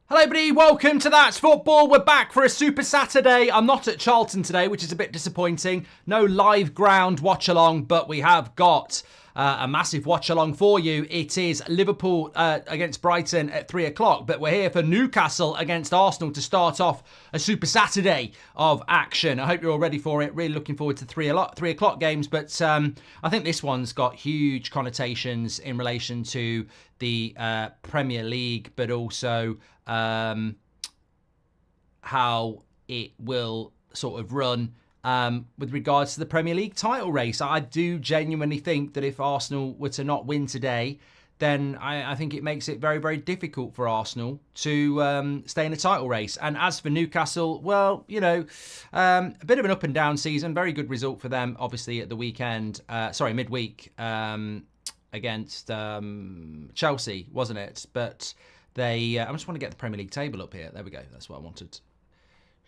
Hello everybody, welcome to That's Football. We're back for a Super Saturday. I'm not at Charlton today, which is a bit disappointing. No live ground watch-along, but we have got a massive watch-along for you. It is Liverpool against Brighton at 3 o'clock, but we're here for Newcastle against Arsenal to start off a Super Saturday of action. I hope you're all ready for it. Really looking forward to 3 o'clock games, but I think this one's got huge connotations in relation to the Premier League, but also how it will sort of run with regards to the Premier League title race. I do genuinely think that if Arsenal were to not win today, then I think it makes it very, very difficult for Arsenal to stay in the title race. And as for Newcastle, well, you know, a bit of an up and down season. Very good result for them, obviously, at the weekend. Midweek against Chelsea, wasn't it? But they, I just want to get the Premier League table up here. There we go. That's what I wanted.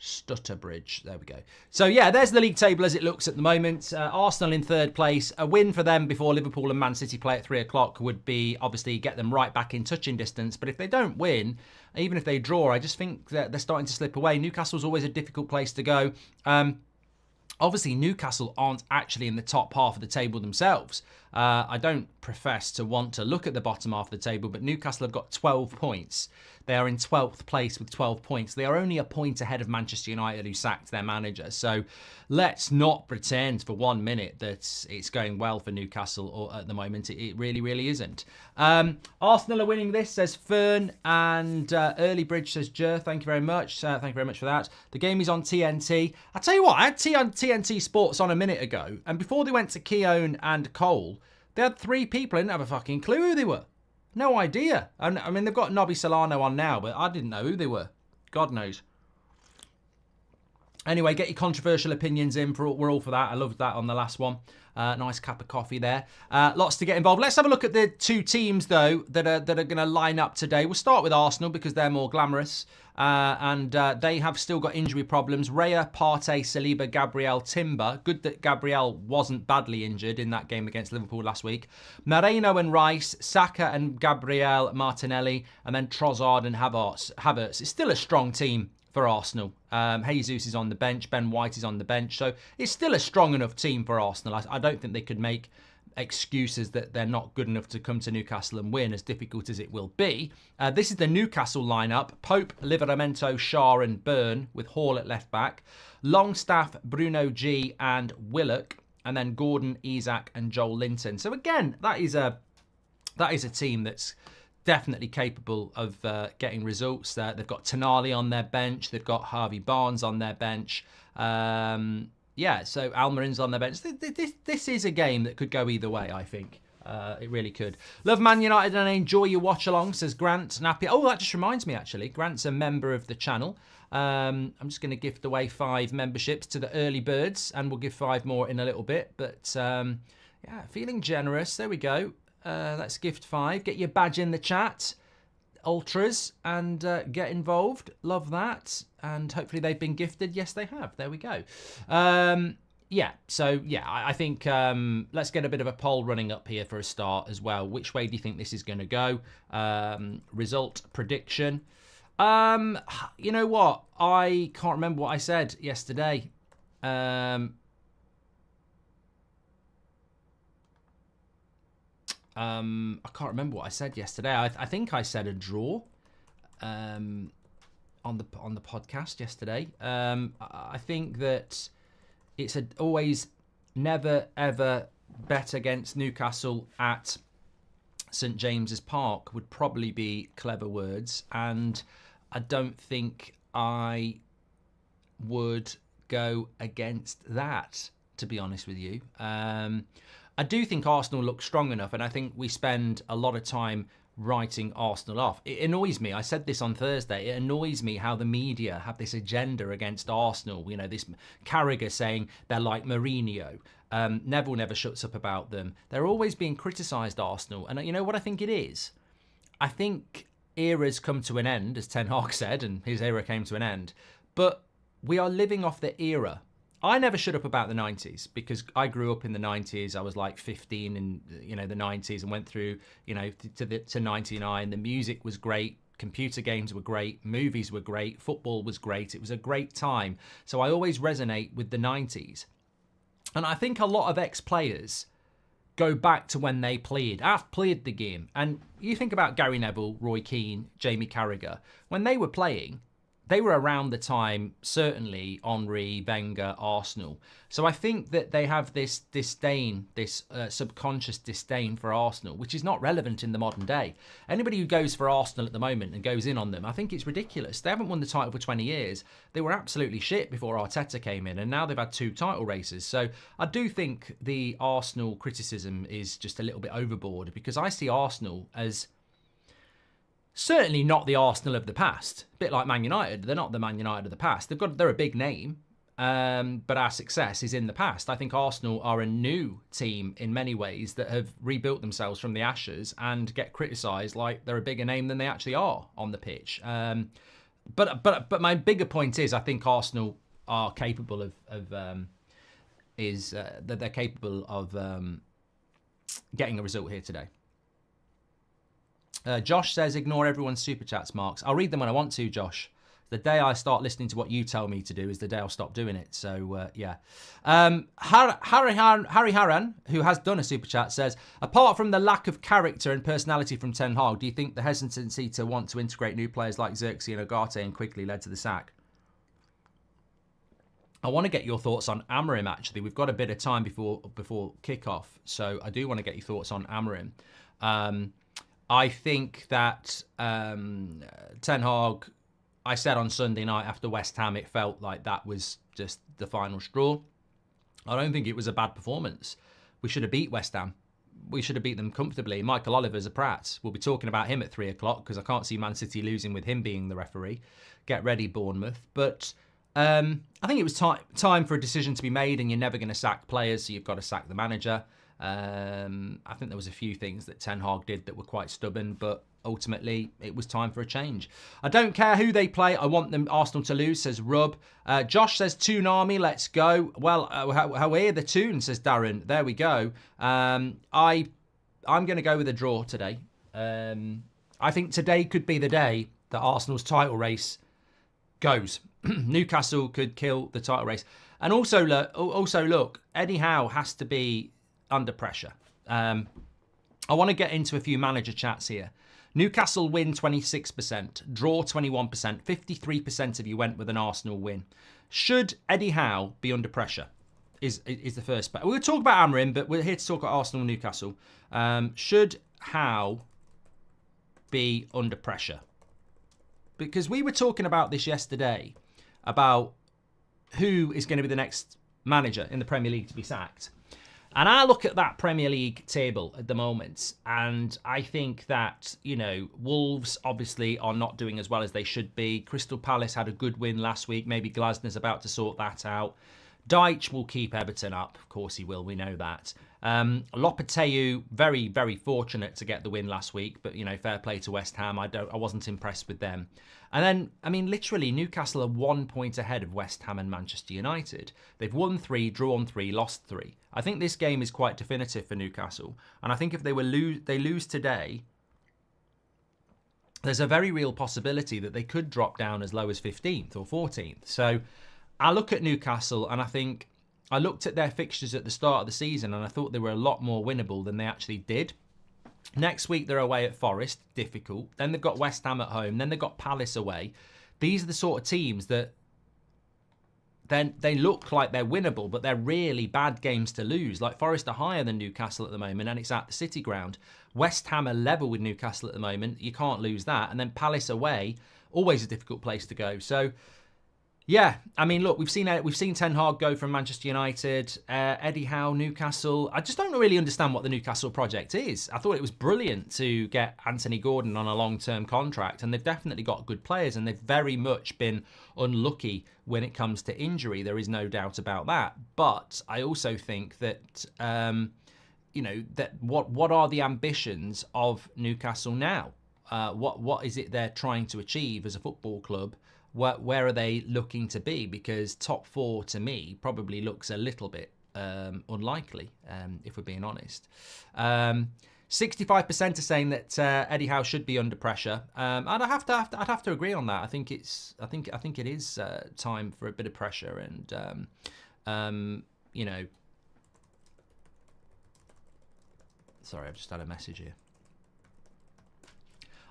Stutterbridge. There we go. So, yeah, there's the league table as it looks at the moment. Arsenal in third place. A win for them before Liverpool and Man City play at 3 o'clock would be, obviously, get them right back in touching distance. But if they don't win, even if they draw, I just think that they're starting to slip away. Newcastle's always a difficult place to go. Obviously, Newcastle aren't actually in the top half of the table themselves. I don't profess to want to look at the bottom half of the table, but Newcastle have got 12 points. They are in 12th place with 12 points. They are only a point ahead of Manchester United, who sacked their manager. So let's not pretend for 1 minute that it's going well for Newcastle at the moment. It really, really isn't. Arsenal are winning this, says Fern, and Early Bridge says Jer. Thank you very much. Thank you very much for that. The game is on TNT. I tell you what, I had TNT Sports on a minute ago, and before they went to Keown and Cole, they had 3 people. I didn't have a fucking clue who they were. No idea. And I mean, they've got Nobby Solano on now, but I didn't know who they were. God knows. Anyway, get your controversial opinions in. We're all for that. I loved that on the last one. Nice cup of coffee there. Lots to get involved. Let's have a look at the 2 teams, though, that are going to line up today. We'll start with Arsenal because they're more glamorous. And they have still got injury problems. Raya, Partey, Saliba, Gabriel, Timber. Good that Gabriel wasn't badly injured in that game against Liverpool last week. Moreno and Rice, Saka and Gabriel Martinelli, and then Trossard and Havertz. It's still a strong team for Arsenal. Jesus is on the bench. Ben White is on the bench. So it's still a strong enough team for Arsenal. I don't think they could make excuses that they're not good enough to come to Newcastle and win, as difficult as it will be. This is the Newcastle lineup. Pope, Livramento, Shaw and Byrne with Hall at left back. Longstaff, Bruno G and Willock. And then Gordon, Isak and Joel Linton. So again, that is a team that's definitely capable of getting results. They've got Tonali on their bench. They've got Harvey Barnes on their bench. Yeah, so Almiron's on their bench. This is a game that could go either way, I think. It really could. Love Man United and enjoy your watch along, says Grant Napier. Oh, that just reminds me, actually. Grant's a member of the channel. I'm just going to gift away 5 memberships to the early birds, and we'll give 5 more in a little bit. But, yeah, feeling generous. There we go. Let's gift 5. Get your badge in the chat, ultras, and get involved. Love that. And hopefully they've been gifted. Yes, they have. There we go. Yeah, so yeah, I think let's get a bit of a poll running up here for a start as well. Which way do you think this is going to go? Result prediction. You know what? I can't remember what I said yesterday. I can't remember what I said yesterday. I think I said a draw on the podcast yesterday. I think that it's always never ever bet against Newcastle at St James's Park would probably be clever words, and I don't think I would go against that, to be honest with you. I do think Arsenal look strong enough, and I think we spend a lot of time writing Arsenal off. It annoys me. I said this on Thursday. It annoys me how the media have this agenda against Arsenal. You know, this Carragher saying they're like Mourinho. Neville never shuts up about them. They're always being criticised, Arsenal. And you know what I think it is? I think eras come to an end, as Ten Hag said, and his era came to an end. But we are living off the era. I never shut up about the 90s because I grew up in the 90s. I was like 15 in, the 90s and went through, to 99. The music was great. Computer games were great. Movies were great. Football was great. It was a great time. So I always resonate with the 90s. And I think a lot of ex-players go back to when they played. I've played the game. And you think about Gary Neville, Roy Keane, Jamie Carragher. When they were playing, they were around the time, certainly, Henry, Wenger, Arsenal. So I think that they have this disdain, this subconscious disdain for Arsenal, which is not relevant in the modern day. Anybody who goes for Arsenal at the moment and goes in on them, I think it's ridiculous. They haven't won the title for 20 years. They were absolutely shit before Arteta came in, and now they've had 2 title races. So I do think the Arsenal criticism is just a little bit overboard, because I see Arsenal as certainly not the Arsenal of the past. A bit like Man United. They're not the Man United of the past. They're a big name, but our success is in the past. I think Arsenal are a new team in many ways that have rebuilt themselves from the ashes and get criticised like they're a bigger name than they actually are on the pitch. But my bigger point is, I think Arsenal are capable that they're capable of getting a result here today. Josh says, ignore everyone's super chats, Marks. I'll read them when I want to, Josh. The day I start listening to what you tell me to do is the day I'll stop doing it. So, yeah. Harry Haran, who has done a super chat, says, apart from the lack of character and personality from Ten Hag, do you think the hesitancy to want to integrate new players like Xerxes and Ugarte and quickly led to the sack? I want to get your thoughts on Amorim, actually. We've got a bit of time before kickoff, so I do want to get your thoughts on Amorim. I think that Ten Hag, I said on Sunday night after West Ham, it felt like that was just the final straw. I don't think it was a bad performance. We should have beat West Ham. We should have beat them comfortably. Michael Oliver's a prat. We'll be talking about him at 3 o'clock because I can't see Man City losing with him being the referee. Get ready, Bournemouth. But I think it was time for a decision to be made, and you're never going to sack players, so you've got to sack the manager. I think there was a few things that Ten Hag did that were quite stubborn, but ultimately it was time for a change. I don't care who they play. I want them Arsenal to lose, says Rub. Josh says Toon Army, let's go. Well, how are the Toon, says Darren. There we go. I'm going to go with a draw today. I think today could be the day that Arsenal's title race goes. Newcastle could kill the title race. And also look, Eddie Howe has to be under pressure. I want to get into a few manager chats here. Newcastle win 26%, draw 21%, 53% of you went with an Arsenal win. Should Eddie Howe be under pressure? Is the first bet. We'll talk about Amorim, but we're here to talk about Arsenal and Newcastle. Should Howe be under pressure? Because we were talking about this yesterday, about who is going to be the next manager in the Premier League to be sacked. And I look at that Premier League table at the moment, and I think that, Wolves obviously are not doing as well as they should be. Crystal Palace had a good win last week. Maybe Glasner's about to sort that out. Deitch will keep Everton up. Of course he will. We know that. Lopetegui, very, very fortunate to get the win last week, but, fair play to West Ham. I wasn't impressed with them. And then, literally, Newcastle are 1 point ahead of West Ham and Manchester United. They've won 3, drawn 3, lost 3. I think this game is quite definitive for Newcastle. And I think if they lose today, there's a very real possibility that they could drop down as low as 15th or 14th. So I look at Newcastle and I think I looked at their fixtures at the start of the season and I thought they were a lot more winnable than they actually did. Next week, they're away at Forest, difficult. Then they've got West Ham at home. Then they've got Palace away. These are the sort of teams that then they look like they're winnable, but they're really bad games to lose. Like Forest are higher than Newcastle at the moment, and it's at the City Ground. West Ham are level with Newcastle at the moment. You can't lose that. And then Palace away, always a difficult place to go. So, yeah, look, we've seen Ten Hag go from Manchester United, Eddie Howe, Newcastle. I just don't really understand what the Newcastle project is. I thought it was brilliant to get Anthony Gordon on a long-term contract, and they've definitely got good players, and they've very much been unlucky when it comes to injury. There is no doubt about that. But I also think that, that what are the ambitions of Newcastle now? What is it they're trying to achieve as a football club? Where are they looking to be? Because top 4 to me probably looks a little bit unlikely, if we're being honest. 65% are saying that Eddie Howe should be under pressure. And I'd have to agree on that. I think it is time for a bit of pressure, and you know. Sorry, I've just had a message here.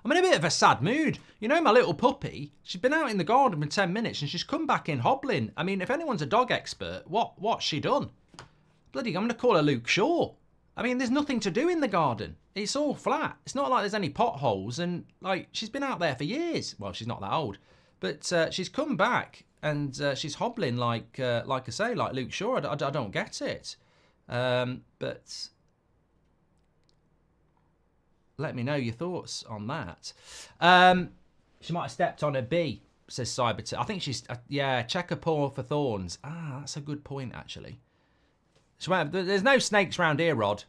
I'm in a bit of a sad mood. You know, my little puppy, she's been out in the garden for 10 minutes and she's come back in hobbling. I mean, if anyone's a dog expert, what's she done? Bloody, I'm going to call her Luke Shaw. I mean, there's nothing to do in the garden. It's all flat. It's not like there's any potholes, and like she's been out there for years. Well, she's not that old, but she's come back and she's hobbling like I say, like Luke Shaw. I don't get it. But let me know your thoughts on that. She might have stepped on a bee, says Cyber. I think she's yeah. Check her paw for thorns. Ah, that's a good point actually. There's no snakes round here, Rod.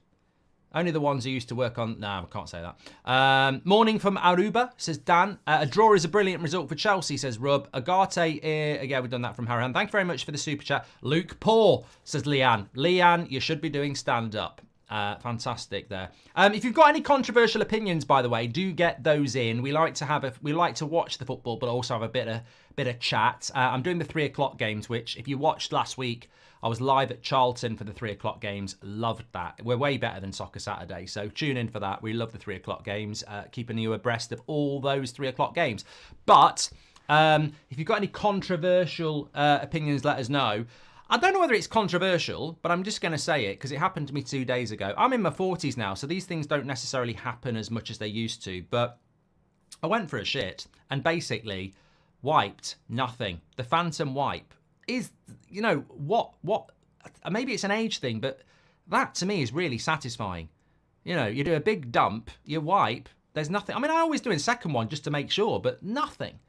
Only the ones who used to work on... No, I can't say that. Morning from Aruba, says Dan. A draw is a brilliant result for Chelsea, says Rub. Agate, yeah, we've done that from Harran. Thank you very much for the super chat. Luke Paw, says Leanne. Leanne, you should be doing stand-up. Fantastic there. If you've got any controversial opinions, by the way, do get those in. We like to watch the football, but also have a bit of chat. I'm doing the 3 o'clock games, which if you watched last week, I was live at Charlton for the 3 o'clock games. Loved that. We're way better than Soccer Saturday, so tune in for that. We love the 3 o'clock games, keeping you abreast of all those 3 o'clock games. But if you've got any controversial opinions, let us know. I don't know whether it's controversial, but I'm just going to say it because it happened to me 2 days ago. I'm in my 40s now, so these things don't necessarily happen as much as they used to. But I went for a shit and basically wiped nothing. The phantom wipe is, you know, what? Maybe it's an age thing, but that to me is really satisfying. You know, you do a big dump, you wipe, there's nothing. I mean, I always do a second one just to make sure, but nothing.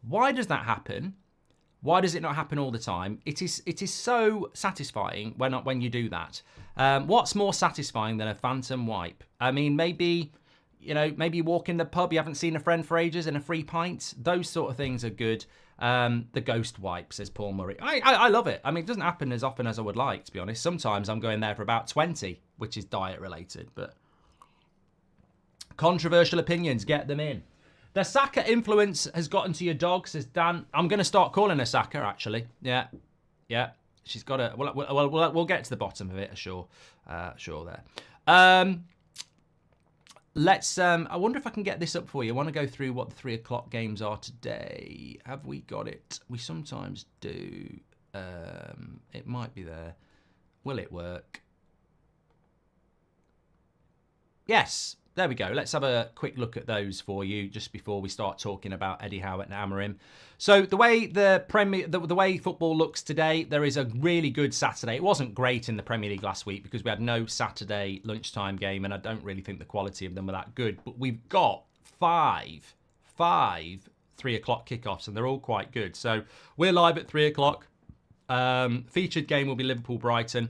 Why does that happen? Why does it not happen all the time? It is so satisfying when you do that. What's more satisfying than a phantom wipe? I mean, maybe you walk in the pub, you haven't seen a friend for ages, and a free pint. Those sort of things are good. The ghost wipe, says Paul Murray. I love it. I mean, it doesn't happen as often as I would like, to be honest. Sometimes I'm going there for about 20, which is diet related. But controversial opinions, get them in. The Saka influence has gotten to your dog, says Dan. I'm going to start calling her Saka, actually. Yeah. She's got a... We'll get to the bottom of it, sure there. Let's... I wonder if I can get this up for you. I want to go through what the 3 o'clock games are today. Have we got it? We sometimes do. It might be there. Will it work? Yes. There we go. Let's have a quick look at those for you just before we start talking about Eddie Howe and Amorim. So the way the way football looks today, there is a really good Saturday. It wasn't great in the Premier League last week because we had no Saturday lunchtime game, and I don't really think the quality of them were that good. But we've got five 3 o'clock kickoffs, and they're all quite good. So we're live at 3 o'clock. Featured game will be Liverpool-Brighton.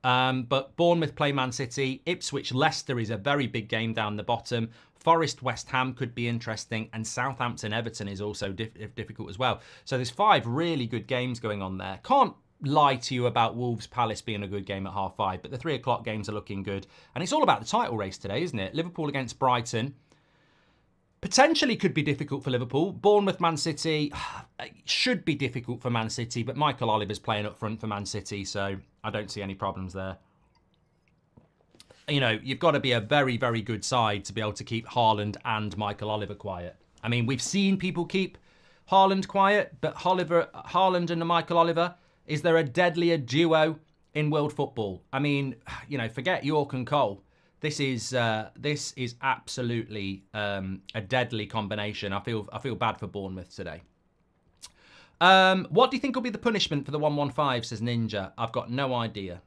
But Bournemouth play Man City. Ipswich-Leicester is a very big game down the bottom. Forest-West Ham could be interesting. And Southampton-Everton is also difficult as well. So there's 5 really good games going on there. Can't lie to you about Wolves-Palace being a good game at 5:30. But the 3 o'clock games are looking good. And it's all about the title race today, isn't it? Liverpool against Brighton. Potentially could be difficult for Liverpool. Bournemouth, Man City should be difficult for Man City, but Michael Oliver's playing up front for Man City, so I don't see any problems there. You know, you've got to be a very, very good side to be able to keep Haaland and Michael Oliver quiet. I mean, we've seen people keep Haaland quiet, but Haaland and Michael Oliver, is there a deadlier duo in world football? I mean, you know, forget York and Cole. This is absolutely a deadly combination. I feel bad for Bournemouth today. What do you think will be the punishment for the 115, says Ninja? I've got no idea.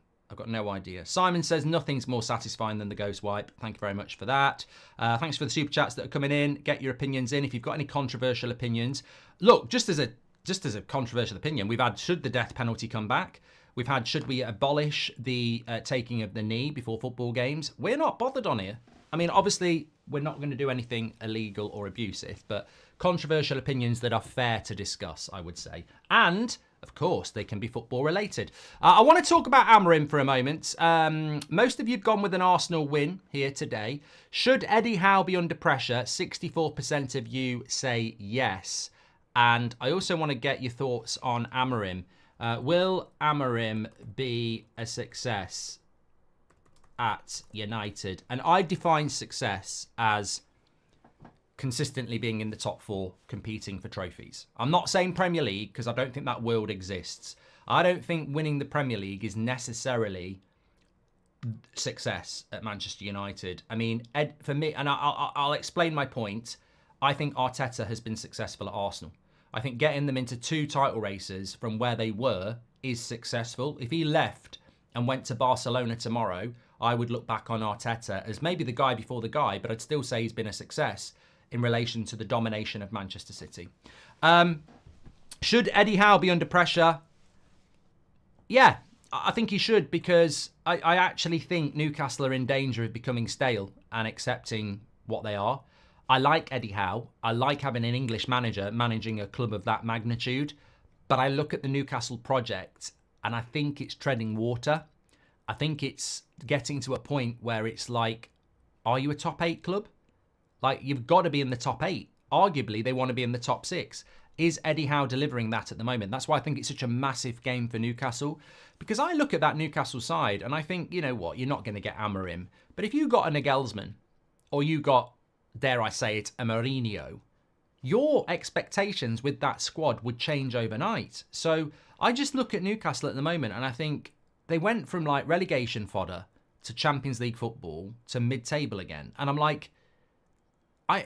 Simon says nothing's more satisfying than the ghost wipe. Thank you very much for that. Thanks for the super chats that are coming in. Get your opinions in if you've got any controversial opinions. Look, just as a controversial opinion, we've had should the death penalty come back? We've had, should we abolish the taking of the knee before football games? We're not bothered on here. I mean, obviously, we're not going to do anything illegal or abusive, but controversial opinions that are fair to discuss, I would say. And Of course, they can be football related. I want to talk about Amorim for a moment. Most of you have gone with an Arsenal win here today. Should Eddie Howe be under pressure? 64% of you say yes. And I also want to get your thoughts on Amorim. Will Amorim be a success at United? And I define success as consistently being in the top 4, competing for trophies. I'm not saying Premier League, because I don't think that world exists. I don't think winning the Premier League is necessarily success at Manchester United. I mean, for me, and I'll explain my point, I think Arteta has been successful at Arsenal. I think getting them into 2 title races from where they were is successful. If he left and went to Barcelona tomorrow, I would look back on Arteta as maybe the guy before the guy, but I'd still say he's been a success in relation to the domination of Manchester City. Should Eddie Howe be under pressure? Yeah, I think he should, because I actually think Newcastle are in danger of becoming stale and accepting what they are. I like Eddie Howe. I like having an English manager managing a club of that magnitude. But I look at the Newcastle project and I think it's treading water. I think it's getting to a point where it's like, are you a top 8 club? Like, you've got to be in the top 8. Arguably, they want to be in the top 6. Is Eddie Howe delivering that at the moment? That's why I think it's such a massive game for Newcastle. Because I look at that Newcastle side and I think, you know what, you're not going to get Amorim. But if you got a Nagelsmann, or you got, dare I say it, a Mourinho, your expectations with that squad would change overnight. So I just look at Newcastle at the moment and I think they went from like relegation fodder to Champions League football to mid-table again. And I'm like,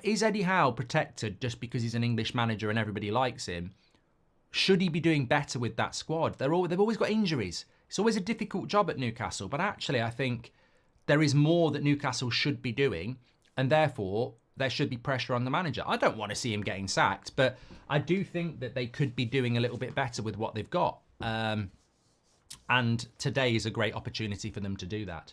is Eddie Howe protected just because he's an English manager and everybody likes him? Should he be doing better with that squad? They've always got injuries. It's always a difficult job at Newcastle. But actually, I think there is more that Newcastle should be doing. And therefore, there should be pressure on the manager. I don't want to see him getting sacked. But I do think that they could be doing a little bit better with what they've got. And today is a great opportunity for them to do that.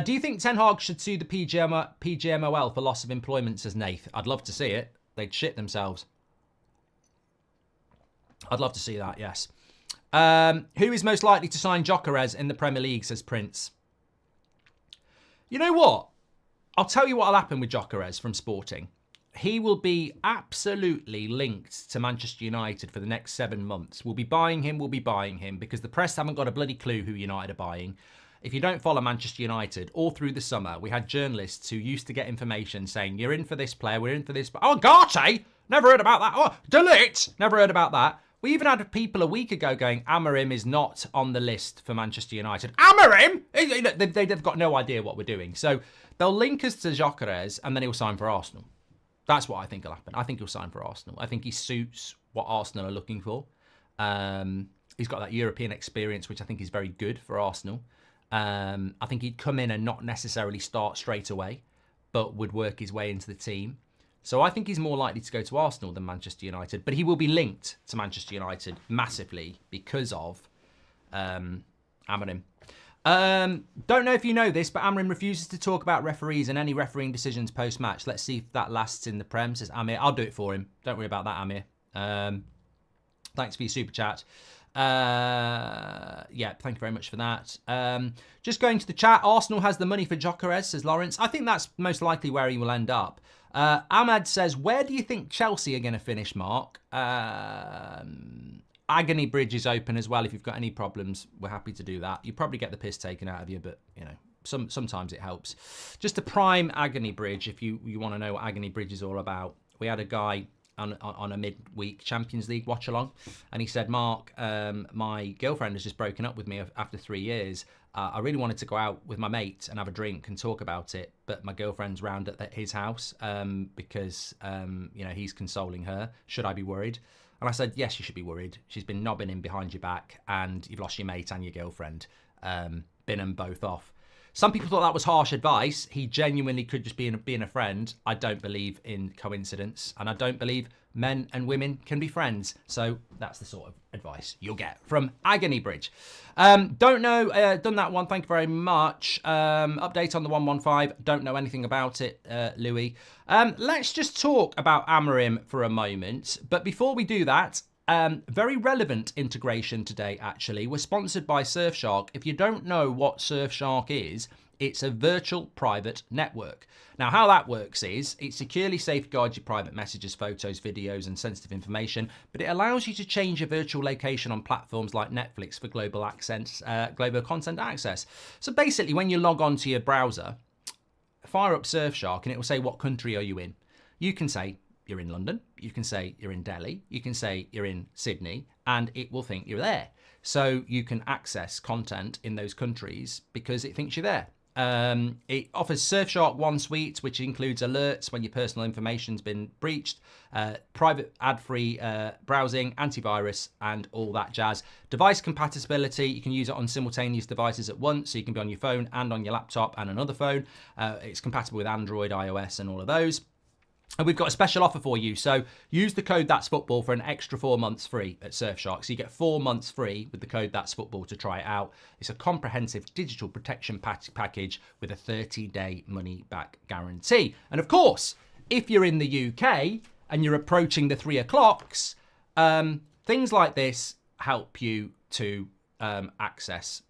Do you think Ten Hag should sue the PGMOL for loss of employment, says Nath? I'd love to see it. They'd shit themselves. I'd love to see that, yes. Who is most likely to sign Gyökeres in the Premier League, says Prince? You know what? I'll tell you what will happen with Gyökeres from Sporting. He will be absolutely linked to Manchester United for the next 7 months. We'll be buying him because the press haven't got a bloody clue who United are buying. If you don't follow Manchester United, all through the summer, we had journalists who used to get information saying, you're in for this player, we're in for this. Oh, Garte! Never heard about that. Oh, delete! Never heard about that. We even had people a week ago going, Amorim is not on the list for Manchester United. Amorim? They've got no idea what we're doing. So they'll link us to Gyökeres and then he'll sign for Arsenal. That's what I think will happen. I think he'll sign for Arsenal. I think he suits what Arsenal are looking for. He's got that European experience, which I think is very good for Arsenal. I think he'd come in and not necessarily start straight away, but would work his way into the team. So I think he's more likely to go to Arsenal than Manchester United. But he will be linked to Manchester United massively because of Amorim. Don't know if you know this, but Amorim refuses to talk about referees and any refereeing decisions post-match. Let's see if that lasts in the Prem, says Amir. I'll do it for him. Don't worry about that, Amir. Thanks for your super chat. Yeah, thank you very much for that. Just going to the chat. Arsenal has the money for Gyökeres, says Lawrence. I think that's most likely where he will end up. Ahmad says, where do you think Chelsea are going to finish, Mark? Agony Bridge is open as well. If you've got any problems, we're happy to do that. You probably get the piss taken out of you, but, you know, sometimes it helps. Just a prime Agony Bridge, if you want to know what Agony Bridge is all about. We had a guy on a midweek Champions League watch-along, and he said, Mark, my girlfriend has just broken up with me after 3 years. I really wanted to go out with my mate and have a drink and talk about it, but my girlfriend's round at his house because, you know, he's consoling her. Should I be worried? And I said, yes, you should be worried. She's been knobbing him behind your back and you've lost your mate and your girlfriend. Bin them both off. Some people thought that was harsh advice. He genuinely could just be being a friend. I don't believe in coincidence. And I don't believe men and women can be friends. So that's the sort of advice you'll get from Agony Bridge. Don't know, done that one. Thank you very much. Update on the 115. Don't know anything about it, Louis. Let's just talk about Amorim for a moment. But before we do that, Very relevant integration today, actually. We're sponsored by Surfshark. If you don't know what Surfshark is, it's a virtual private network. Now, how that works is it securely safeguards your private messages, photos, videos, and sensitive information, but it allows you to change your virtual location on platforms like Netflix for global content access. So basically, when you log on to your browser, fire up Surfshark and it will say, what country are you in? You can say you're in London, you can say you're in Delhi, you can say you're in Sydney, and it will think you're there. So you can access content in those countries because it thinks you're there. It offers Surfshark One Suite, which includes alerts when your personal information's been breached, private ad-free browsing, antivirus, and all that jazz. Device compatibility, you can use it on simultaneous devices at once, so you can be on your phone and on your laptop and another phone. It's compatible with Android, iOS, and all of those. And we've got a special offer for you. So use the code That's Football for an extra 4 months free at Surfshark. So you get 4 months free with the code That's Football to try it out. It's a comprehensive digital protection package with a 30-day money-back guarantee. And of course, if you're in the UK and you're approaching the 3 o'clocks, things like this help you to access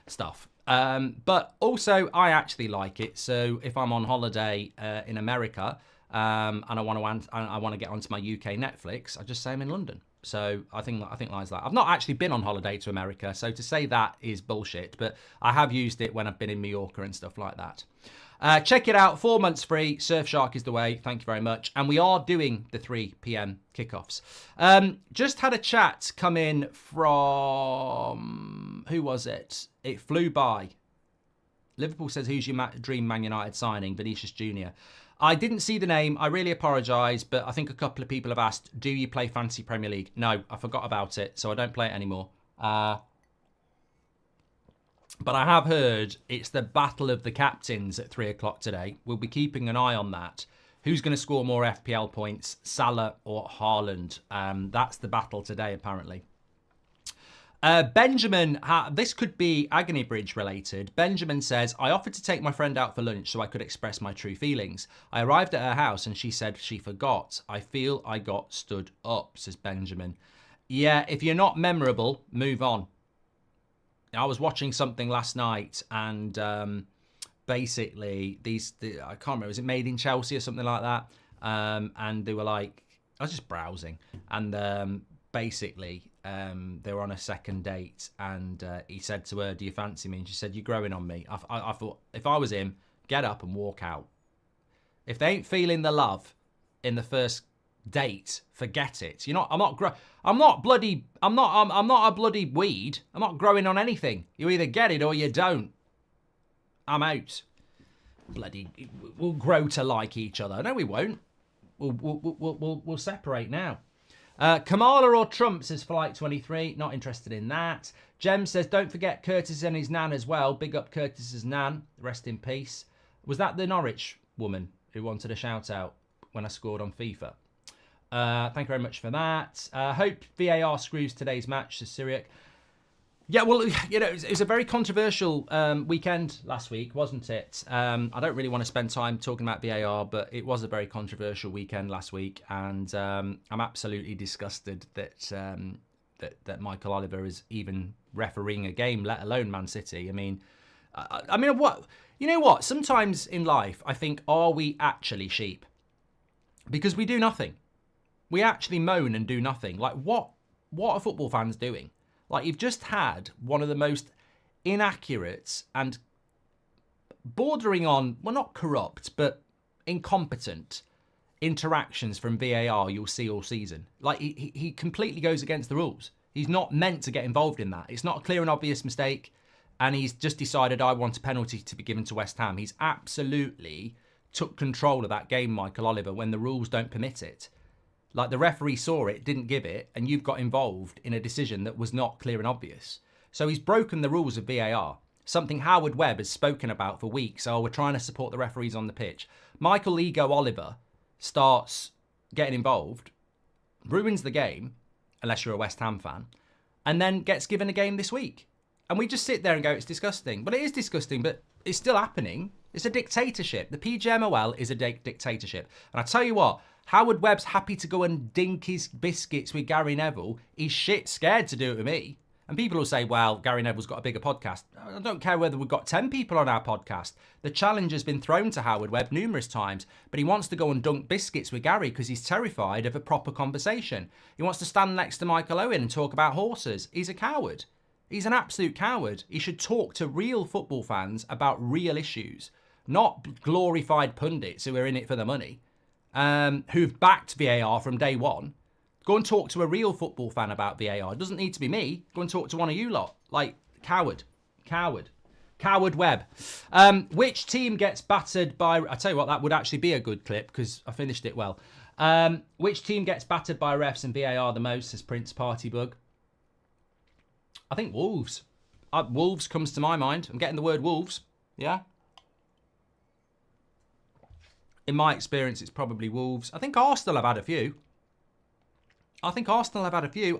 stuff. But also, I actually like it. So if I'm on holiday in America and I want to get onto my UK Netflix, I just say I'm in London. So I think lies that. I've not actually been on holiday to America, so to say that is bullshit. But I have used it when I've been in Mallorca and stuff like that. Check it out. 4 months free. Surfshark is the way. Thank you very much. And we are doing the 3 p.m. kickoffs. Just had a chat come in from... Who was it? It flew by. Liverpool says, who's your dream Man United signing? Vinicius Jr. I didn't see the name. I really apologise, but I think a couple of people have asked, do you play Fantasy Premier League? No, I forgot about it, so I don't play it anymore. But I have heard it's the battle of the captains at 3 o'clock today. We'll be keeping an eye on that. Who's going to score more FPL points, Salah or Haaland? That's the battle today, apparently. Benjamin, this could be Agony Bridge related. Benjamin says, I offered to take my friend out for lunch so I could express my true feelings. I arrived at her house and she said she forgot. I feel I got stood up, says Benjamin. Yeah, if you're not memorable, move on. I was watching something last night and basically I can't remember, was it Made in Chelsea or something like that? And they were like, I was just browsing and basically they were on a second date and he said to her, do you fancy me? And she said, you're growing on me. I thought if I was him, get up and walk out. If they ain't feeling the love in the first date, forget it. I'm not a bloody weed. I'm not growing on anything. You either get it or you don't. I'm out. We'll grow to like each other. No, we won't. We'll separate now. Kamala or Trump, says Flight 23. Not interested in that. Jem says, don't forget Curtis and his nan as well. Big up Curtis's nan. Rest in peace. Was that the Norwich woman who wanted a shout out when I scored on FIFA? Thank you very much for that. Hope VAR screws today's match, says Syriac. Yeah, well, it was a very controversial weekend last week, wasn't it? I don't really want to spend time talking about VAR, but it was a very controversial weekend last week, and I'm absolutely disgusted that Michael Oliver is even refereeing a game, let alone Man City. I mean, what? You know what? Sometimes in life, I think, are we actually sheep? Because we do nothing. We actually moan and do nothing. Like, what are football fans doing? Like, you've just had one of the most inaccurate and bordering on, well, not corrupt, but incompetent interactions from VAR you'll see all season. Like, he completely goes against the rules. He's not meant to get involved in that. It's not a clear and obvious mistake, and he's just decided, I want a penalty to be given to West Ham. He's absolutely took control of that game, Michael Oliver, when the rules don't permit it. Like, the referee saw it, didn't give it, and you've got involved in a decision that was not clear and obvious. So he's broken the rules of VAR, something Howard Webb has spoken about for weeks. Oh, we're trying to support the referees on the pitch. Michael Ego Oliver starts getting involved, ruins the game, unless you're a West Ham fan, and then gets given a game this week. And we just sit there and go, it's disgusting. But it is disgusting, but it's still happening. It's a dictatorship. The PGMOL is a dictatorship. And I tell you what, Howard Webb's happy to go and dink his biscuits with Gary Neville. He's shit scared to do it with me. And people will say, well, Gary Neville's got a bigger podcast. I don't care whether we've got 10 people on our podcast. The challenge has been thrown to Howard Webb numerous times, but he wants to go and dunk biscuits with Gary because he's terrified of a proper conversation. He wants to stand next to Michael Owen and talk about horses. He's a coward. He's an absolute coward. He should talk to real football fans about real issues, not glorified pundits who are in it for the money, who've backed VAR from day one. Go and talk to a real football fan about VAR. It doesn't need to be me. Go and talk to one of you lot. Like, coward. Coward. Coward Webb. Which team gets battered by... I tell you what, that would actually be a good clip because I finished it well. Which team gets battered by refs and VAR the most, says Prince Partybug? I think Wolves. Wolves comes to my mind. I'm getting the word Wolves. Yeah? In my experience, it's probably Wolves. I think Arsenal have had a few. I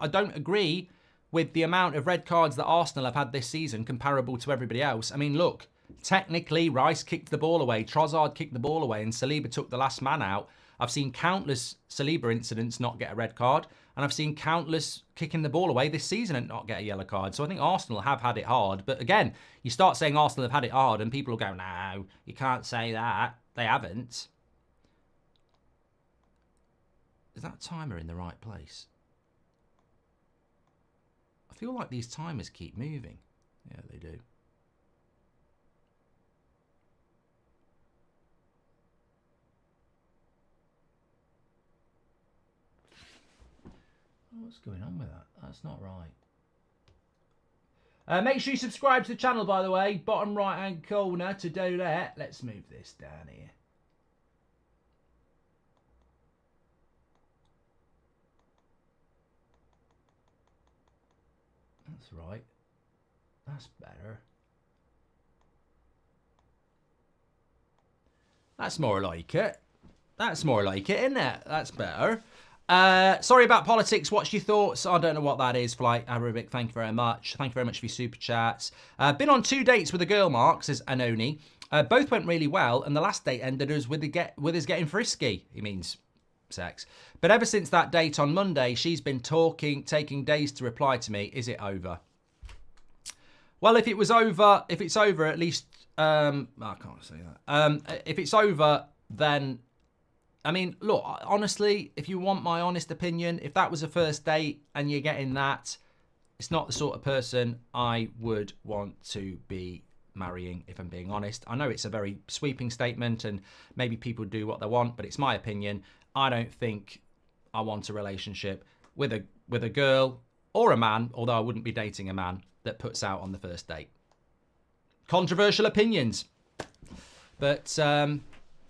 don't agree with the amount of red cards that Arsenal have had this season comparable to everybody else. I mean, look, technically, Rice kicked the ball away, Trossard kicked the ball away, and Saliba took the last man out. I've seen countless Saliba incidents not get a red card, and I've seen countless kicking the ball away this season and not get a yellow card. So I think Arsenal have had it hard. But again, you start saying Arsenal have had it hard, and people will go, no, you can't say that. They haven't. Is that timer in the right place? I feel like these timers keep moving. Yeah, they do. What's going on with that? That's not right. Make sure you subscribe to the channel, by the way. Bottom right-hand corner to do that. Let's move this down here. That's right. That's better. That's more like it. That's more like it, isn't it? That's better. Sorry about politics. What's your thoughts? I don't know what that is. Flight Arabic, thank you very much. Thank you very much for your super chats. Been on 2 dates with a girl, Mark, says Anoni. Both went really well, and the last date ended with us getting frisky. He means sex. But ever since that date on Monday, she's been taking days to reply to me. Is it over? Well, if it's over, at least, I can't say that. If it's over, then, I mean, look, honestly, if you want my honest opinion, if that was a first date and you're getting that, it's not the sort of person I would want to be marrying, if I'm being honest. I know it's a very sweeping statement and maybe people do what they want, but it's my opinion. I don't think I want a relationship with a girl or a man, although I wouldn't be dating a man that puts out on the first date. Controversial opinions. But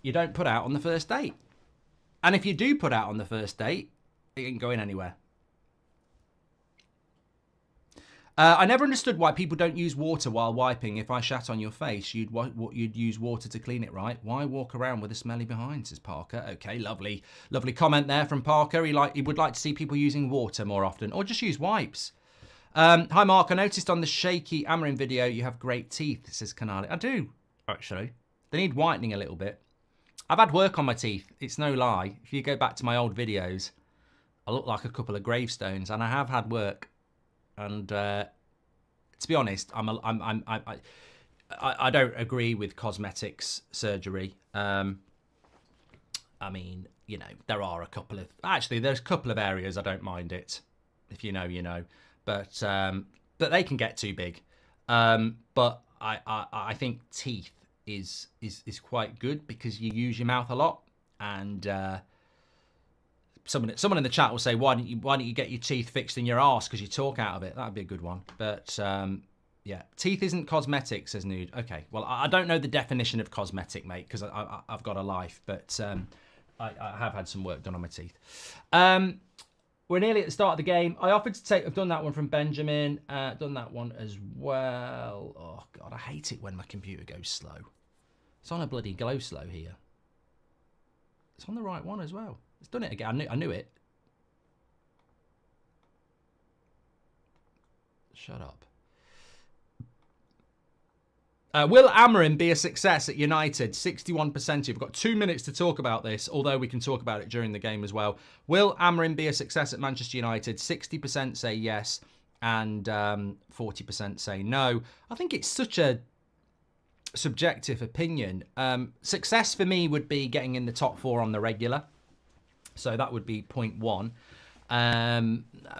you don't put out on the first date. And if you do put out on the first date, it ain't going anywhere. I never understood why people don't use water while wiping. If I shat on your face, you'd use water to clean it, right? Why walk around with a smelly behind, says Parker. Okay, lovely comment there from Parker. He would like to see people using water more often, or just use wipes. Hi, Mark. I noticed on the shaky Amorim video you have great teeth, says Canali. I do, actually. They need whitening a little bit. I've had work on my teeth. It's no lie. If you go back to my old videos, I look like a couple of gravestones, and I have had work. And to be honest, I don't agree with cosmetics surgery. I mean, you know, there's a couple of areas I don't mind it. If you know, you know. But they can get too big. But I think teeth is quite good because you use your mouth a lot. And someone in the chat will say, why don't you get your teeth fixed in your arse because you talk out of it? That'd be a good one. But yeah, teeth isn't cosmetic, says Nude. Okay, well, I don't know the definition of cosmetic, mate, because I've got a life. But I have had some work done on my teeth. We're nearly at the start of the game. I offered to take... I've done that one from Benjamin. Done that one as well. Oh, God, I hate it when my computer goes slow. It's on a bloody go slow here. It's on the right one as well. It's done it again. I knew it. Shut up. Will Amorim be a success at United? 61%. You've got 2 minutes to talk about this, although we can talk about it during the game as well. Will Amorim be a success at Manchester United? 60% say yes, and 40% say no. I think it's such a subjective opinion. Success for me would be getting in the top 4 on the regular. So that would be point 1.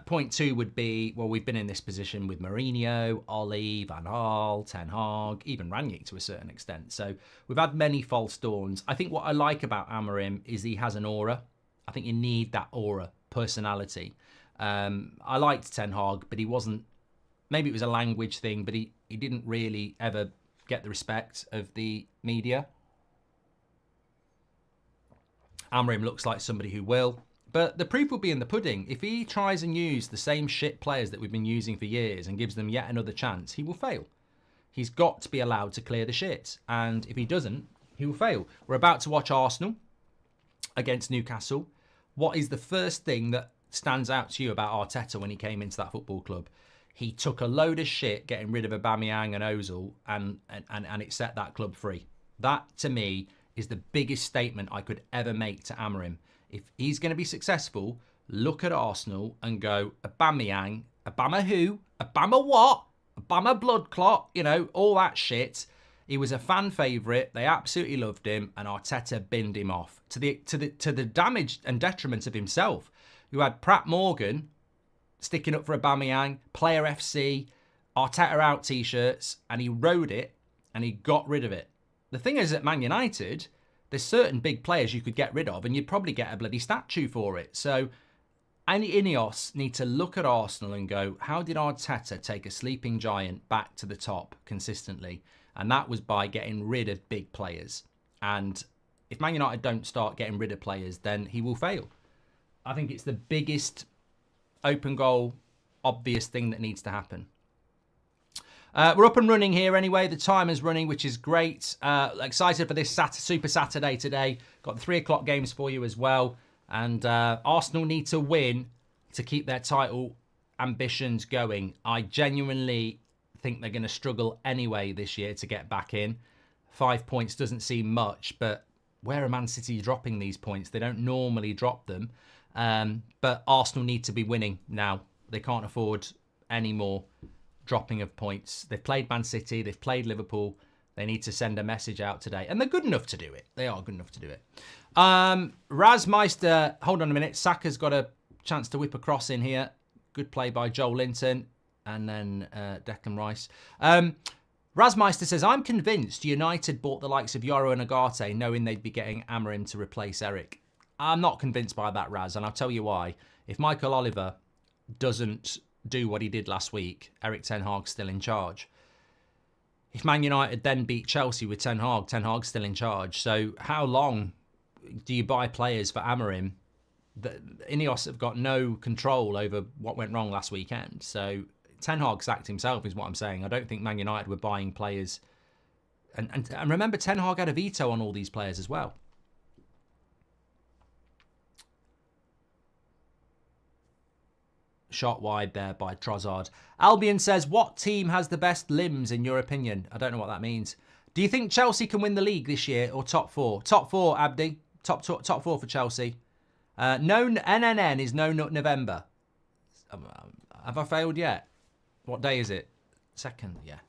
Point 2 would be, well, we've been in this position with Mourinho, Ollie, Van Gaal, Ten Hag, even Rangnick to a certain extent. So we've had many false dawns. I think what I like about Amorim is he has an aura. I think you need that aura, personality. I liked Ten Hag, but he wasn't, maybe it was a language thing, but he didn't really ever get the respect of the media. Amorim looks like somebody who will. But the proof will be in the pudding. If he tries and use the same shit players that we've been using for years and gives them yet another chance, he will fail. He's got to be allowed to clear the shit. And if he doesn't, he will fail. We're about to watch Arsenal against Newcastle. What is the first thing that stands out to you about Arteta when he came into that football club? He took a load of shit getting rid of Aubameyang and Ozil and it set that club free. That, to me, is the biggest statement I could ever make to Amorim. If he's going to be successful, look at Arsenal and go, Aubameyang, Obama who? Obama what? Obama blood clot, you know, all that shit. He was a fan favourite. They absolutely loved him, and Arteta binned him off to the damage and detriment of himself. You had Pratt Morgan sticking up for Aubameyang, Player FC, Arteta out t-shirts, and he rode it and he got rid of it. The thing is, at Man United, there's certain big players you could get rid of and you'd probably get a bloody statue for it. So any Ineos need to look at Arsenal and go, how did Arteta take a sleeping giant back to the top consistently? And that was by getting rid of big players. And if Man United don't start getting rid of players, then he will fail. I think it's the biggest open goal, obvious thing that needs to happen. We're up and running here anyway. The timer's running, which is great. Excited for this Super Saturday today. Got the 3 o'clock games for you as well. And Arsenal need to win to keep their title ambitions going. I genuinely think they're going to struggle anyway this year to get back in. 5 points doesn't seem much, but where are Man City dropping these points? They don't normally drop them. But Arsenal need to be winning now. They can't afford any more dropping of points. They've played Man City, they've played Liverpool. They need to send a message out today. And they're good enough to do it. They are good enough to do it. Razmeister, hold on a minute. Saka's got a chance to whip a cross in here. Good play by Joel Linton. And then Declan Rice. Razmeister says, I'm convinced United bought the likes of Yoro and Agate knowing they'd be getting Amorim to replace Erik. I'm not convinced by that, Raz, and I'll tell you why. If Michael Oliver doesn't do what he did last week, Erik Ten Hag's still in charge. If Man United then beat Chelsea with Ten Hag's still in charge. So how long do you buy players for Amorim? The Ineos have got no control over what went wrong last weekend. So Ten Hag sacked himself is what I'm saying. I don't think Man United were buying players. And remember, Ten Hag had a veto on all these players as well. Shot wide there by Trossard. Albion says, what team has the best limbs in your opinion? I don't know what that means. Do you think Chelsea can win the league this year or top 4? Top 4, Abdi. Top 4 for Chelsea. No NNN is no November. Have I failed yet? What day is it? 2nd, yeah.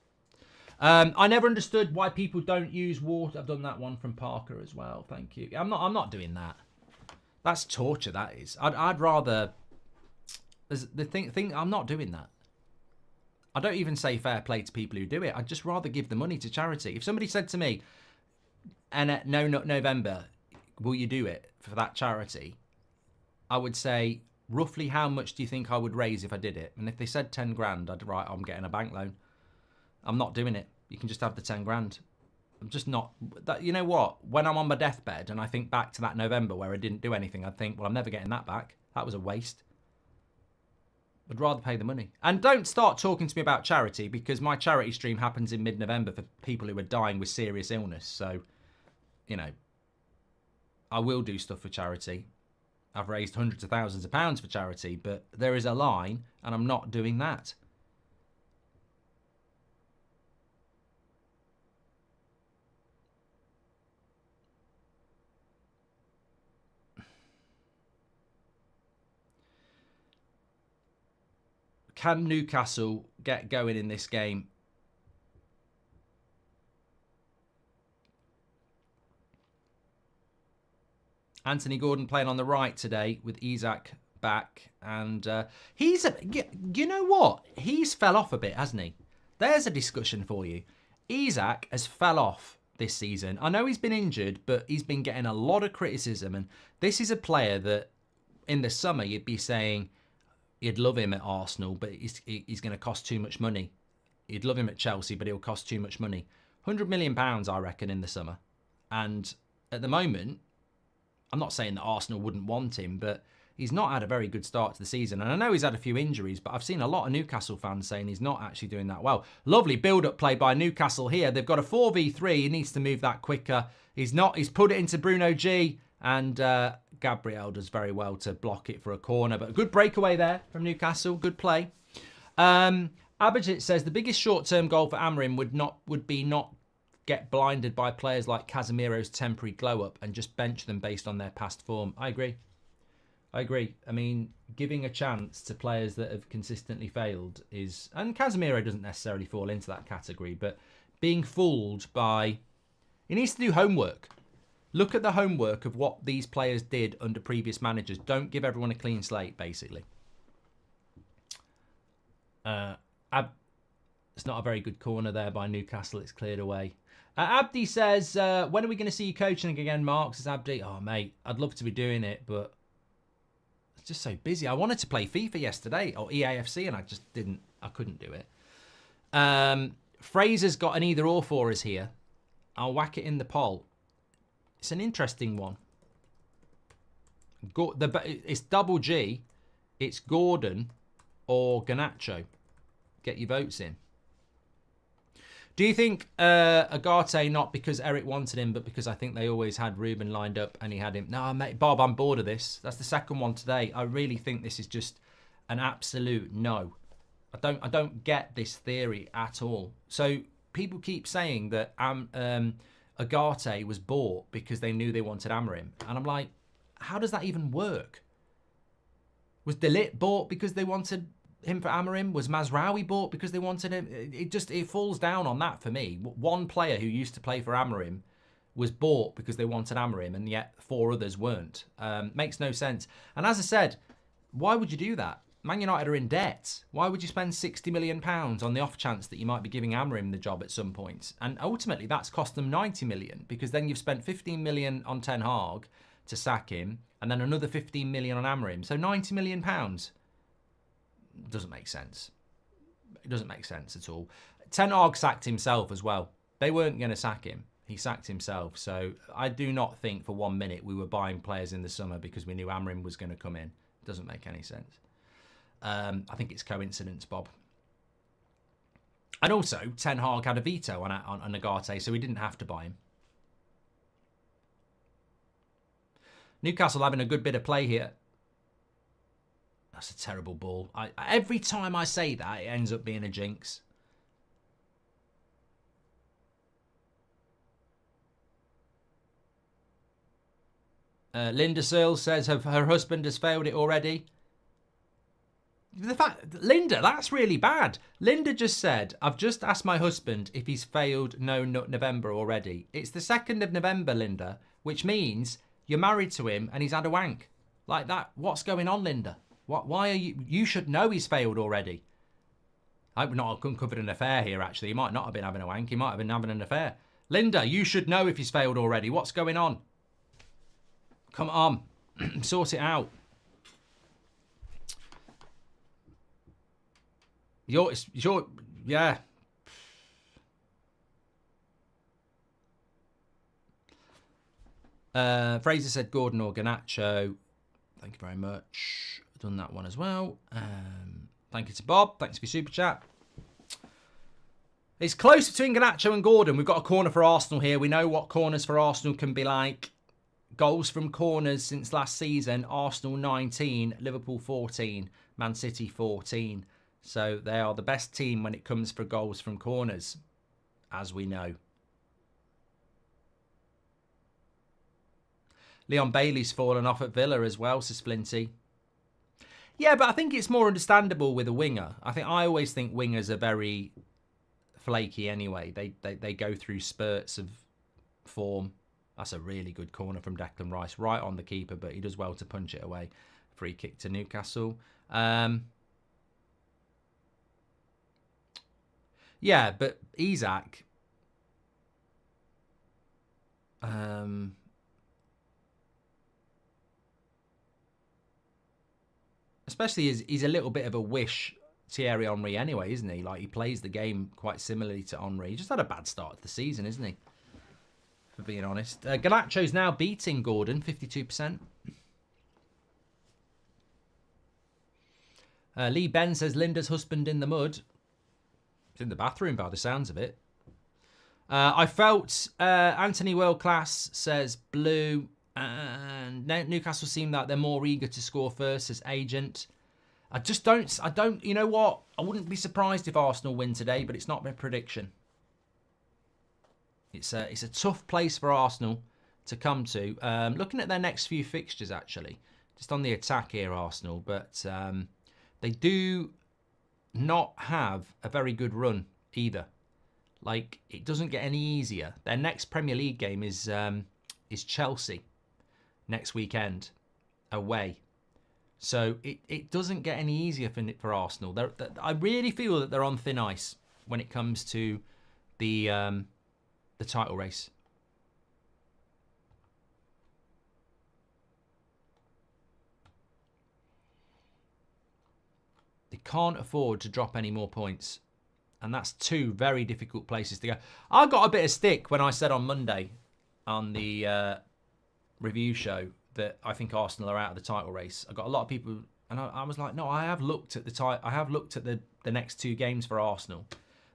I never understood why people don't use water. I've done that one from Parker as well. Thank you. I'm not doing that. That's torture, that is. I'd rather... The thing, I'm not doing that. I don't even say fair play to people who do it. I'd just rather give the money to charity. If somebody said to me, and no November, will you do it for that charity? I would say, roughly how much do you think I would raise if I did it? And if they said 10 grand, I'd write, I'm getting a bank loan. I'm not doing it. You can just have the 10 grand. I'm just not... You know what? When I'm on my deathbed and I think back to that November where I didn't do anything, I'd think, well, I'm never getting that back. That was a waste. I'd rather pay the money. And don't start talking to me about charity because my charity stream happens in mid-November for people who are dying with serious illness. So, you know, I will do stuff for charity. I've raised hundreds of thousands of pounds for charity, but there is a line and I'm not doing that. Can Newcastle get going in this game? Anthony Gordon playing on the right today with Isak back. And you know what? He's fell off a bit, hasn't he? There's a discussion for you. Isak has fell off this season. I know he's been injured, but he's been getting a lot of criticism. And this is a player that in the summer you'd be saying you'd love him at Arsenal, but he's going to cost too much money. You'd love him at Chelsea, but he'll cost too much money. £100 million, I reckon, in the summer. And at the moment, I'm not saying that Arsenal wouldn't want him, but he's not had a very good start to the season. And I know he's had a few injuries, but I've seen a lot of Newcastle fans saying he's not actually doing that well. Lovely build-up play by Newcastle here. They've got a 4v3. He needs to move that quicker. He's not. He's put it into Bruno G. And Gabriel does very well to block it for a corner. But a good breakaway there from Newcastle. Good play. Abhijit says the biggest short-term goal for Amorim would be not get blinded by players like Casemiro's temporary glow-up and just bench them based on their past form. I agree. I mean, giving a chance to players that have consistently failed is... And Casemiro doesn't necessarily fall into that category, but being fooled by... He needs to do homework. Look at the homework of what these players did under previous managers. Don't give everyone a clean slate, basically. It's not a very good corner there by Newcastle. It's cleared away. Abdi says, when are we going to see you coaching again, Mark? Says Abdi. Oh, mate, I'd love to be doing it, but it's just so busy. I wanted to play FIFA yesterday, or EAFC, and I couldn't do it. Fraser's got an either or for us here. I'll whack it in the poll. It's an interesting one. It's double G. It's Gordon or Garnacho. Get your votes in. Do you think Agate, not because Erik wanted him, but because I think they always had Ruben lined up and he had him? No, mate, Bob, I'm bored of this. That's the second one today. I really think this is just an absolute no. I don't get this theory at all. So people keep saying that Agate was bought because they knew they wanted Amorim. And I'm like, how does that even work? Was De Ligt bought because they wanted him for Amorim? Was Mazraoui bought because they wanted him? It falls down on that for me. One player who used to play for Amorim was bought because they wanted Amorim, and yet 4 others weren't. Makes no sense. And as I said, why would you do that? Man United are in debt. Why would you spend £60 million on the off chance that you might be giving Amorim the job at some point? And ultimately, that's cost them £90 million, because then you've spent £15 million on Ten Hag to sack him, and then another £15 million on Amorim. So £90 million. Doesn't make sense. It doesn't make sense at all. Ten Hag sacked himself as well. They weren't going to sack him. He sacked himself. So I do not think for 1 minute we were buying players in the summer because we knew Amorim was going to come in. Doesn't make any sense. I think it's coincidence, Bob. And also, Ten Hag had a veto on Agate, so he didn't have to buy him. Newcastle having a good bit of play here. That's a terrible ball. Every time I say that, it ends up being a jinx. Linda Searle says her husband has failed it already. Linda, that's really bad. Linda just said, I've just asked my husband if he's failed November already. It's the 2nd of November, Linda, which means you're married to him and he's had a wank. Like that. What's going on, Linda? Why are you... You should know he's failed already. I hope not uncovered an affair here, actually. He might not have been having a wank. He might have been having an affair. Linda, you should know if he's failed already. What's going on? Come on. Sort it out. Yeah. Fraser said Gordon or Garnacho. Thank you very much. Done that one as well. Thank you to Bob. Thanks for your super chat. It's close between Garnacho and Gordon. We've got a corner for Arsenal here. We know what corners for Arsenal can be like. Goals from corners since last season. Arsenal 19, Liverpool 14, Man City 14. So they are the best team when it comes for goals from corners, as we know. Leon Bailey's fallen off at Villa as well, says Flinty. Yeah, but I think it's more understandable with a winger. I always think wingers are very flaky anyway. They go through spurts of form. That's a really good corner from Declan Rice, right on the keeper, but he does well to punch it away. Free kick to Newcastle. Yeah, but Isak, especially he's a little bit of a wish Thierry Henry anyway, isn't he? Like, he plays the game quite similarly to Henry. He just had a bad start to the season, isn't he? For being honest. Ganacho's now beating Gordon, 52%. Lee Ben says Linda's husband in the mud. He's in the bathroom by the sounds of it. I felt Anthony World Class says blue. And Newcastle seem like they're more eager to score first, says Agent. I don't, you know what? I wouldn't be surprised if Arsenal win today, but it's not my prediction. It's a tough place for Arsenal to come to. Looking at their next few fixtures, actually. Just on the attack here, Arsenal. But they do not have a very good run either. Like, it doesn't get any easier. Their next Premier League game is Chelsea next weekend away. So it doesn't get any easier for Arsenal. I really feel that they're on thin ice when it comes to the title race. They can't afford to drop any more points. And that's two very difficult places to go. I got a bit of stick when I said on Monday on the review show that I think Arsenal are out of the title race. I got a lot of people, and I was like, no, I have looked at the next two games for Arsenal.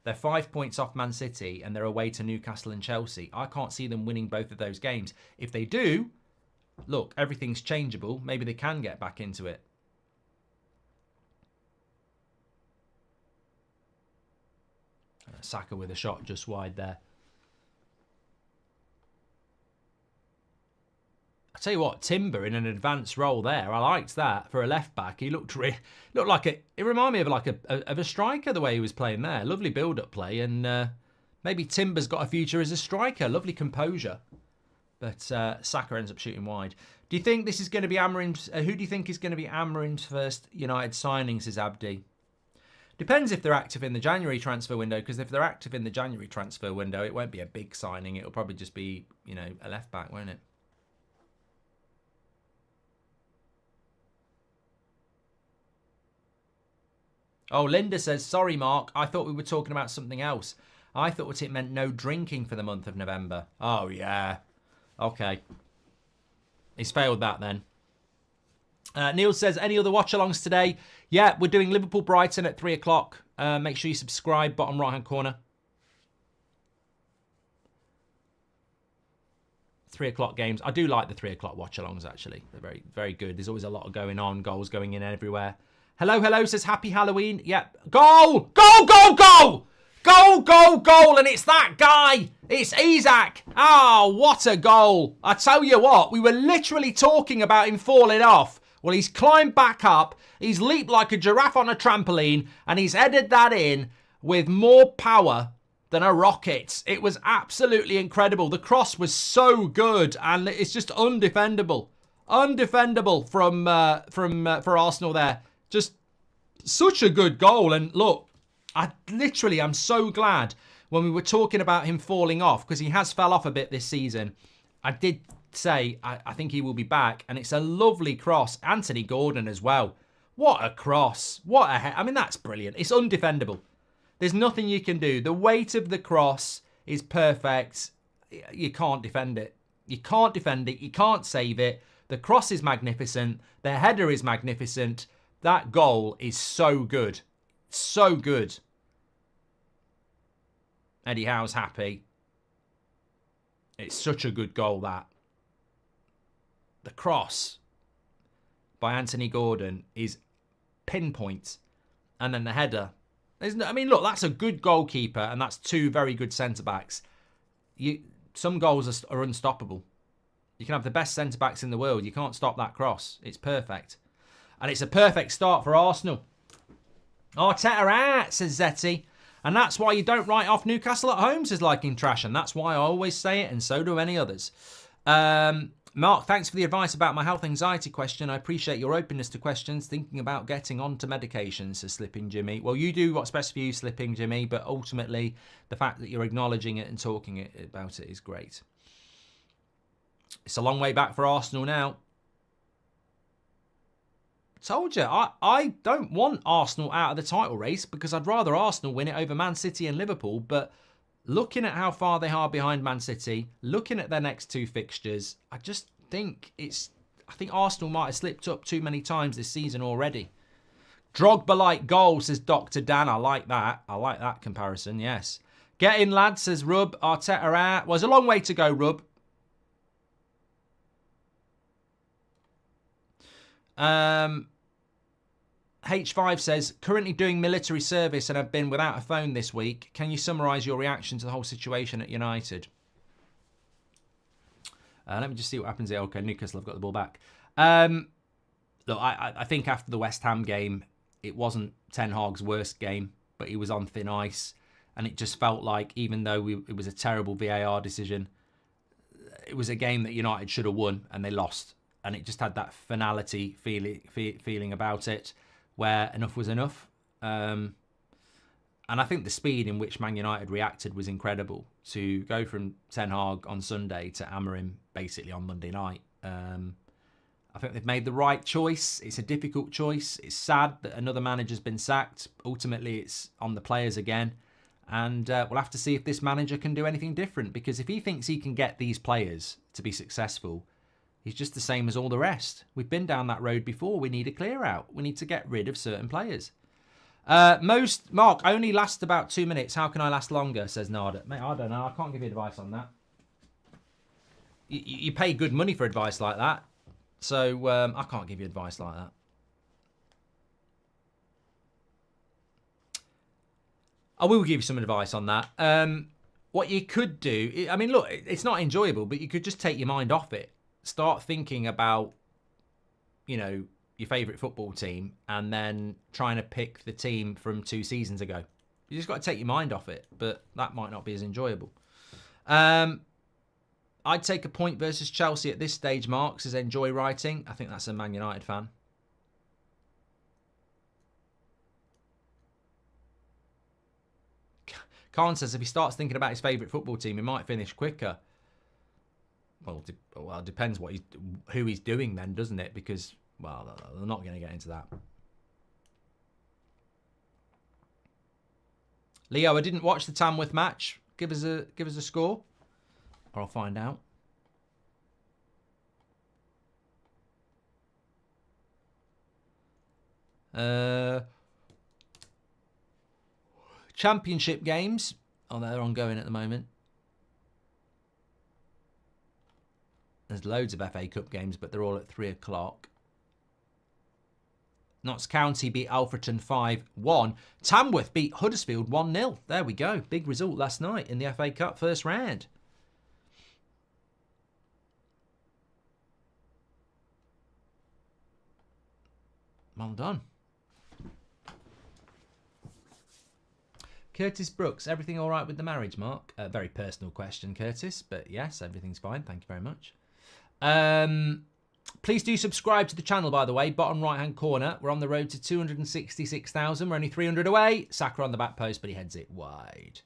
They're 5 points off Man City, and they're away to Newcastle and Chelsea. I can't see them winning both of those games. If they do, look, everything's changeable. Maybe they can get back into it. Saka with a shot just wide there. I tell you what, Timber in an advanced role there. I liked that for a left back. He looked like it reminded me of like a striker the way he was playing there. Lovely build-up play, and maybe Timber's got a future as a striker. Lovely composure, but Saka ends up shooting wide. Do you think this is going to be Amorim's? Who do you think is going to be Amorim's first United signing? Says Abdi. Depends if they're active in the January transfer window, because if they're active in the January transfer window, it won't be a big signing. It'll probably just be, a left back, won't it? Oh, Linda says, sorry, Mark. I thought we were talking about something else. I thought it meant no drinking for the month of November. Oh, yeah. Okay. He's failed that then. Neil says, any other watch-alongs today? Yeah, we're doing Liverpool-Brighton at 3 o'clock. Make sure you subscribe, bottom right-hand corner. 3 o'clock games. I do like the 3 o'clock watch-alongs, actually. They're very, very good. There's always a lot going on, goals going in everywhere. Hello, says Happy Halloween. Yep. Goal! Goal, goal, goal! Goal, goal, goal! And it's that guy. It's Isak. Oh, what a goal. I tell you what, we were literally talking about him falling off. Well, he's climbed back up, he's leaped like a giraffe on a trampoline, and he's headed that in with more power than a rocket. It was absolutely incredible. The cross was so good, and it's just undefendable. Undefendable for Arsenal there. Just such a good goal. And look, I'm so glad when we were talking about him falling off, because he has fell off a bit this season. I did say I think he will be back, and it's a lovely cross. Anthony Gordon as well. What a cross. That's brilliant. It's undefendable. There's nothing you can do. The weight of the cross is perfect. You can't defend it. You can't defend it. You can't save it. The cross is magnificent. The header is magnificent. That goal is so good. So good. Eddie Howe's happy. It's such a good goal, that. The cross by Anthony Gordon is pinpoint. And then the header. Look, that's a good goalkeeper, and that's two very good centre-backs. Some goals are unstoppable. You can have the best centre-backs in the world. You can't stop that cross. It's perfect. And it's a perfect start for Arsenal. Arteta out, says Zetty. And that's why you don't write off Newcastle at home, says Liking Trash. And that's why I always say it, and so do many others. Mark, thanks for the advice about my health anxiety question. I appreciate your openness to questions. Thinking about getting onto medication, says Slipping Jimmy. Well, you do what's best for you, Slipping Jimmy. But ultimately, the fact that you're acknowledging it and talking about it is great. It's a long way back for Arsenal now. Told you, I don't want Arsenal out of the title race because I'd rather Arsenal win it over Man City and Liverpool. But looking at how far they are behind Man City, looking at their next 2 fixtures, I just think I think Arsenal might have slipped up too many times this season already. Drogba-like goal, says Dr. Dan. I like that. I like that comparison, yes. Get in, lad, says Rub. Arteta out. Well, there's a long way to go, Rub. H5 says, currently doing military service and have been without a phone this week. Can you summarise your reaction to the whole situation at United? Let me just see what happens here. Okay, Newcastle have got the ball back. Look, I think after the West Ham game, it wasn't Ten Hag's worst game, but he was on thin ice. And it just felt like, even though it was a terrible VAR decision, it was a game that United should have won and they lost. And it just had that finality feeling about it, where enough was enough. And I think the speed in which Man United reacted was incredible. To go from Ten Hag on Sunday to Amorim basically on Monday night. I think they've made the right choice. It's a difficult choice. It's sad that another manager's been sacked. Ultimately, it's on the players again. And we'll have to see if this manager can do anything different. Because if he thinks he can get these players to be successful, he's just the same as all the rest. We've been down that road before. We need a clear out. We need to get rid of certain players. Mark, I only last about 2 minutes. How can I last longer, says Nada. Mate, I don't know. I can't give you advice on that. You pay good money for advice like that. So I can't give you advice like that. I will give you some advice on that. What you could do, I mean, look, it's not enjoyable, but you could just take your mind off it. Start thinking about, your favourite football team and then trying to pick the team from 2 seasons ago. You just got to take your mind off it, but that might not be as enjoyable. I'd take a point versus Chelsea at this stage, Mark, says enjoy writing. I think that's a Man United fan. Khan says if he starts thinking about his favourite football team, he might finish quicker. Well, it depends who he's doing then, doesn't it? Because, well, they're not going to get into that. Leo, I didn't watch the Tamworth match. Give us a score, or I'll find out. Championship games. Oh, they're ongoing at the moment. There's loads of FA Cup games, but they're all at 3 o'clock. Notts County beat Alfreton 5-1. Tamworth beat Huddersfield 1-0. There we go. Big result last night in the FA Cup first round. Well done. Curtis Brooks, everything all right with the marriage, Mark? Very personal question, Curtis, but yes, everything's fine. Thank you very much. Please do subscribe to the channel, by the way. Bottom right-hand corner. We're on the road to 266,000. We're only 300 away. Saka on the back post, but he heads it wide.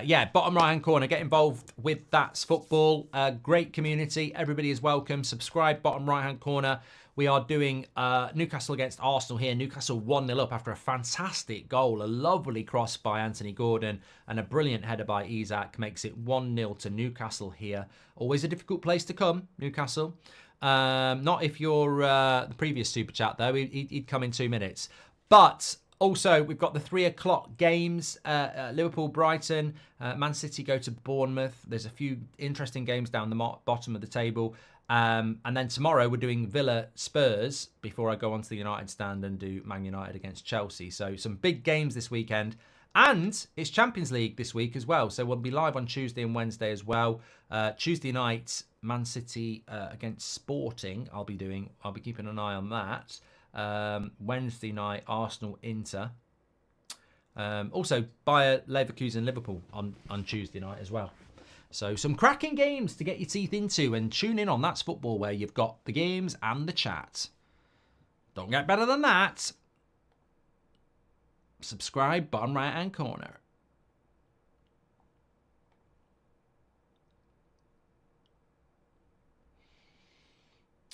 Yeah, bottom right-hand corner. Get involved with That's Football. Great community. Everybody is welcome. Subscribe, bottom right-hand corner. We are doing Newcastle against Arsenal here. Newcastle 1-0 up after a fantastic goal. A lovely cross by Anthony Gordon and a brilliant header by Isak makes it 1-0 to Newcastle here. Always a difficult place to come, Newcastle. Not if you're the previous Super Chat, though. He'd come in 2 minutes. But also, we've got the 3 o'clock games. Liverpool, Brighton, Man City go to Bournemouth. There's a few interesting games down the bottom of the table. And then tomorrow we're doing Villa Spurs before I go on to the United stand and do Man United against Chelsea. So some big games this weekend. And it's Champions League this week as well. So we'll be live on Tuesday and Wednesday as well. Tuesday night, Man City against Sporting. I'll be keeping an eye on that. Wednesday night, Arsenal Inter. Also, Bayer Leverkusen Liverpool on Tuesday night as well. So some cracking games to get your teeth into, and tune in on That's Football, where you've got the games and the chat. Don't get better than that. Subscribe, bottom right hand corner.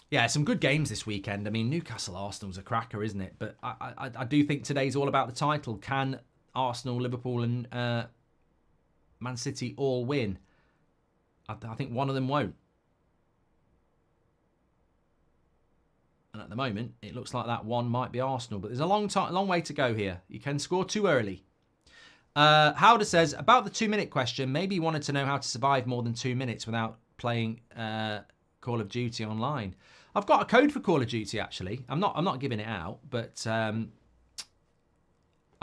Yeah, some good games this weekend. I mean, Newcastle Arsenal's a cracker, isn't it? But I do think today's all about the title. Can Arsenal, Liverpool, and Man City all win? I think one of them won't. And at the moment, it looks like that one might be Arsenal. But there's a long way to go here. You can score too early. Howe says, about the 2-minute question, maybe you wanted to know how to survive more than 2 minutes without playing Call of Duty online. I've got a code for Call of Duty, actually. I'm not giving it out, but I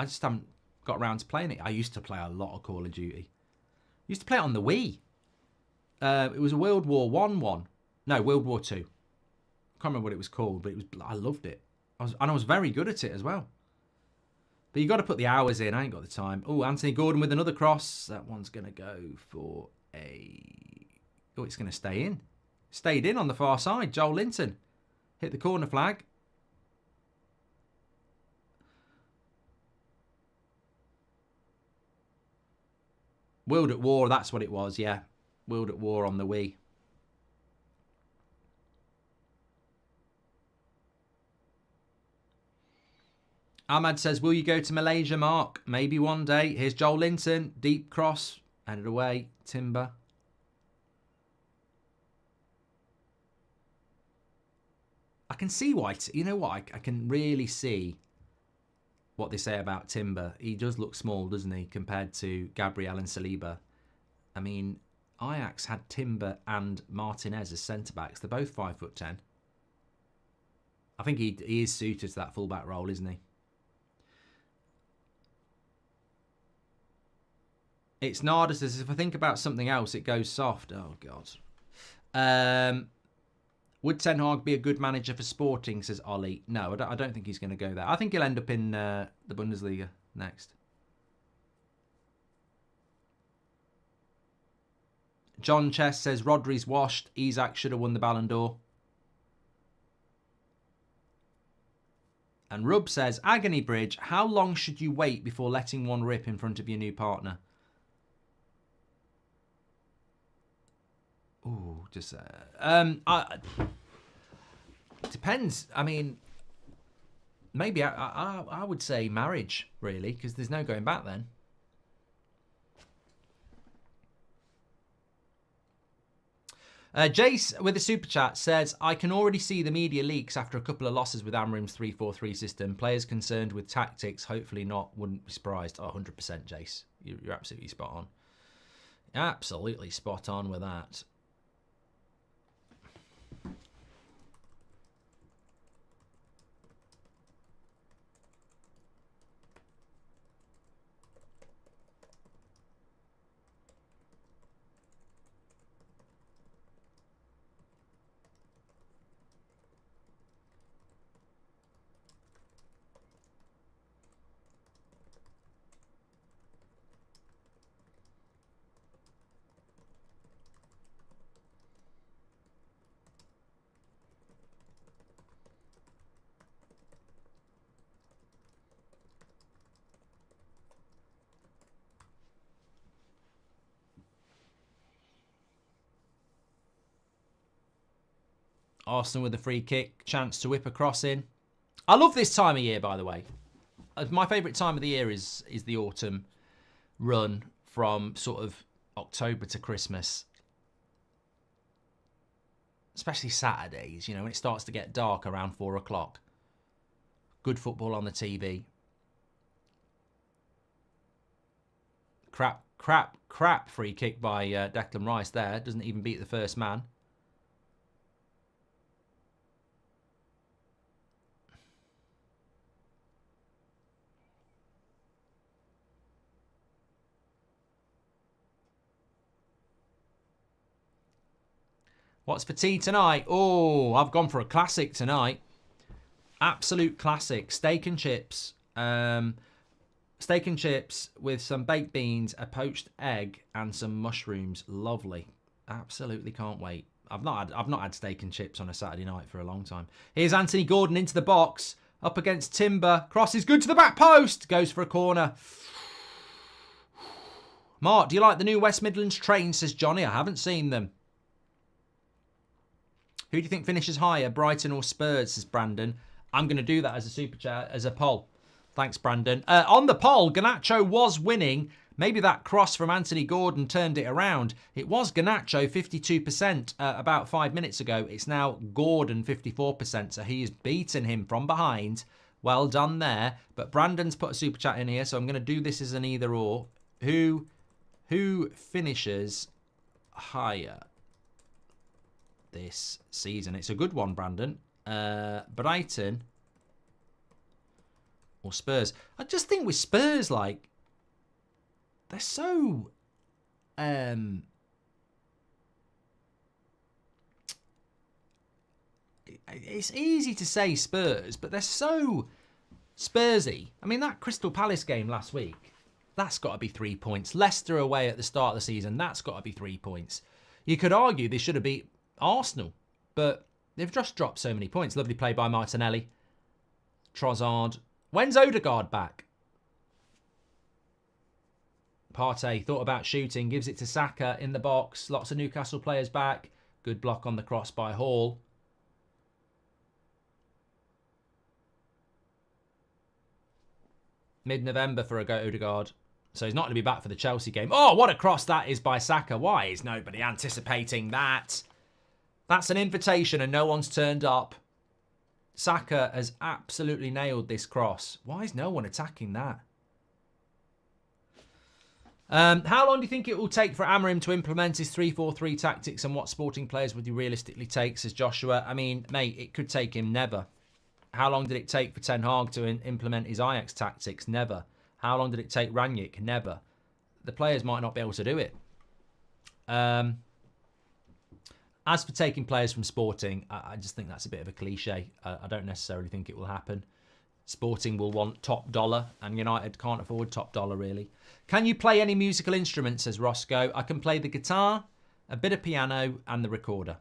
just haven't got around to playing it. I used to play a lot of Call of Duty. I used to play it on the Wii. It was a World War one. No, World War II. Can't remember what it was called, but I loved it. I was very good at it as well. But you got to put the hours in. I ain't got the time. Oh, Anthony Gordon with another cross. That one's going to go for a... Oh, it's going to stay in. Stayed in on the far side. Joel Linton hit the corner flag. World at War, that's what it was, yeah. World at War on the Wii. Ahmad says, will you go to Malaysia, Mark? Maybe one day. Here's Joel Linton. Deep cross. Headed away. Timber. I can see why. You know what? I can really see what they say about Timber. He does look small, doesn't he, compared to Gabriel and Saliba. I mean, Ajax had Timber and Martinez as centre-backs. They're both 5'10". I think he is suited to that full-back role, isn't he? It's Nardus says, if I think about something else, it goes soft. Oh, God. Would Ten Hag be a good manager for Sporting, says Ollie. No, I don't think he's going to go there. I think he'll end up in the Bundesliga next. John Chess says, Rodri's washed. Isak should have won the Ballon d'Or. And Rub says, Agony Bridge, how long should you wait before letting one rip in front of your new partner? Ooh, just... depends. I mean, maybe I would say marriage, really, because there's no going back then. Jace with the super chat says, I can already see the media leaks after a couple of losses with Amorim's 3-4-3 system. Players concerned with tactics, hopefully not, wouldn't be surprised. Oh, 100% Jace. You're absolutely spot on. Absolutely spot on with that. Arsenal with a free kick, chance to whip a cross in. I love this time of year, by the way. My favourite time of the year is the autumn run from sort of October to Christmas. Especially Saturdays, you know, when it starts to get dark around 4 o'clock. Good football on the TV. Crap free kick by Declan Rice there. Doesn't even beat the first man. What's for tea tonight? Oh, I've gone for a classic tonight. Absolute classic. Steak and chips. Steak and chips with some baked beans, a poached egg, and some mushrooms. Lovely. Absolutely can't wait. I've not had steak and chips on a Saturday night for a long time. Here's Anthony Gordon into the box. Up against Timber. Cross is good to the back post. Goes for a corner. Mark, do you like the new West Midlands train? Says Johnny. I haven't seen them. Who do you think finishes higher, Brighton or Spurs? Says Brandon. I'm going to do that as a super chat, as a poll. Thanks, Brandon. On the poll, Garnacho was winning. Maybe that cross from Anthony Gordon turned it around. It was Garnacho 52% about 5 minutes ago. It's now Gordon 54%. So he has beaten him from behind. Well done there. But Brandon's put a super chat in here, so I'm going to do this as an either or. Who finishes higher this season? It's a good one, Brandon. Brighton or Spurs. I just think with Spurs, like, they're so it's easy to say Spurs, but they're so Spursy. I mean, that Crystal Palace game last week, that's got to be 3 points. Leicester away at the start of the season, that's got to be 3 points. You could argue they should have beat Arsenal, but they've just dropped so many points. Lovely play by Martinelli. Trossard. When's Odegaard back? Partey thought about shooting. Gives it to Saka in the box. Lots of Newcastle players back. Good block on the cross by Hall. Mid-November for Odegaard. So he's not going to be back for the Chelsea game. Oh, what a cross that is by Saka. Why is nobody anticipating that? That's an invitation and no one's turned up. Saka has absolutely nailed this cross. Why is no one attacking that? How long do you think it will take for Amorim to implement his 3-4-3 tactics, and what Sporting players would he realistically take, says Joshua? I mean, mate, it could take him never. How long did it take for Ten Hag to implement his Ajax tactics? Never. How long did it take Rangnick? Never. The players might not be able to do it. As for taking players from Sporting, I just think that's a bit of a cliche. I don't necessarily think it will happen. Sporting will want top dollar, and United can't afford top dollar, really. Can you play any musical instruments, says Roscoe? I can play the guitar, a bit of piano, and the recorder.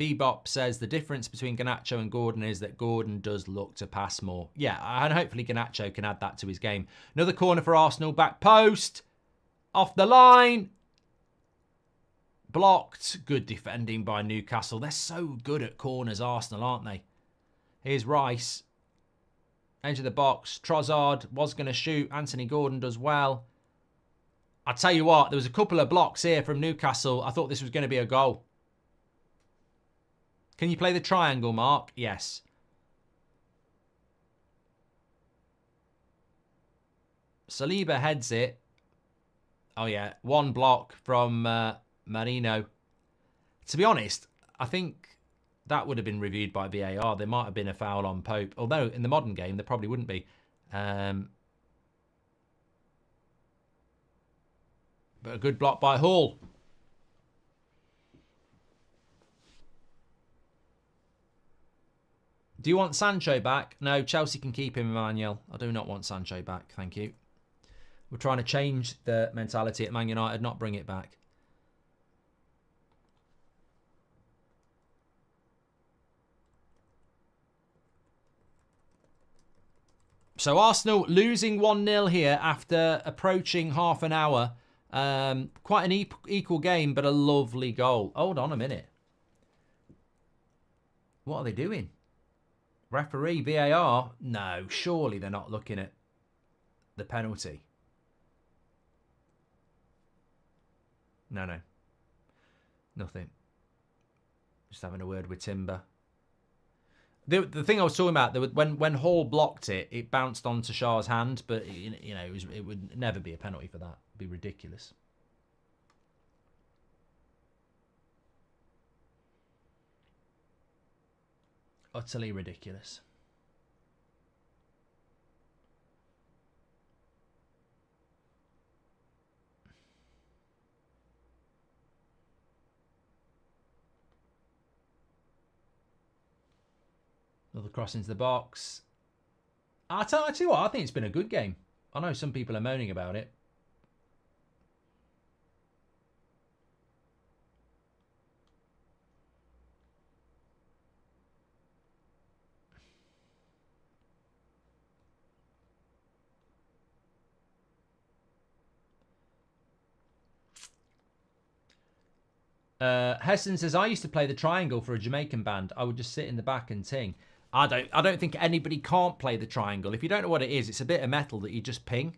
Bebop says the difference between Garnacho and Gordon is that Gordon does look to pass more. Yeah, and hopefully Garnacho can add that to his game. Another corner for Arsenal, back post. Off the line. Blocked. Good defending by Newcastle. They're so good at corners, Arsenal, aren't they? Here's Rice. Edge of the box. Trossard was going to shoot. Anthony Gordon does well. I tell you what, there was a couple of blocks here from Newcastle. I thought this was going to be a goal. Can you play the triangle, Mark? Yes. Saliba heads it. Oh, yeah. One block from Marino. To be honest, I think that would have been reviewed by VAR. There might have been a foul on Pope. Although, in the modern game, there probably wouldn't be. But a good block by Hall. Do you want Sancho back? No, Chelsea can keep him, Emmanuel. I do not want Sancho back, thank you. We're trying to change the mentality at Man United, not bring it back. So Arsenal losing 1-0 here after approaching half an hour. Quite an equal game, but a lovely goal. Hold on a minute. What are they doing? Referee, VAR? No, surely they're not looking at the penalty. No. Nothing. Just having a word with Timber. The thing I was talking about, when Hall blocked it, it bounced onto Shah's hand, but it would never be a penalty for that. It'd be ridiculous. Utterly ridiculous. Another cross into the box. I'll tell you what, I think it's been a good game. I know some people are moaning about it. Heston says, I used to play the triangle for a Jamaican band. I would just sit in the back and ting. I don't think anybody can't play the triangle. If you don't know what it is, it's a bit of metal that you just ping.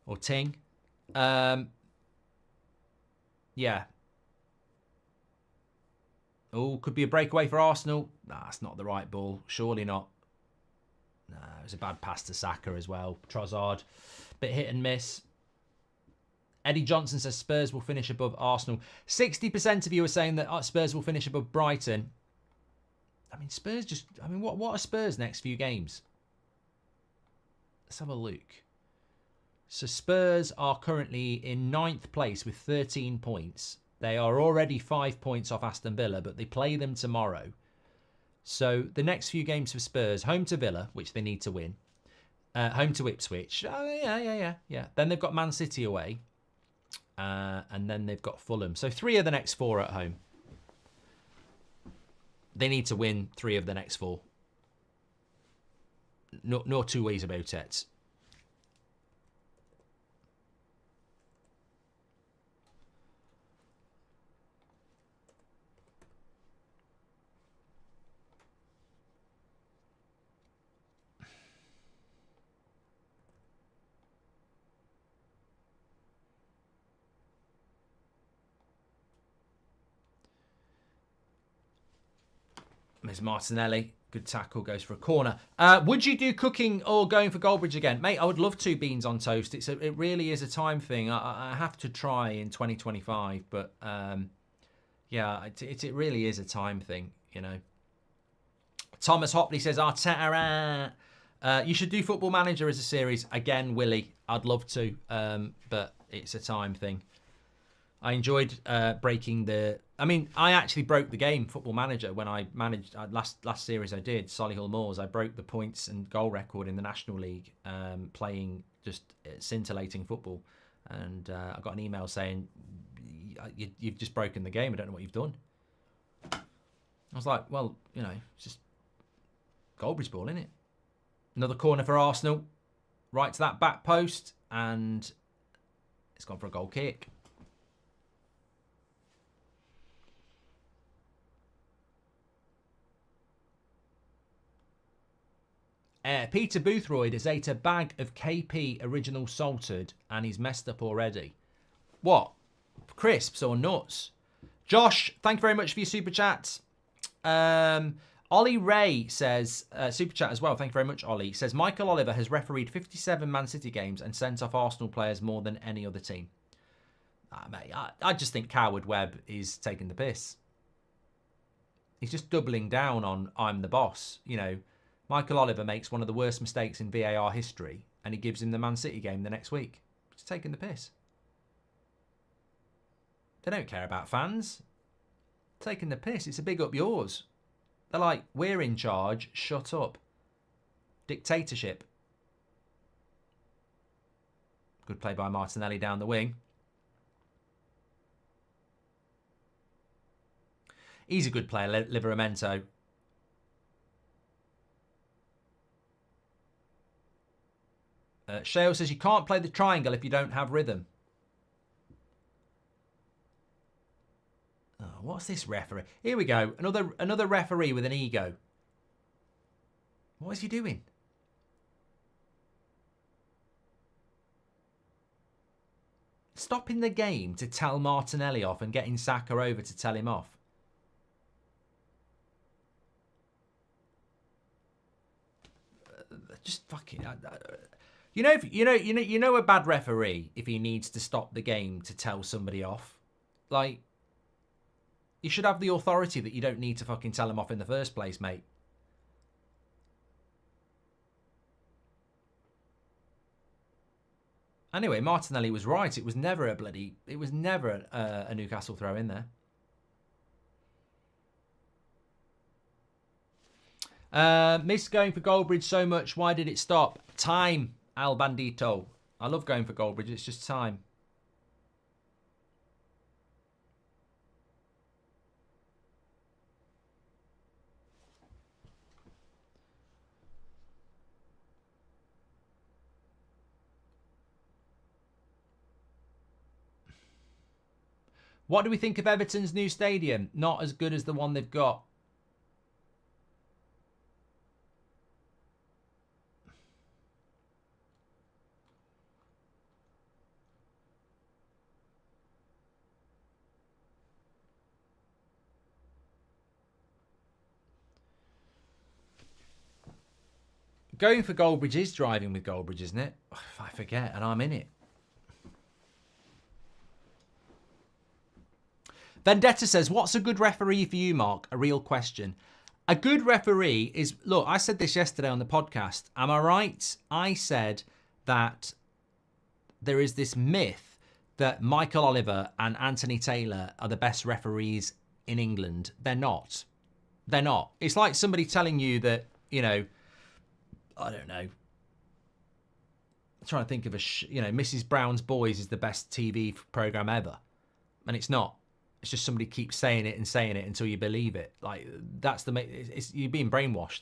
Or ting. Yeah. Oh, could be a breakaway for Arsenal. Nah, it's not the right ball. Surely not. No, it was a bad pass to Saka as well. Trossard. Bit hit and miss. Eddie Johnson says Spurs will finish above Arsenal. 60% of you are saying that Spurs will finish above Brighton. I mean, Spurs just... I mean, what are Spurs' next few games? Let's have a look. So Spurs are currently in 9th place with 13 points. They are already 5 points off Aston Villa, but they play them tomorrow. So the next few games for Spurs, home to Villa, which they need to win. Home to Ipswich. Yeah. Then they've got Man City away. And then they've got Fulham. So 3 of the next 4 at home. They need to win 3 of the next 4. No two ways about it. There's Martinelli. Good tackle. Goes for a corner. Would you do cooking or going for Goldbridge again? Mate, I would love 2 beans on toast. It really is a time thing. I have to try in 2025. But, yeah, it really is a time thing, you know. Thomas Hopley says, Arteta, you should do Football Manager as a series. Again, Willie, I'd love to. But it's a time thing. I enjoyed breaking the... I mean, I actually broke the game, Football Manager, when I managed... last series I did, Solihull Moors, I broke the points and goal record in the National League, playing just scintillating football. And I got an email saying, you've just broken the game, I don't know what you've done. I was like, well, you know, it's just Goldbridge ball, innit? Another corner for Arsenal. Right to that back post, and it's gone for a goal kick. Peter Boothroyd has ate a bag of KP original salted and he's messed up already. What? Crisps or nuts? Josh, thank you very much for your super chat. Ollie Ray says, super chat as well, thank you very much, Ollie. Says, Michael Oliver has refereed 57 Man City games and sent off Arsenal players more than any other team. Mate, I just think Coward Webb is taking the piss. He's just doubling down on I'm the boss, you know. Michael Oliver makes one of the worst mistakes in VAR history and he gives him the Man City game the next week. He's taking the piss. They don't care about fans. Taking the piss. It's a big up yours. They're like, we're in charge, shut up. Dictatorship. Good play by Martinelli down the wing. He's a good player, Liveramento. Shale says you can't play the triangle if you don't have rhythm. Oh, what's this referee? Here we go. Another referee with an ego. What is he doing? Stopping the game to tell Martinelli off and getting Saka over to tell him off. Just fucking... You know a bad referee if he needs to stop the game to tell somebody off. Like, you should have the authority that you don't need to fucking tell him off in the first place, mate. Anyway, Martinelli was right. It was never a Newcastle throw in there. Miss going for Goldbridge so much. Why did it stop? Time, Al Bandito. I love going for Goldbridge. It's just time. What do we think of Everton's new stadium? Not as good as the one they've got. Going for Goldbridge is driving with Goldbridge, isn't it? I forget, and I'm in it. Vendetta says, what's a good referee for you, Mark? A real question. A good referee is... Look, I said this yesterday on the podcast. Am I right? I said that there is this myth that Michael Oliver and Anthony Taylor are the best referees in England. They're not. They're not. It's like somebody telling you that, you know... I don't know. I'm trying to think of Mrs. Brown's Boys is the best TV program ever. And it's not. It's just somebody keeps saying it until you believe it. Like, that's you're being brainwashed.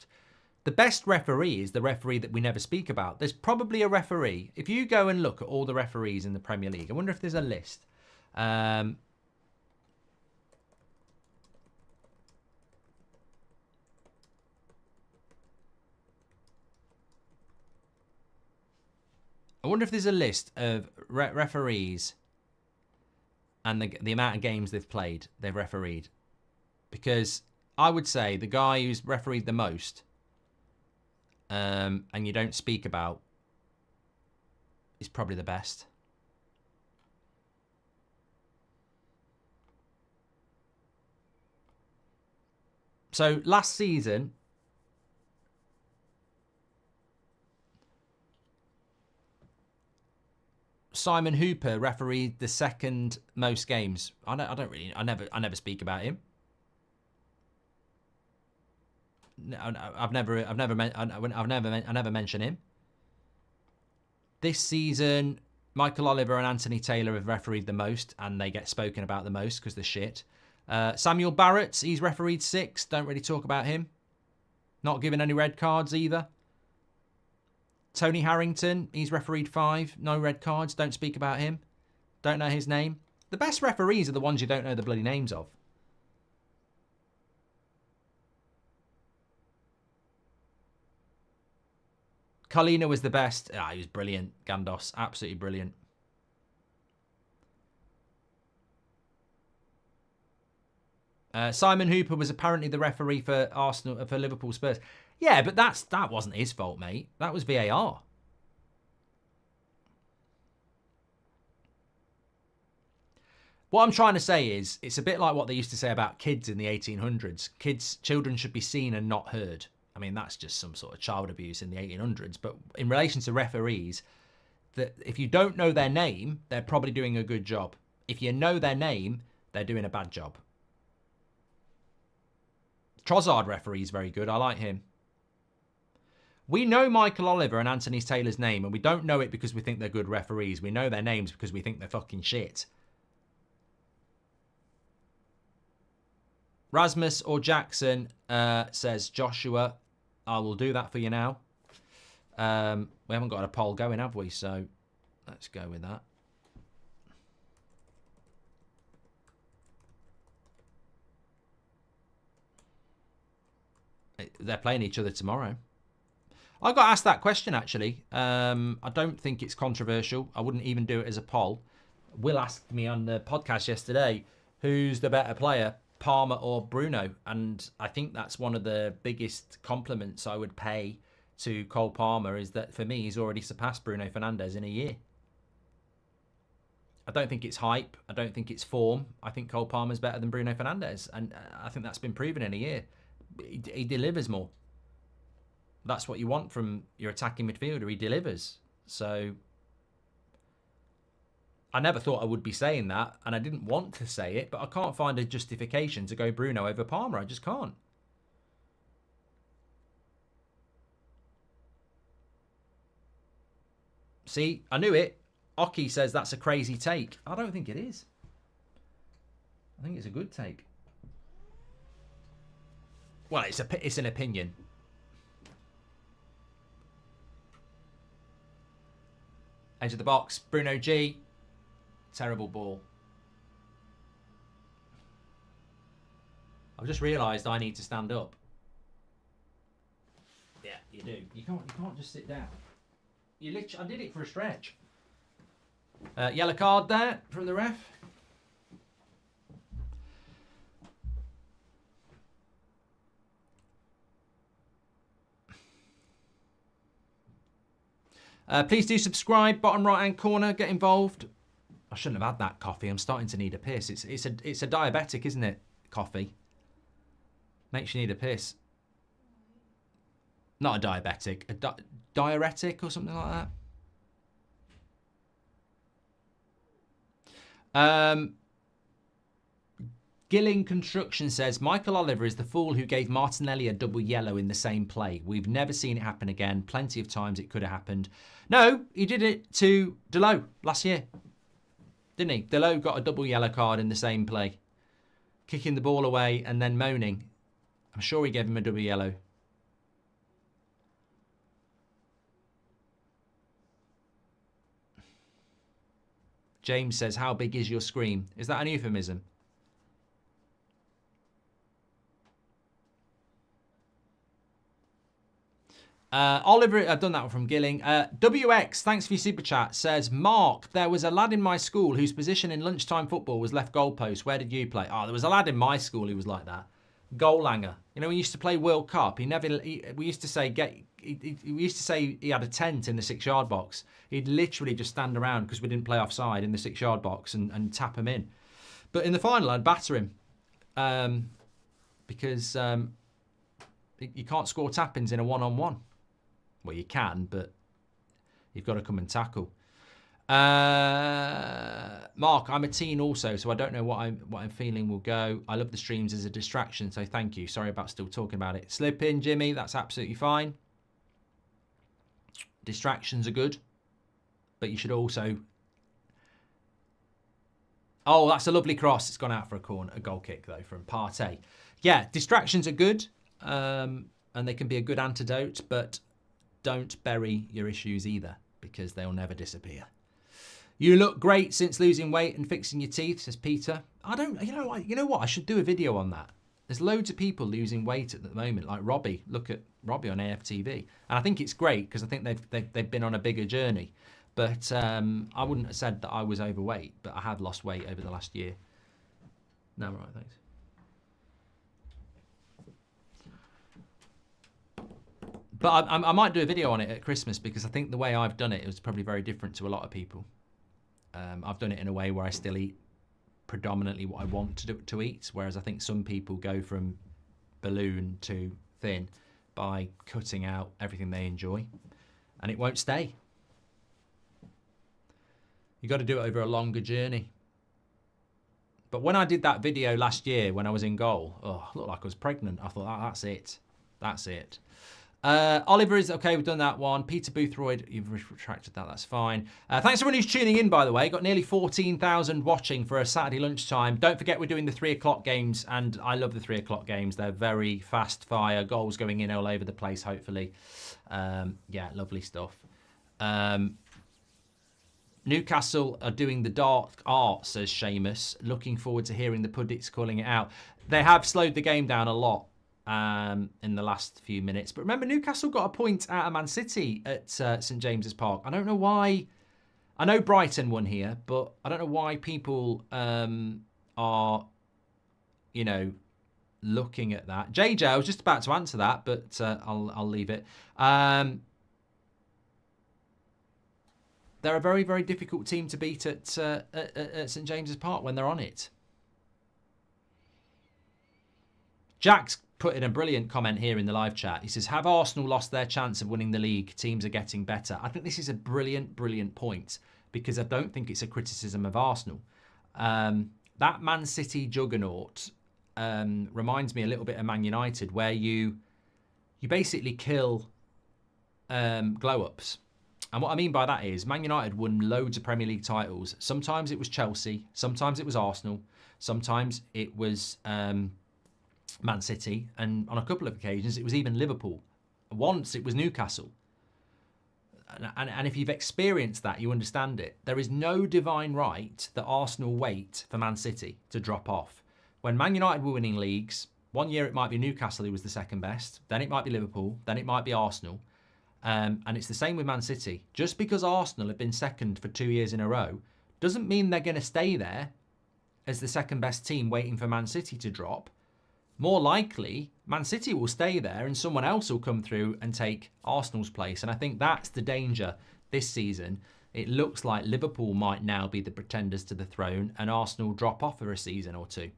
The best referee is the referee that we never speak about. There's probably a referee. If you go and look at all the referees in the Premier League, I wonder if there's a list. I wonder if there's a list of referees and the amount of games they've refereed. Because I would say the guy who's refereed the most and you don't speak about is probably the best. So last season... Simon Hooper refereed the second most games. I never speak about him. I never mention him. This season, Michael Oliver and Anthony Taylor have refereed the most, and they get spoken about the most because they're shit. Samuel Barrett, he's refereed 6. Don't really talk about him. Not given any red cards either. Tony Harrington, he's refereed 5. No red cards. Don't speak about him. Don't know his name. The best referees are the ones you don't know the bloody names of. Carlino was the best. He was brilliant. Gandos, absolutely brilliant. Simon Hooper was apparently the referee for Arsenal, for Liverpool Spurs. Yeah, but that wasn't his fault, mate. That was VAR. What I'm trying to say is, it's a bit like what they used to say about kids in the 1800s. Children should be seen and not heard. I mean, that's just some sort of child abuse in the 1800s. But in relation to referees, that if you don't know their name, they're probably doing a good job. If you know their name, they're doing a bad job. Trossard referee is very good. I like him. We know Michael Oliver and Anthony Taylor's name, and we don't know it because we think they're good referees. We know their names because we think they're fucking shit. Rasmus or Jackson says Joshua. I will do that for you now. We haven't got a poll going, have we? So let's go with that. They're playing each other tomorrow. I got asked that question, actually. I don't think it's controversial. I wouldn't even do it as a poll. Will asked me on the podcast yesterday, who's the better player, Palmer or Bruno? And I think that's one of the biggest compliments I would pay to Cole Palmer, is that for me, he's already surpassed Bruno Fernandes in a year. I don't think it's hype. I don't think it's form. I think Cole Palmer's better than Bruno Fernandes. And I think that's been proven in a year. He delivers more. That's what you want from your attacking midfielder. He delivers. So I never thought I would be saying that, and I didn't want to say it, but I can't find a justification to go Bruno over Palmer. I just can't. See, I knew it. Oki says that's a crazy take. I don't think it is. I think it's a good take. Well, it's an opinion. Edge of the box, Bruno G. Terrible ball. I've just realised I need to stand up. Yeah, you do. You can't just sit down. I did it for a stretch. Yellow card there from the ref. Please do subscribe. Bottom right hand corner. Get involved. I shouldn't have had that coffee. I'm starting to need a piss. It's a diabetic, isn't it? Coffee makes you need a piss. Not a diabetic. A diuretic or something like that. Gilling Construction says, Michael Oliver is the fool who gave Martinelli a double yellow in the same play. We've never seen it happen again. Plenty of times it could have happened. No, he did it to Delo last year. Didn't he? Delo got a double yellow card in the same play. Kicking the ball away and then moaning. I'm sure he gave him a double yellow. James says, how big is your screen? Is that an euphemism? Oliver, I've done that one from Gilling. WX, thanks for your super chat, says, Mark, there was a lad in my school whose position in lunchtime football was left goalpost. Where did you play? Oh, there was a lad in my school who was like that. Goalhanger. You know, we used to play World Cup. We used to say he had a tent in the 6-yard box. He'd literally just stand around because we didn't play offside in the 6-yard box and tap him in. But in the final, I'd batter him because you can't score tap-ins in a one-on-one. Well, you can, but you've got to come and tackle. Mark, I'm a teen also, so I don't know what I'm feeling will go. I love the streams as a distraction, so thank you. Sorry about still talking about it. Slip in, Jimmy. That's absolutely fine. Distractions are good, but you should also... Oh, that's a lovely cross. It's gone out for a goal kick, though, from Partey. Yeah, distractions are good, and they can be a good antidote, but don't bury your issues either, because they'll never disappear. You look great since losing weight and fixing your teeth, says Peter. You know what? I should do a video on that. There's loads of people losing weight at the moment, like Robbie. Look at Robbie on AFTV. And I think it's great because I think they've been on a bigger journey. But I wouldn't have said that I was overweight, but I have lost weight over the last year. No, right, thanks. But I might do a video on it at Christmas because I think the way I've done it was probably very different to a lot of people. I've done it in a way where I still eat predominantly what I want to eat, whereas I think some people go from balloon to thin by cutting out everything they enjoy, and it won't stay. You got to do it over a longer journey. But when I did that video last year when I was in goal, I looked like I was pregnant. I thought, that's it. That's it. Oliver is okay. We've done that one. Peter Boothroyd, you've retracted that. That's fine. Thanks everyone who's tuning in, by the way. Got nearly 14,000 watching for a Saturday lunchtime. Don't forget we're doing the 3 o'clock games, and I love the 3 o'clock games. They're very fast fire, goals going in all over the place. Hopefully, yeah, lovely stuff. Newcastle are doing the dark art, says Seamus. Looking forward to hearing the pundits calling it out. They have slowed the game down a lot in the last few minutes. But remember, Newcastle got a point out of Man City at St James's Park. I don't know why. I know Brighton won here, but I don't know why people are, you know, looking at that. JJ, I was just about to answer that, but I'll leave it. They're a very, very difficult team to beat at St James's Park when they're on it. Jack's put in a brilliant comment here in the live chat. He says, have Arsenal lost their chance of winning the league? Teams are getting better. I think this is a brilliant, brilliant point because I don't think it's a criticism of Arsenal. That Man City juggernaut reminds me a little bit of Man United, where you basically kill glow-ups. And what I mean by that is Man United won loads of Premier League titles. Sometimes it was Chelsea. Sometimes it was Arsenal. Sometimes it was Man City. And on a couple of occasions, it was even Liverpool. Once it was Newcastle. And if you've experienced that, you understand it. There is no divine right that Arsenal wait for Man City to drop off. When Man United were winning leagues, one year it might be Newcastle who was the second best. Then it might be Liverpool. Then it might be Arsenal. And it's the same with Man City. Just because Arsenal have been second for 2 years in a row doesn't mean they're going to stay there as the second best team waiting for Man City to drop. More likely, Man City will stay there and someone else will come through and take Arsenal's place. And I think that's the danger this season. It looks like Liverpool might now be the pretenders to the throne and Arsenal drop off for a season or two.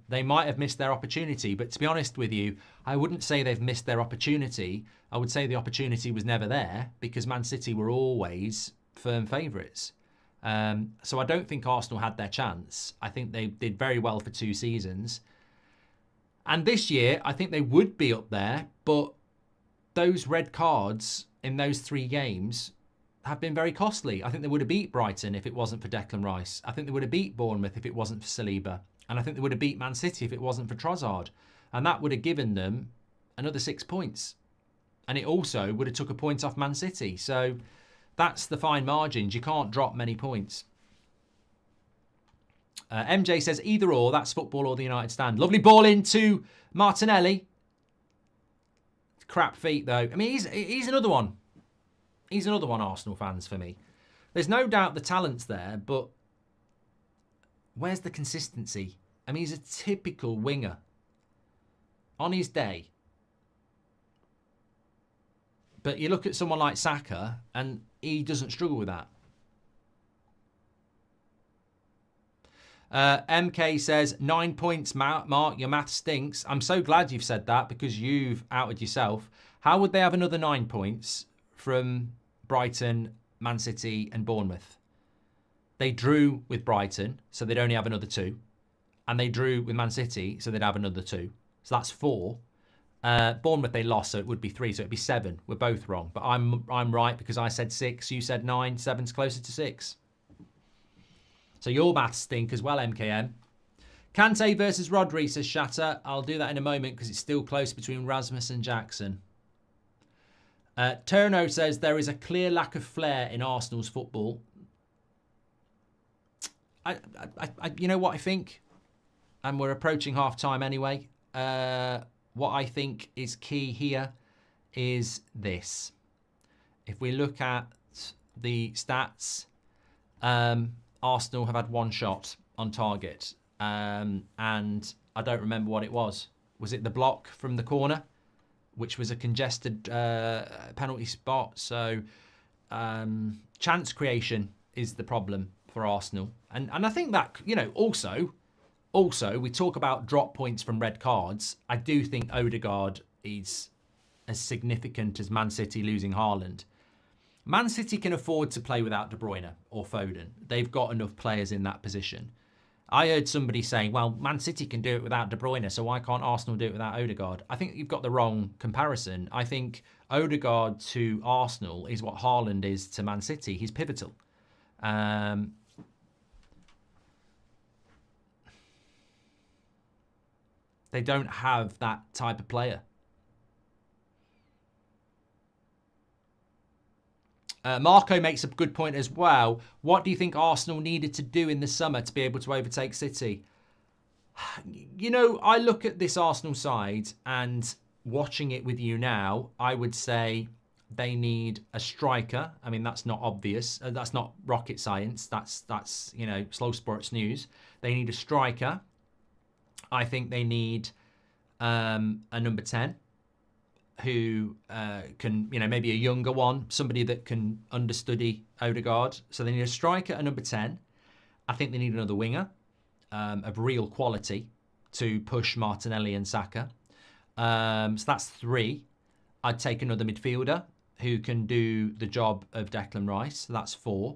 They might have missed their opportunity, but to be honest with you, I wouldn't say they've missed their opportunity. I would say the opportunity was never there because Man City were always firm favourites. So I don't think Arsenal had their chance. I think they did very well for 2 seasons. And this year, I think they would be up there, but those red cards in those 3 games have been very costly. I think they would have beat Brighton if it wasn't for Declan Rice. I think they would have beat Bournemouth if it wasn't for Saliba. And I think they would have beat Man City if it wasn't for Trossard. And that would have given them another 6 points. And it also would have took a point off Man City. So that's the fine margins. You can't drop many points. MJ says, either or, that's football or the United stand. Lovely ball into Martinelli. Crap feet, though. I mean, he's another one. He's another one, Arsenal fans, for me. There's no doubt the talent's there, but where's the consistency? I mean, he's a typical winger. On his day. But you look at someone like Saka, and he doesn't struggle with that. MK says, 9 points, Mark, your math stinks. I'm so glad you've said that because you've outed yourself. How would they have another 9 points from Brighton, Man City and Bournemouth? They drew with Brighton, so they'd only have another 2. And they drew with Man City, so they'd have another 2. So that's 4. Bournemouth, they lost, so it would be 3, so it'd be 7. We're both wrong. But I'm right because I said 6, you said 9, 7's closer to 6. So your maths stink as well, MKM. Kante versus Rodri, says Shatter. I'll do that in a moment because it's still close between Rasmus and Jackson. Turno says there is a clear lack of flair in Arsenal's football. You know what I think? And we're approaching half-time anyway. What I think is key here is this. If we look at the stats, Arsenal have had 1 shot on target. And I don't remember what it was. Was it the block from the corner? Which was a congested penalty spot. So chance creation is the problem for Arsenal. And I think that, you know, also, we talk about drop points from red cards. I do think Odegaard is as significant as Man City losing Haaland. Man City can afford to play without De Bruyne or Foden. They've got enough players in that position. I heard somebody saying, well, Man City can do it without De Bruyne, so why can't Arsenal do it without Odegaard? I think you've got the wrong comparison. I think Odegaard to Arsenal is what Haaland is to Man City. He's pivotal. They don't have that type of player. Marco makes a good point as well. What do you think Arsenal needed to do in the summer to be able to overtake City? You know, I look at this Arsenal side and watching it with you now, I would say they need a striker. I mean, that's not obvious. That's not rocket science. That's you know, slow sports news. They need a striker. I think they need a number 10. Who can, you know, maybe a younger one, somebody that can understudy Odegaard. So they need a striker at number 10. I think they need another winger of real quality to push Martinelli and Saka. So that's 3. I'd take another midfielder who can do the job of Declan Rice. So that's 4.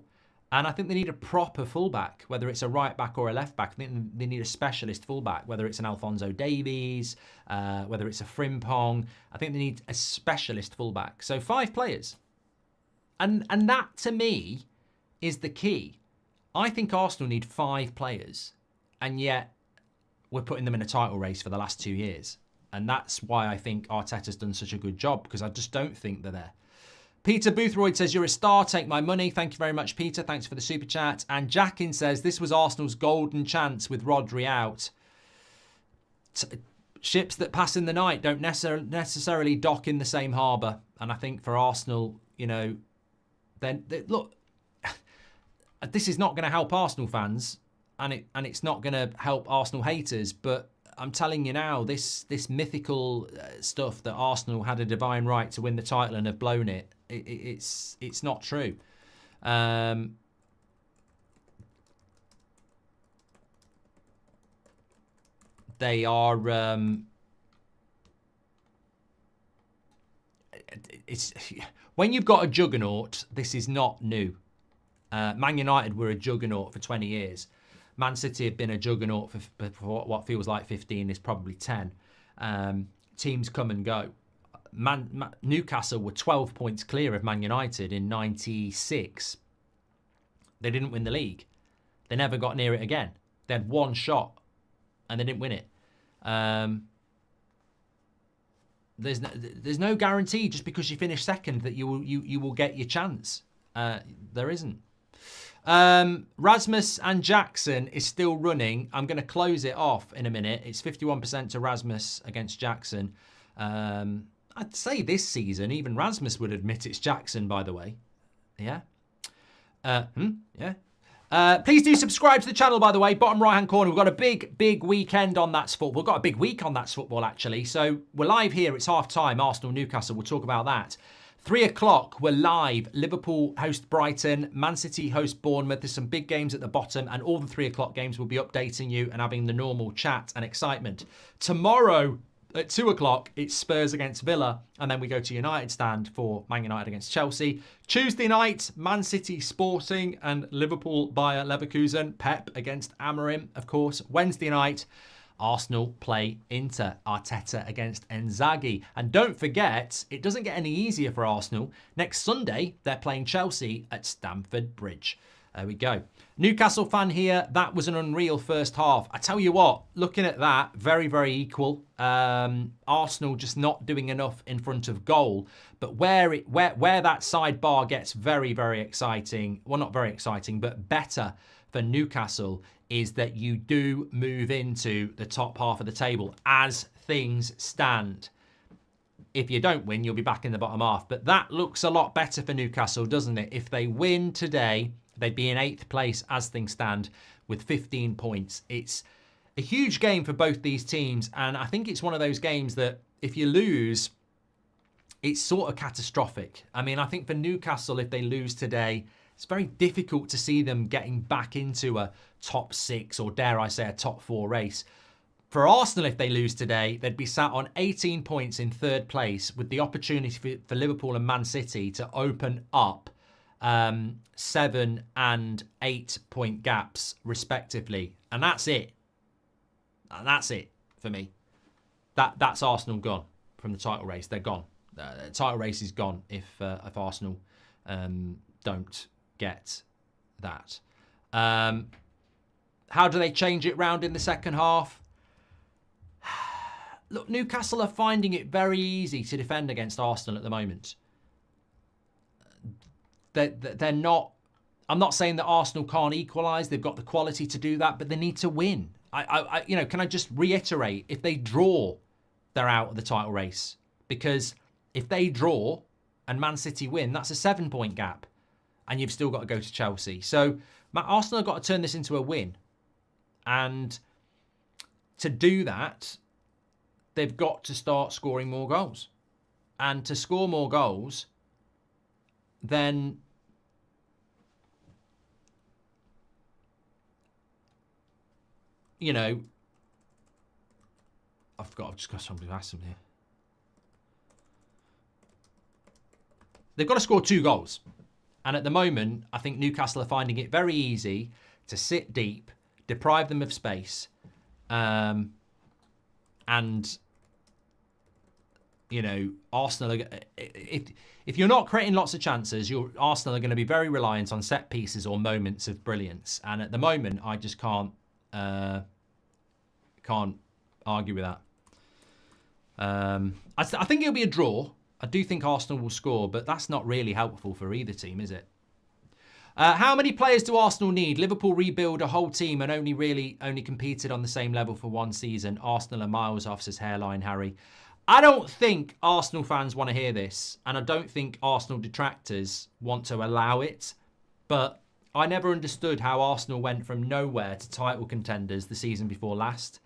And I think they need a proper fullback, whether it's a right back or a left back. I think they need a specialist fullback, whether it's an Alphonso Davies, whether it's a Frimpong. I think they need a specialist fullback. So 5 players. And that, to me, is the key. I think Arsenal need 5 players, and yet we're putting them in a title race for the last 2 years. And that's why I think Arteta's done such a good job, because I just don't think they're there. Peter Boothroyd says, you're a star, take my money. Thank you very much, Peter. Thanks for the super chat. And Jackin says, this was Arsenal's golden chance with Rodri out. Ships that pass in the night don't necessarily dock in the same harbour. And I think for Arsenal, you know, then look, this is not going to help Arsenal fans, and it's not going to help Arsenal haters. But I'm telling you now, this mythical stuff that Arsenal had a divine right to win the title and have blown it, it's not true. They are. It's when you've got a juggernaut. This is not new. Man United were a juggernaut for 20 years. Man City have been a juggernaut for what feels like 15, is probably 10. Teams come and go. Newcastle were 12 points clear of Man United in 96. They didn't win the league. They never got near it again. They had one shot and they didn't win it. There's no guarantee just because you finish second that you will get your chance. There isn't. Rasmus and Jackson is still running. I'm going to close it off in a minute. It's 51% to Rasmus against Jackson. I'd say this season, even Rasmus would admit it's Jackson, by the way. Yeah. Yeah. Please do subscribe to the channel, by the way. Bottom right-hand corner, we've got a big weekend on That's Football. We've got a big week on That's Football, actually. So we're live here. It's half-time. Arsenal, Newcastle. We'll talk about that. 3 o'clock, we're live. Liverpool host Brighton. Man City host Bournemouth. There's some big games at the bottom, and all the 3 o'clock games will be updating you and having the normal chat and excitement. Tomorrow at 2 o'clock, it's Spurs against Villa, and then we go to United stand for Man United against Chelsea. Tuesday night, Man City Sporting and Liverpool Bayer Leverkusen. Pep against Amorim, of course. Wednesday night, Arsenal play Inter. Arteta against Inzaghi. And don't forget, it doesn't get any easier for Arsenal. Next Sunday, they're playing Chelsea at Stamford Bridge. There we go. Newcastle fan here. That was an unreal first half. I tell you what, looking at that, very, very equal. Arsenal just not doing enough in front of goal. But where that sidebar gets very, very exciting, well, not very exciting, but better for Newcastle, is that you do move into the top half of the table as things stand. If you don't win, you'll be back in the bottom half. But that looks a lot better for Newcastle, doesn't it? If they win today, they'd be in 8th place as things stand with 15 points. It's a huge game for both these teams. And I think it's one of those games that if you lose, it's sort of catastrophic. I mean, I think for Newcastle, if they lose today, it's very difficult to see them getting back into a top 6 or, dare I say, a top 4 race. For Arsenal, if they lose today, they'd be sat on 18 points in 3rd place with the opportunity for Liverpool and Man City to open up 7 and 8 point gaps, respectively. And that's it. And that's it for me. That's Arsenal gone from the title race. They're gone. The title race is gone if Arsenal don't get that. How do they change it round in the second half? Look, Newcastle are finding it very easy to defend against Arsenal at the moment. They're not... I'm not saying that Arsenal can't equalise. They've got the quality to do that, but they need to win. Can I just reiterate? If they draw, they're out of the title race. Because if they draw and Man City win, that's a 7-point gap. And you've still got to go to Chelsea. So Arsenal have got to turn this into a win. And to do that, they've got to start scoring more goals. And to score more goals, then you know, I've just got somebody to ask them here. They've got to score 2 goals. And at the moment, I think Newcastle are finding it very easy to sit deep, deprive them of space, and You know, Arsenal, if you're not creating lots of chances, Arsenal are going to be very reliant on set pieces or moments of brilliance. And at the moment, I just can't argue with that. I think it'll be a draw. I do think Arsenal will score, but that's not really helpful for either team, is it? How many players do Arsenal need? Liverpool rebuild a whole team and only competed on the same level for one season. Arsenal are miles off, says Hairline Harry. I don't think Arsenal fans want to hear this, and I don't think Arsenal detractors want to allow it, but I never understood how Arsenal went from nowhere to title contenders the season before last.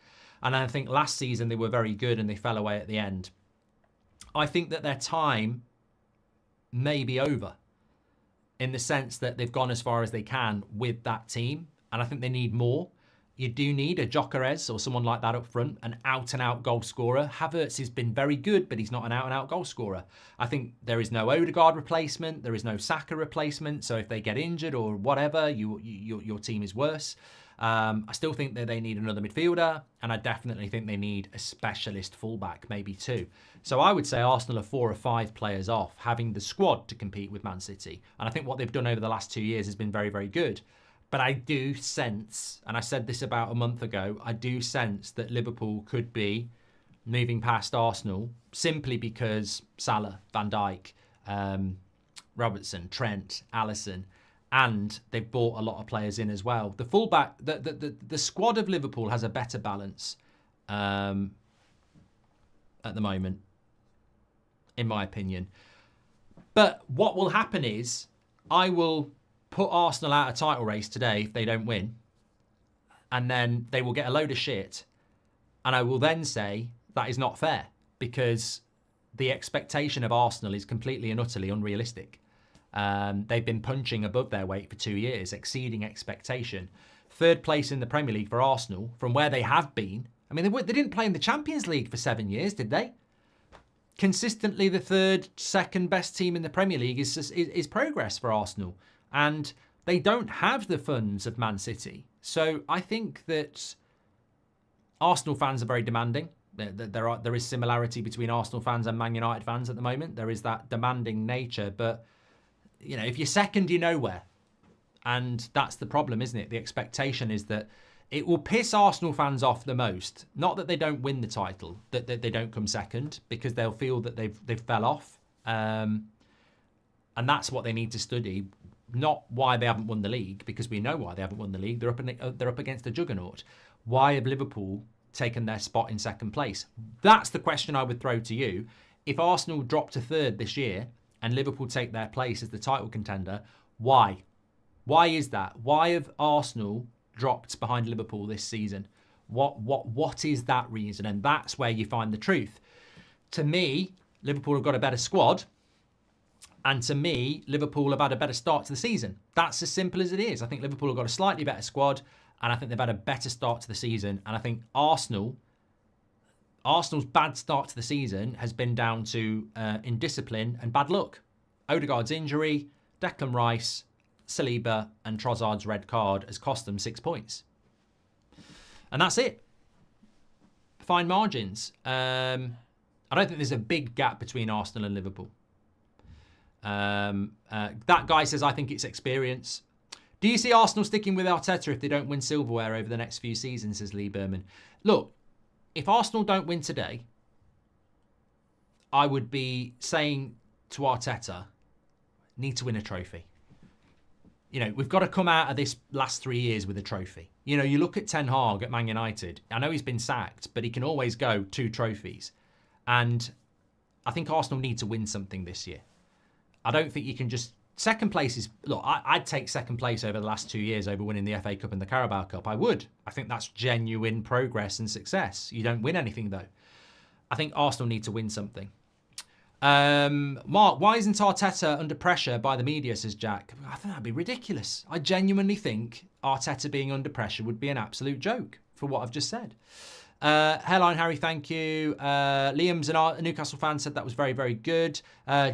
And I think last season they were very good and they fell away at the end. I think that their time may be over in the sense that they've gone as far as they can with that team. And I think they need more. You do need a Gyökeres or someone like that up front, an out-and-out goal scorer. Havertz has been very good, but he's not an out-and-out goal scorer. I think there is no Odegaard replacement. There is no Saka replacement. So if they get injured or whatever, your team is worse. I still think that they need another midfielder, and I definitely think they need a specialist fullback, maybe two. So I would say Arsenal are 4 or 5 players off having the squad to compete with Man City. And I think what they've done over the last 2 years has been very, very good. But I do sense, and I said this about a month ago, I do sense that Liverpool could be moving past Arsenal simply because Salah, Van Dijk, Robertson, Trent, Alisson, and they've bought a lot of players in as well. The fullback, the squad of Liverpool has a better balance at the moment, in my opinion. But what will happen is I will put Arsenal out of title race today if they don't win, and then they will get a load of shit, and I will then say that is not fair because the expectation of Arsenal is completely and utterly unrealistic. They've been punching above their weight for 2 years, exceeding expectation. 3rd place in the Premier League for Arsenal from where they have been. I mean, they didn't play in the Champions League for 7 years, did they? Consistently the 3rd, 2nd best team in the Premier League is progress for Arsenal. And they don't have the funds of Man City. So I think that Arsenal fans are very demanding. There is similarity between Arsenal fans and Man United fans at the moment. There is that demanding nature. But, you know, if you're second, you're nowhere. And that's the problem, isn't it? The expectation is that it will piss Arsenal fans off the most. Not that they don't win the title, that they don't come second, because they'll feel that they've fell off. And that's what they need to study. Not why they haven't won the league, because we know why they haven't won the league. They're up against a juggernaut. Why have Liverpool taken their spot in 2nd place? That's the question I would throw to you. If Arsenal drop to 3rd this year and Liverpool take their place as the title contender, why? Why is that? Why have Arsenal dropped behind Liverpool this season? What is that reason? And that's where you find the truth. To me, Liverpool have got a better squad. And to me, Liverpool have had a better start to the season. That's as simple as it is. I think Liverpool have got a slightly better squad, and I think they've had a better start to the season. And I think Arsenal's bad start to the season has been down to indiscipline and bad luck. Odegaard's injury, Declan Rice, Saliba, and Trossard's red card has cost them 6 points. And that's it. Fine margins. I don't think there's a big gap between Arsenal and Liverpool. That guy says, I think it's experience. Do you see Arsenal sticking with Arteta if they don't win silverware over the next few seasons, says Lee Berman. Look, if Arsenal don't win today, I would be saying to Arteta, need to win a trophy. You know, we've got to come out of this last 3 years with a trophy. You know, you look at Ten Hag at Man United. I know he's been sacked, but he can always go 2 trophies. And I think Arsenal need to win something this year. I don't think you can just... 2nd place is... Look, I'd take 2nd place over the last 2 years over winning the FA Cup and the Carabao Cup. I would. I think that's genuine progress and success. You don't win anything, though. I think Arsenal need to win something. Mark, why isn't Arteta under pressure by the media, says Jack? I think that'd be ridiculous. I genuinely think Arteta being under pressure would be an absolute joke for what I've just said. Hairline Harry, thank you. Liam's a Newcastle fan, said that was very, very good.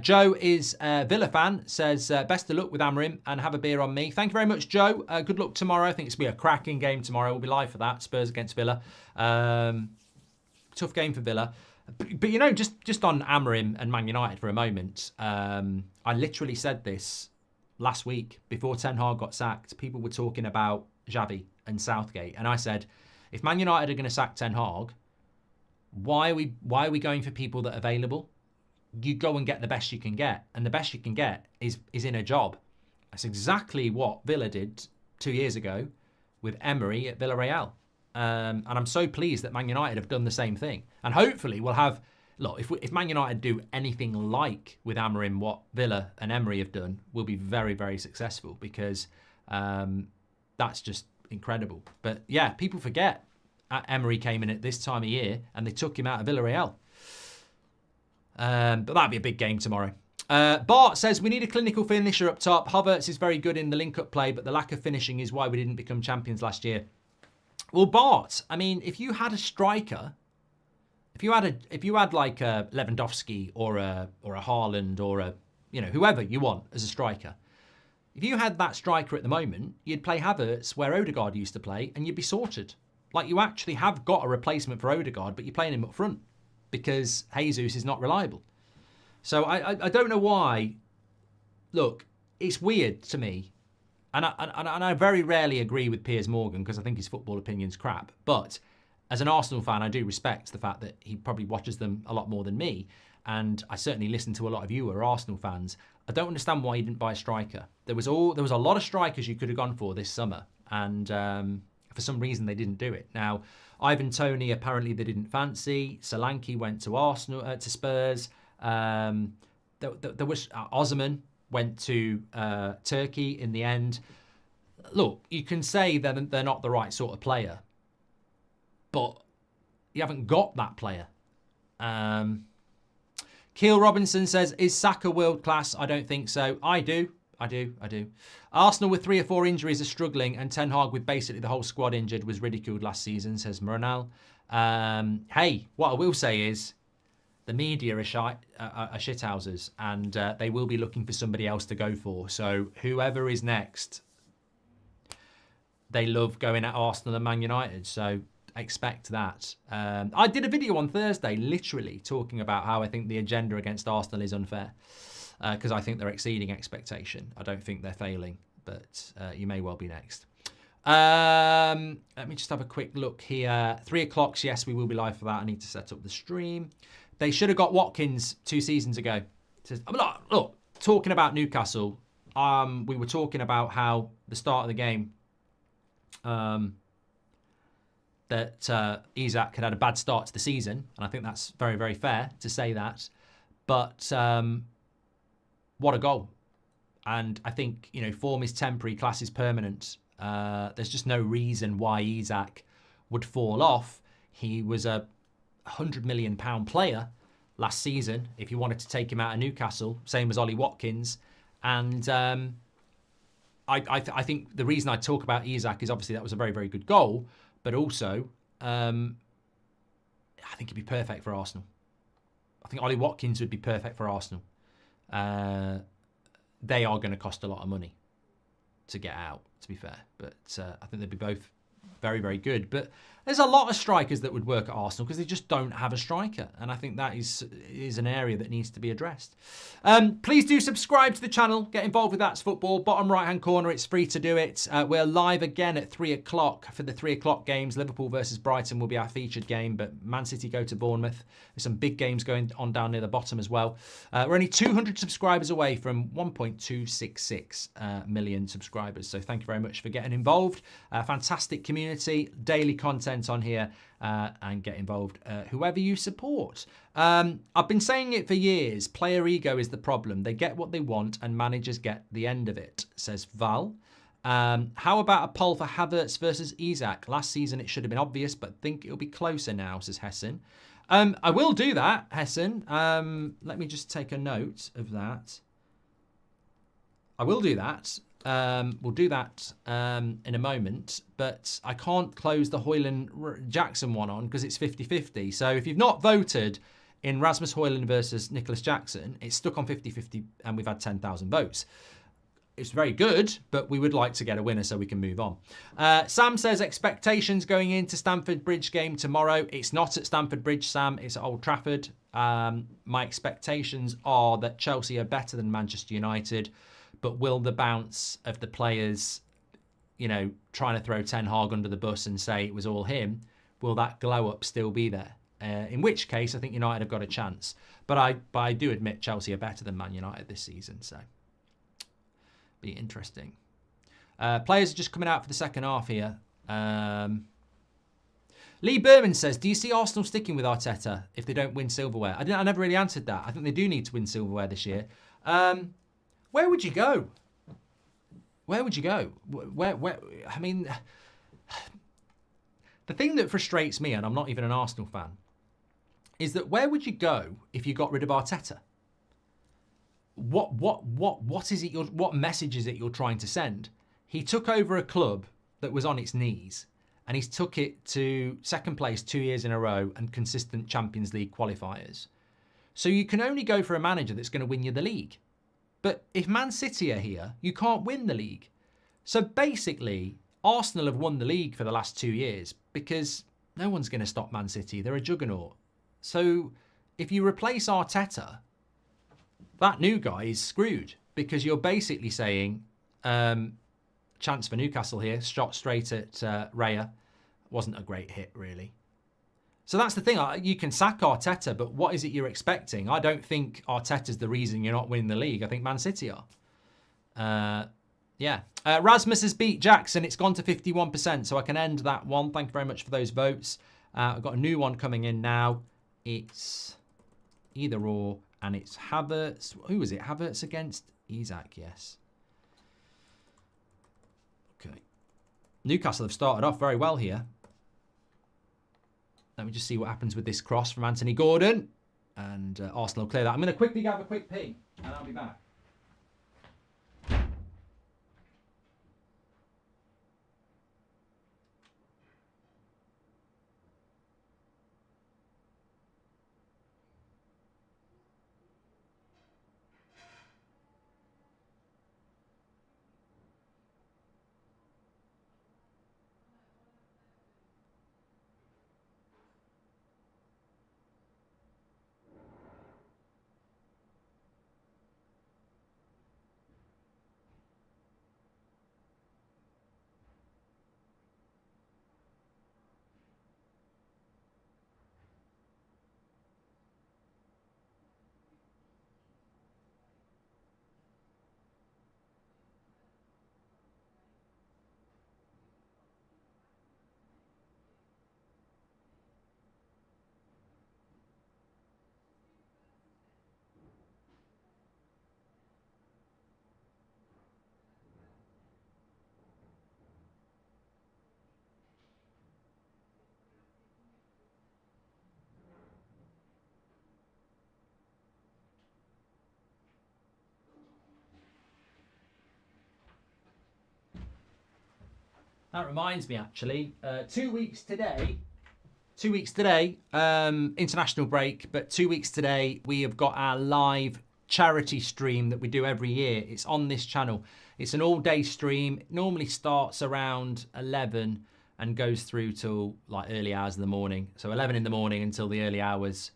Joe is a Villa fan, says best of luck with Amorim and have a beer on me. Thank you very much, Joe. Good luck tomorrow. I think it's going to be a cracking game tomorrow. We'll be live for that. Spurs against Villa. Tough game for Villa. But you know, just on Amorim and Man United for a moment, I literally said this last week before Ten Hag got sacked. People were talking about Xavi and Southgate, and I said, if Man United are going to sack Ten Hag, why are we going for people that are available? You go and get the best you can get, and the best you can get is in a job. That's exactly what Villa did 2 years ago with Emery at Villarreal. And I'm so pleased that Man United have done the same thing. And hopefully we'll have... Look, if Man United do anything like with Amorim what Villa and Emery have done, we'll be very, very successful because that's just incredible. But yeah, people forget Emery came in at this time of year and they took him out of Villarreal. But that'll be a big game tomorrow. Bart says, we need a clinical finisher up top. Havertz is very good in the link-up play, but the lack of finishing is why we didn't become champions last year. Well, Bart, I mean, if you had a striker, if you had like a Lewandowski or a Haaland or a, you know, whoever you want as a striker, if you had that striker at the moment, you'd play Havertz where Odegaard used to play and you'd be sorted. Like, you actually have got a replacement for Odegaard, but you're playing him up front because Jesus is not reliable. So I don't know why. Look, it's weird to me. And I very rarely agree with Piers Morgan because I think his football opinion's crap. But as an Arsenal fan, I do respect the fact that he probably watches them a lot more than me. And I certainly listen to a lot of you who are Arsenal fans. I don't understand why he didn't buy a striker. There was a lot of strikers you could have gone for this summer. And for some reason, they didn't do it. Now, Ivan Toney, apparently they didn't fancy. Solanke went to Arsenal, to Spurs. There was Osman went to Turkey in the end. Look, you can say that they're not the right sort of player, but you haven't got that player. Keel Robinson says, is Saka world class? I don't think so. I do. Arsenal with 3 or 4 injuries are struggling, and Ten Hag with basically the whole squad injured was ridiculed last season, says Moranal. Hey, what I will say is, the media are shithouses, and they will be looking for somebody else to go for. So whoever is next, they love going at Arsenal and Man United. So expect that. I did a video on Thursday, literally talking about how I think the agenda against Arsenal is unfair, because I think they're exceeding expectation. I don't think they're failing, but you may well be next. Let me just have a quick look here. 3 o'clock, yes, we will be live for that. I need to set up the stream. They should have got Watkins 2 seasons ago. Look, talking about Newcastle, we were talking about how the start of the game, that Isak had a bad start to the season, and I think that's very, very fair to say that. But what a goal. And I think, you know, form is temporary, class is permanent. There's just no reason why Isak would fall off. He was a £100 million player last season if you wanted to take him out of Newcastle, same as Ollie Watkins. And I think the reason I talk about Isak is obviously that was a very, very good goal, but also I think he'd be perfect for Arsenal. I think Ollie Watkins would be perfect for Arsenal. They are going to cost a lot of money to get out, to be fair, but I think they'd be both very, very good. But there's a lot of strikers that would work at Arsenal because they just don't have a striker. And I think that is an area that needs to be addressed. Please do subscribe to the channel. Get involved with That's Football. Bottom right-hand corner, it's free to do it. We're live again at 3 o'clock for the 3 o'clock games. Liverpool versus Brighton will be our featured game, but Man City go to Bournemouth. There's some big games going on down near the bottom as well. We're only 200 subscribers away from 1.266 million subscribers. So thank you very much for getting involved. Fantastic community, daily content on here, and get involved whoever you support. I've been saying it for years. Player ego is the problem. They get what they want and managers get the end of it, says Val. How about a poll for Havertz versus Isak? Last season it should have been obvious, but think it'll be closer now, says Hessen. I will do that, Hessen. Let me just take a note of that. I will do that. We'll do that in a moment, but I can't close the Højlund-Jackson one on because it's 50-50. So if you've not voted in Rasmus Højlund versus Nicholas Jackson, it's stuck on 50-50 and we've had 10,000 votes. it's very good, but we would like to get a winner so we can move on. Sam says expectations going into Stamford Bridge game tomorrow. It's not at Stamford Bridge, Sam. It's at Old Trafford. My expectations are that Chelsea are better than Manchester United, but will the bounce of the players, you know, trying to throw Ten Hag under the bus and say it was all him, will that glow up still be there? In which case, I think United have got a chance. But I do admit Chelsea are better than Man United this season, so be interesting. Players are just coming out for the second half here. Lee Berman says, do you see Arsenal sticking with Arteta if they don't win silverware? I never really answered that. I think they do need to win silverware this year. Where would you go? Where would you go? Where? I mean, the thing that frustrates me, and I'm not even an Arsenal fan, is that where would you go if you got rid of Arteta? What is it? What message is it you're trying to send? He took over a club that was on its knees, and he's took it to second place 2 years in a row and consistent Champions League qualifiers. So you can only go for a manager that's going to win you the league. But if Man City are here, you can't win the league. So basically, Arsenal have won the league for the last 2 years because no one's going to stop Man City. They're a juggernaut. So if you replace Arteta, that new guy is screwed because you're basically saying, chance for Newcastle here, shot straight at Raya. Wasn't a great hit, really. So that's the thing. You can sack Arteta, but what is it you're expecting? I don't think Arteta's the reason you're not winning the league. I think Man City are. Yeah. Rasmus has beat Jackson. It's gone to 51%, so I can end that one. Thank you very much for those votes. I've got a new one coming in now. It's either or, and it's Havertz. Who was it? Havertz against Isak, yes. Okay. Newcastle have started off very well here. Let me just see what happens with this cross from Anthony Gordon. And Arsenal clear that. I'm going to quickly have a quick pee, and I'll be back. That reminds me, actually, 2 weeks today, international break, but 2 weeks today, we have got our live charity stream that we do every year. It's on this channel. It's an all-day stream. It normally starts around 11 and goes through till like early hours of the morning. So 11 in the morning until the early hours.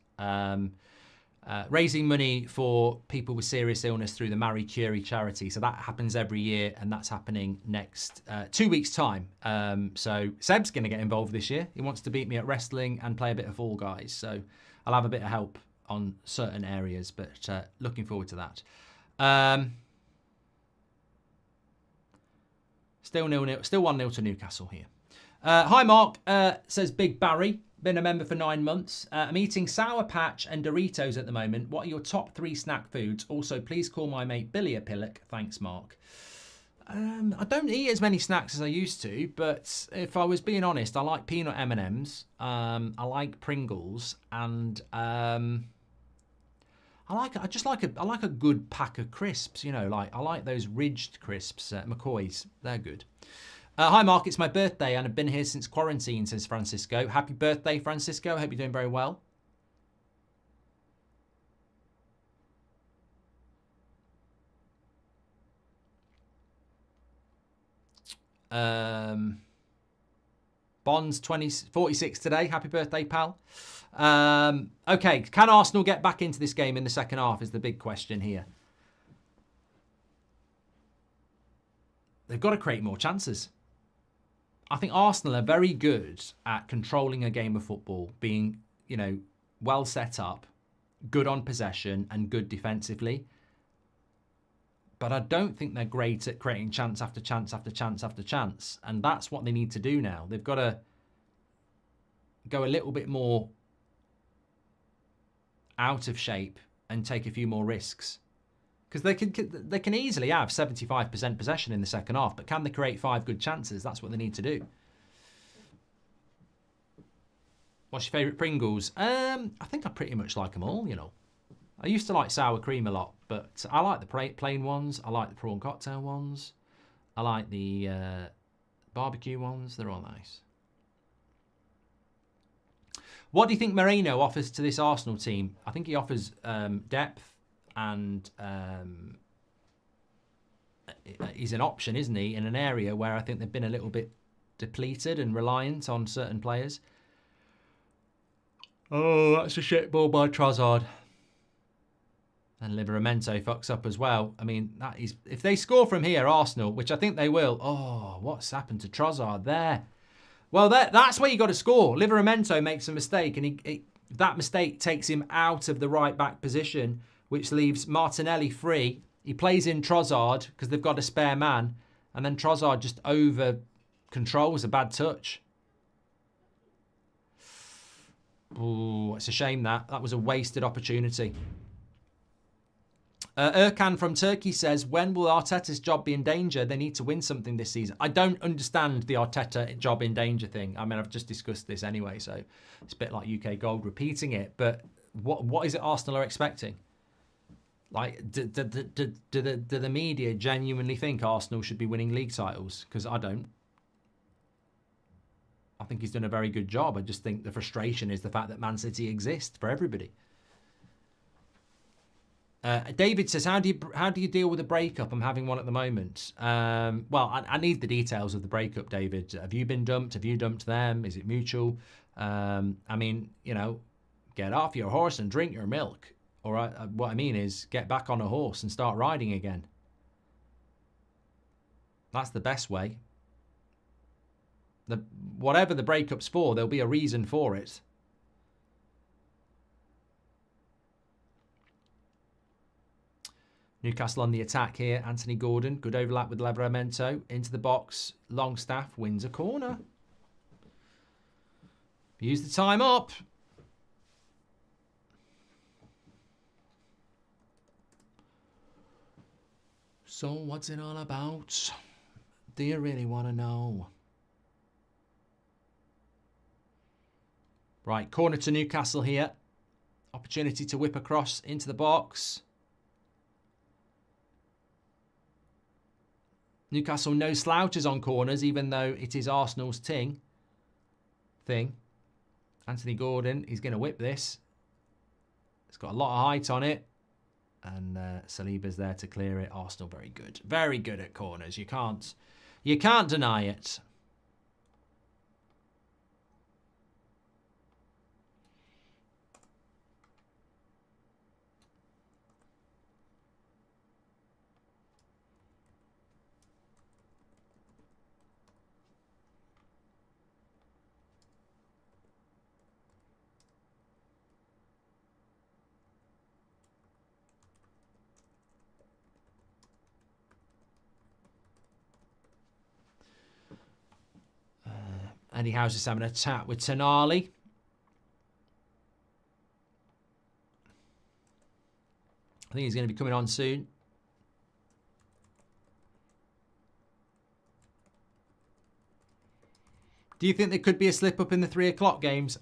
Raising money for people with serious illness through the Marie Curie charity. So that happens every year, and that's happening next 2 weeks' time. So Seb's going to get involved this year. He wants to beat me at wrestling and play a bit of Fall Guys. So I'll have a bit of help on certain areas, but looking forward to that. Still 1-0 to Newcastle here. Hi, Mark, says Big Barry. Been a member for 9 months. I'm eating Sour Patch and Doritos at the moment. What are your top 3 snack foods? Also, please call my mate Billy a pillock. Thanks, Mark. I don't eat as many snacks as I used to, but if I was being honest, I like peanut M&Ms. I like Pringles, and I like a good pack of crisps. You know, like I like those ridged crisps, McCoy's. They're good. Hi, Mark. It's my birthday, and I've been here since quarantine, says Francisco. Happy birthday, Francisco. I hope you're doing very well. Bonds 46 today. Happy birthday, pal. Okay, can Arsenal get back into this game in the second half is the big question here. They've got to create more chances. I think Arsenal are very good at controlling a game of football, being, well set up, good on possession and good defensively. But I don't think they're great at creating chance after chance after chance after chance. And that's what they need to do now. They've got to go a little bit more out of shape and take a few more risks. Because they can easily have 75% possession in the second half, but can they create 5 good chances? That's what they need to do. What's your favourite Pringles? I think I pretty much like them all, I used to like sour cream a lot, but I like the plain ones. I like the prawn cocktail ones. I like the barbecue ones. They're all nice. What do you think Moreno offers to this Arsenal team? I think he offers depth. And he's an option, isn't he, in an area where I think they've been a little bit depleted and reliant on certain players. Oh, that's a shit ball by Trossard. And Livramento fucks up as well. I mean, that is, if they score from here, Arsenal, which I think they will. Oh, what's happened to Trossard there? Well, that's where you got to score. Livramento makes a mistake, and that mistake takes him out of the right back position, which leaves Martinelli free. He plays in Trossard because they've got a spare man. And then Trossard just over controls a bad touch. Ooh, it's a shame that. That was a wasted opportunity. Erkan from Turkey says, when will Arteta's job be in danger? They need to win something this season. I don't understand the Arteta job in danger thing. I mean, I've just discussed this anyway, so it's a bit like UK Gold repeating it. But what is it Arsenal are expecting? Like, do the media genuinely think Arsenal should be winning league titles? Because I don't. I think he's done a very good job. I just think the frustration is the fact that Man City exists for everybody. David says, how do you deal with a breakup? I'm having one at the moment. Well, I need the details of the breakup, David. Have you been dumped? Have you dumped them? Is it mutual? I mean, get off your horse and drink your milk. Or what I mean is get back on a horse and start riding again. That's the best way. Whatever the breakup's for, there'll be a reason for it. Newcastle on the attack here. Anthony Gordon. Good overlap with Livramento. Into the box. Longstaff wins a corner. Use the time up. So what's it all about? Do you really want to know? Right, corner to Newcastle here. Opportunity to whip across into the box. Newcastle no slouches on corners, even though it is Arsenal's thing. Anthony Gordon, he's going to whip this. It's got a lot of height on it. And Saliba's there to clear it. Arsenal very good. Very good at corners. You can't deny it. Eddie Howe's just having a chat with Tonali. I think he's going to be coming on soon. Do you think there could be a slip up in the 3 o'clock games?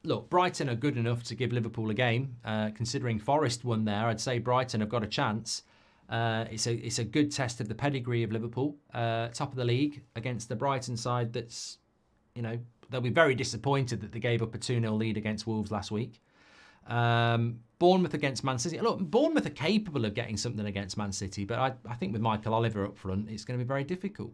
Look, Brighton are good enough to give Liverpool a game. Considering Forest won there, I'd say Brighton have got a chance. It's a good test of the pedigree of Liverpool. Top of the league against the Brighton side that's, they'll be very disappointed that they gave up a 2-0 lead against Wolves last week. Bournemouth against Man City. Look, Bournemouth are capable of getting something against Man City, but I think with Michael Oliver up front, it's going to be very difficult.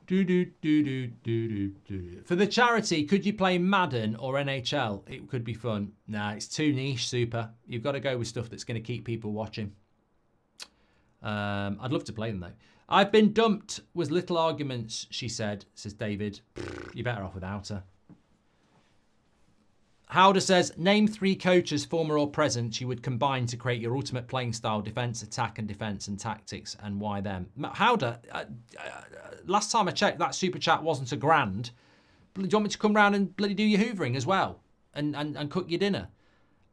For the charity, could you play Madden or NHL? It could be fun. Nah, it's too niche, Super. You've got to go with stuff that's going to keep people watching. I'd love to play them, though. I've been dumped was little arguments, she said, says David. You're better off without her. Howder says, name 3 coaches, former or present, you would combine to create your ultimate playing style, defence, attack and defence and tactics, and why them? Howder, last time I checked, that super chat wasn't a grand. Do you want me to come round and bloody do your hoovering as well? And cook your dinner?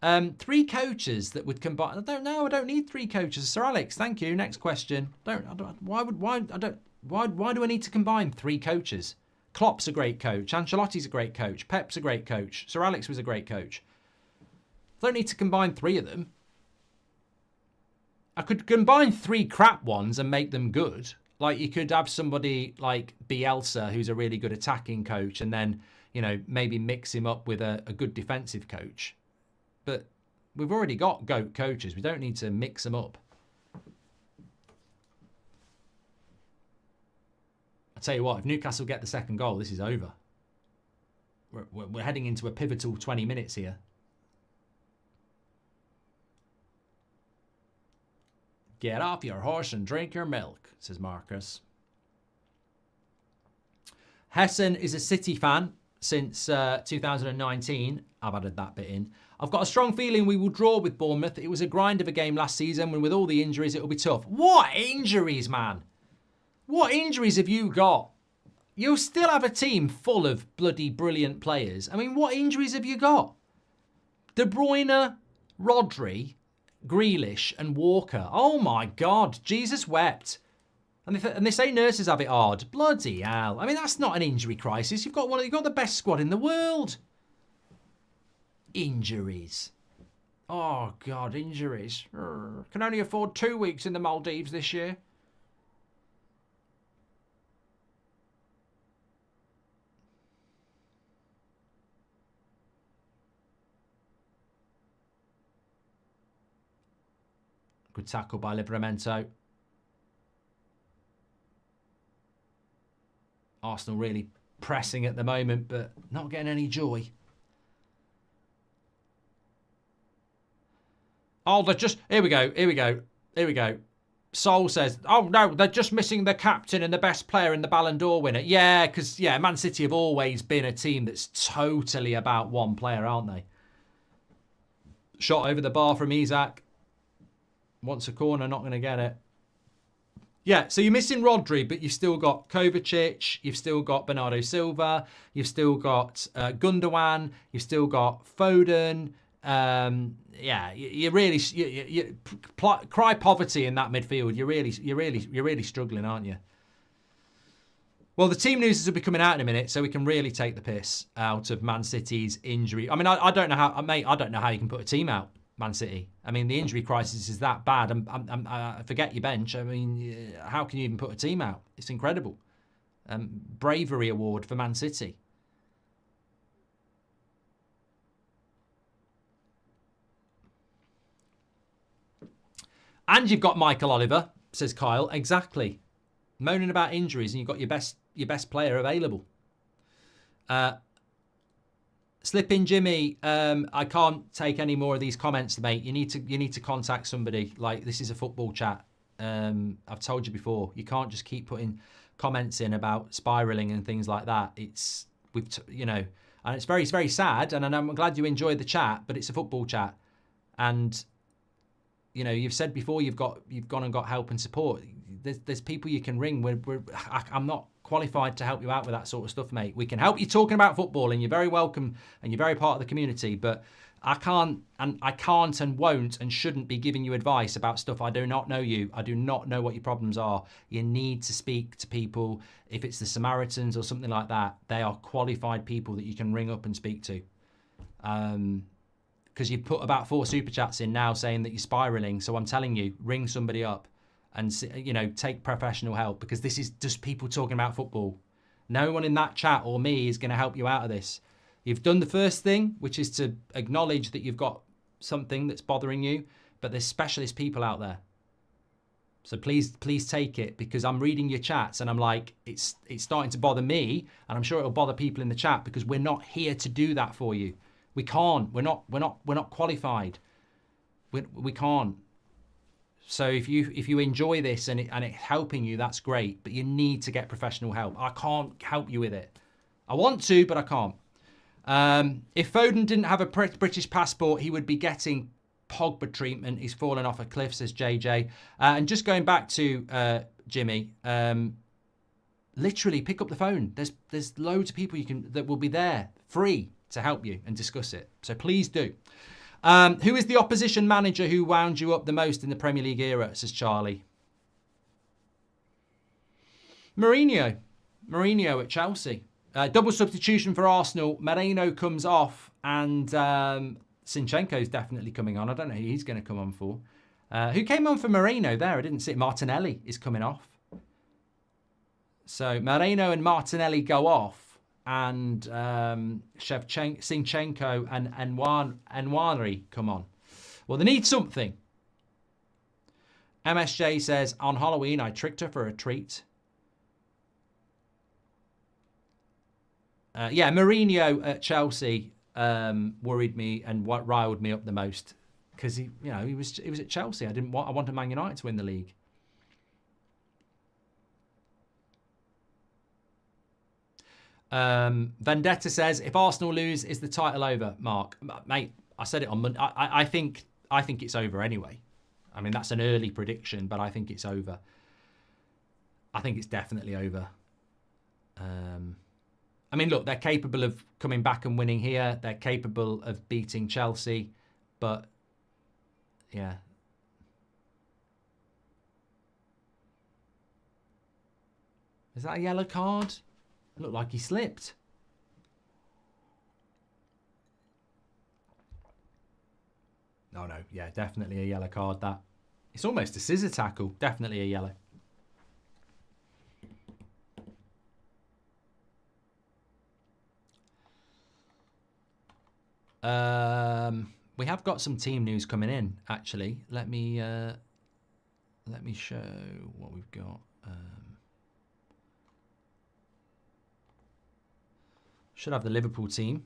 3 coaches that would combine. I don't know. I don't need 3 coaches. Sir Alex, thank you. Next question. Why do I need to combine 3 coaches? Klopp's a great coach. Ancelotti's a great coach. Pep's a great coach. Sir Alex was a great coach. I don't need to combine 3 of them. I could combine 3 crap ones and make them good. Like, you could have somebody like Bielsa, who's a really good attacking coach, and then, you know, maybe mix him up with a good defensive coach. But we've already got GOAT coaches. We don't need to mix them up. Tell you what, if Newcastle get the second goal, this is over. We're heading into a pivotal 20 minutes here. Get off your horse and drink your milk, says Marcus. Hessen is a City fan since 2019. I've added that bit in. I've got a strong feeling we will draw with Bournemouth. It was a grind of a game last season, and with all the injuries, it'll be tough. What injuries, man? What injuries have you got? You'll still have a team full of bloody brilliant players. I mean, what injuries have you got? De Bruyne, Rodri, Grealish and Walker. Oh my God, Jesus wept. And they say nurses have it hard. Bloody hell. I mean, that's not an injury crisis. You've got the best squad in the world. Injuries. Oh God, injuries. Can only afford 2 weeks in the Maldives this year. Good tackle by Livramento. Arsenal really pressing at the moment, but not getting any joy. Oh, they're just... Here we go. Sol says, oh no, they're just missing the captain and the best player and the Ballon d'Or winner. Yeah, because, Man City have always been a team that's totally about one player, aren't they? Shot over the bar from Isak. Wants a corner, not going to get it. Yeah, so you're missing Rodri, but you've still got Kovacic, you've still got Bernardo Silva, you've still got Gundogan, you've still got Foden. You really cry poverty in that midfield. You're really struggling, aren't you? Well, the team news will be coming out in a minute, so we can really take the piss out of Man City's injury. I mean, I don't know how, mate. I don't know how you can put a team out. Man City. I mean, the injury crisis is that bad. I forget your bench. I mean, how can you even put a team out? It's incredible. Bravery award for Man City. And you've got Michael Oliver, says Kyle. Exactly. Moaning about injuries, and you've got your best player available. Slipping Jimmy, I can't take any more of these comments, mate. You need to contact somebody. Like, this is a football chat. I've told you before. You can't just keep putting comments in about spiraling and things like that. And it's very, very sad. And I'm glad you enjoyed the chat, but it's a football chat. And you've said before you've gone and got help and support. There's people you can ring. I'm not qualified to help you out with that sort of stuff, mate. We can help you talking about football, and you're very welcome, and you're very part of the community. But I can't and won't and shouldn't be giving you advice about stuff. I do not know you. I do not know what your problems are. You need to speak to people. If it's the Samaritans or something like that, they are qualified people that you can ring up and speak to. Because you put about 4 super chats in now saying that you're spiraling. So I'm telling you, ring somebody up and, take professional help, because this is just people talking about football. No one in that chat or me is going to help you out of this. You've done the first thing, which is to acknowledge that you've got something that's bothering you, but there's specialist people out there. So please take it, because I'm reading your chats and I'm like, it's starting to bother me, and I'm sure it'll bother people in the chat, because we're not here to do that for you. We can't. We're not qualified. We can't. So if you enjoy this and it's helping you, that's great. But you need to get professional help. I can't help you with it. I want to, but I can't. If Foden didn't have a British passport, he would be getting Pogba treatment. He's fallen off a cliff, says JJ. And just going back to Jimmy, literally pick up the phone. There's loads of people that will be there free to help you and discuss it. So please do. Who is the opposition manager who wound you up the most in the Premier League era, says Charlie? Mourinho at Chelsea. Double substitution for Arsenal. Moreno comes off, and Zinchenko's definitely coming on. I don't know who he's going to come on for. Who came on for Moreno there? I didn't see it. Martinelli is coming off. So Moreno and Martinelli go off, and Zinchenko and Nwaneri come on. Well, they need something. MSJ says, on Halloween, I tricked her for a treat. Yeah, Mourinho at Chelsea worried me and what riled me up the most, because he was at Chelsea. I wanted Man United to win the league. Vendetta says, if Arsenal lose, is the title over? Mark, mate, I said it on Monday. I think it's over anyway. I mean, that's an early prediction, but I think it's over. I think it's definitely over. I mean, look, they're capable of coming back and winning here. They're capable of beating Chelsea. But, yeah. Is that a yellow card? It looked like he slipped. No, yeah, definitely a yellow card, that. It's almost a scissor tackle. Definitely a yellow. We have got some team news coming in, actually. Let me show what we've got. Should have the Liverpool team.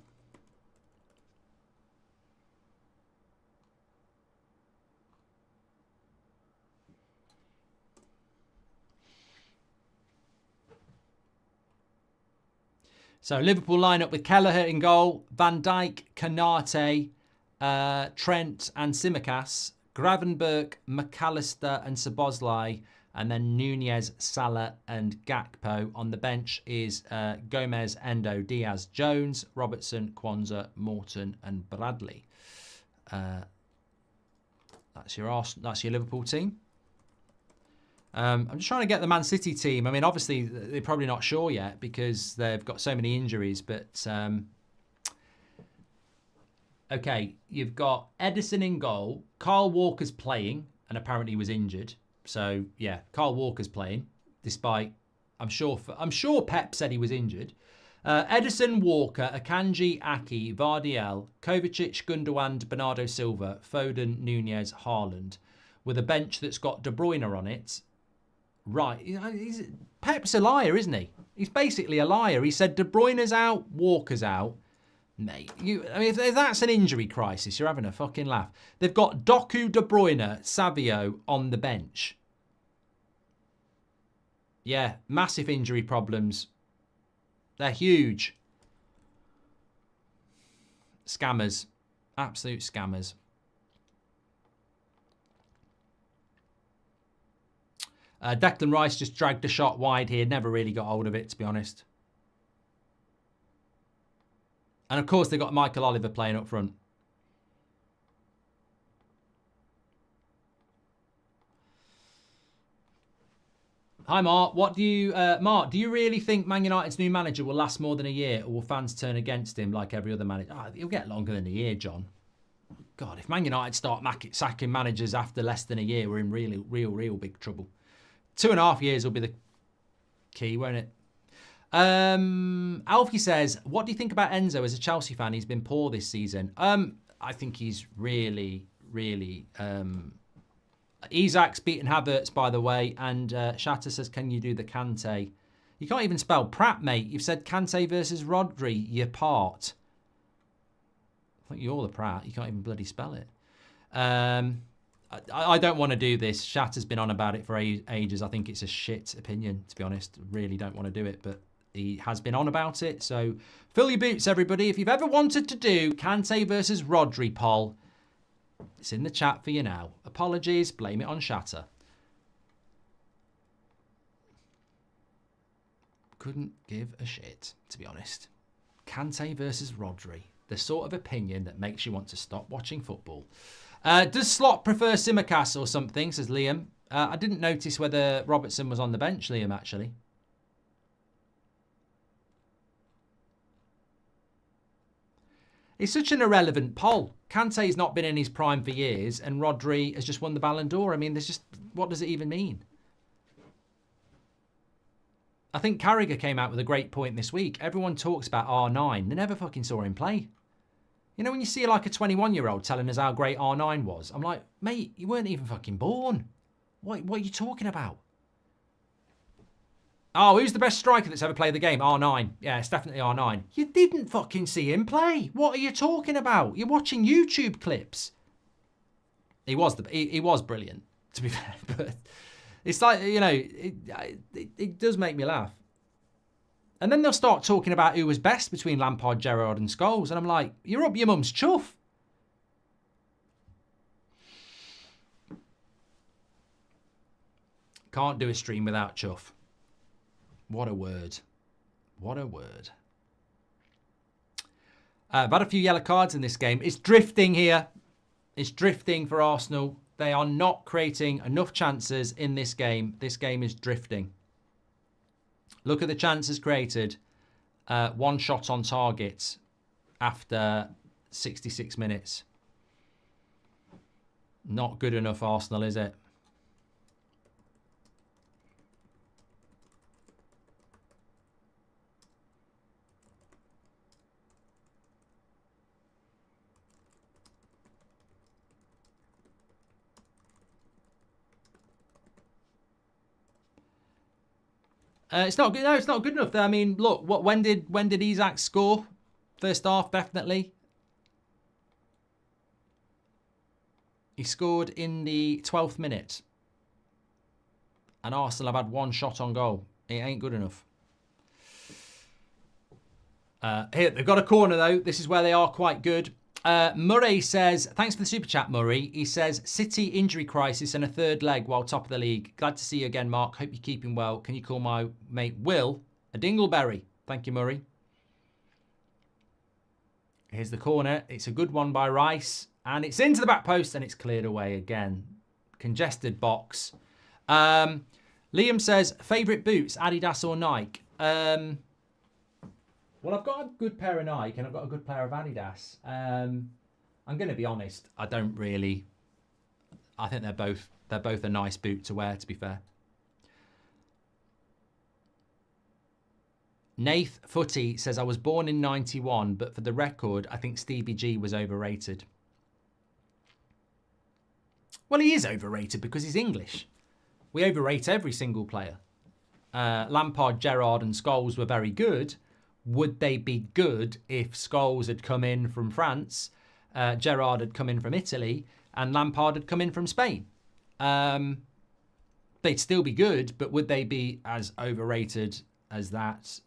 So Liverpool line up with Kelleher in goal, Van Dijk, Konate, Trent and Tsimikas, Gravenberch, McAllister and Szoboszlai, and then Nunez, Salah and Gakpo. On the bench is Gomez, Endo, Diaz, Jones, Robertson, Kwanzaa, Morton and Bradley. That's your Liverpool team. I'm just trying to get the Man City team. I mean, obviously, they're probably not sure yet because they've got so many injuries. But, okay, you've got Edison in goal. Kyle Walker's playing, and apparently he was injured. So, yeah, Kyle Walker's playing, despite, I'm sure Pep said he was injured. Edison, Walker, Akanji, Aki, Vardiel, Kovacic, Gundogan, Bernardo Silva, Foden, Nunez, Haaland, with a bench that's got De Bruyne on it. Right, Pep's a liar, isn't he? He's basically a liar. He said De Bruyne's out, Walker's out. Mate, if that's an injury crisis, you're having a fucking laugh. They've got Doku, De Bruyne, Savio on the bench. Yeah, massive injury problems. They're huge. Scammers. Absolute scammers. Declan Rice just dragged a shot wide here. Never really got hold of it, to be honest. And, of course, they've got Michael Oliver playing up front. Hi, Mark. Mark, do you really think Man United's new manager will last more than a year, or will fans turn against him like every other manager? He'll get longer than a year, John. God, if Man United start sacking managers after less than a year, we're in real big trouble. 2.5 years will be the key, won't it? Alfie says, what do you think about Enzo as a Chelsea fan? He's been poor this season. I think he's really Isak's beaten Havertz, by the way, and Shatter says, can you do the Kante? You can't even spell Pratt, mate. You've said Kante versus Rodri, you're part. I think you're the Pratt. You can't even bloody spell it. I don't want to do this. Shatter's been on about it for ages. I think it's a shit opinion, to be honest. Really don't want to do it, but he has been on about it. So fill your boots, everybody. If you've ever wanted to do Kante versus Rodri poll, it's in the chat for you now. Apologies, blame it on Shatter. Couldn't give a shit, to be honest. Kante versus Rodri. The sort of opinion that makes you want to stop watching football. Does Slot prefer Simicast or something, says Liam. I didn't notice whether Robertson was on the bench, Liam, actually. It's such an irrelevant poll. Kante's not been in his prime for years, and Rodri has just won the Ballon d'Or. I mean, there's just... what does it even mean? I think Carragher came out with a great point this week. Everyone talks about R9. They never fucking saw him play. You know, when you see like a 21-year-old telling us how great R9 was, I'm like, mate, you weren't even fucking born. What are you talking about? Oh, who's the best striker that's ever played the game? R9. Yeah, it's definitely R9. You didn't fucking see him play. What are you talking about? You're watching YouTube clips. He was brilliant, to be fair. But it's like, you know, it does make me laugh. And then they'll start talking about who was best between Lampard, Gerrard and Scholes. And I'm like, you're up your mum's chuff. Can't do a stream without chuff. What a word. What a word. I've had a few yellow cards in this game. It's drifting here. It's drifting for Arsenal. They are not creating enough chances in this game. This game is drifting. Look at the chances created. One shot on target after 66 minutes. Not good enough, Arsenal, is it? It's not good. No, it's not good enough. I mean, look. When did Isak score? First half, definitely. He scored in the 12th minute, and Arsenal have had one shot on goal. It ain't good enough. Here they've got a corner though. This is where they are quite good. Murray says, thanks for the super chat, Murray. He says, City injury crisis and a third leg while top of the league. Glad to see you again, Mark. Hope you're keeping well. Can you call my mate Will a dingleberry? Thank you, Murray. Here's the corner. It's a good one by Rice. And it's into the back post and it's cleared away again. Congested box. Liam says, favourite boots, Adidas or Nike? Well, I've got a good pair of Nike and I've got a good pair of Adidas. I'm going to be honest. I don't really. I think they're both a nice boot to wear, to be fair. Nath Footy says, I was born in 91, but for the record, I think Stevie G was overrated. Well, he is overrated because he's English. We overrate every single player. Lampard, Gerrard and Scholes were very good. Would they be good if Scholes had come in from France, Gerrard had come in from Italy, and Lampard had come in from Spain? They'd still be good, but would they be as overrated as that?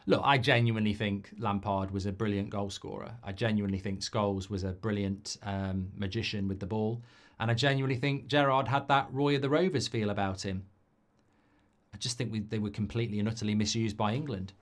Look, I genuinely think Lampard was a brilliant goal scorer. I genuinely think Scholes was a brilliant magician with the ball. And I genuinely think Gerrard had that Roy of the Rovers feel about him. I just think they were completely and utterly misused by England.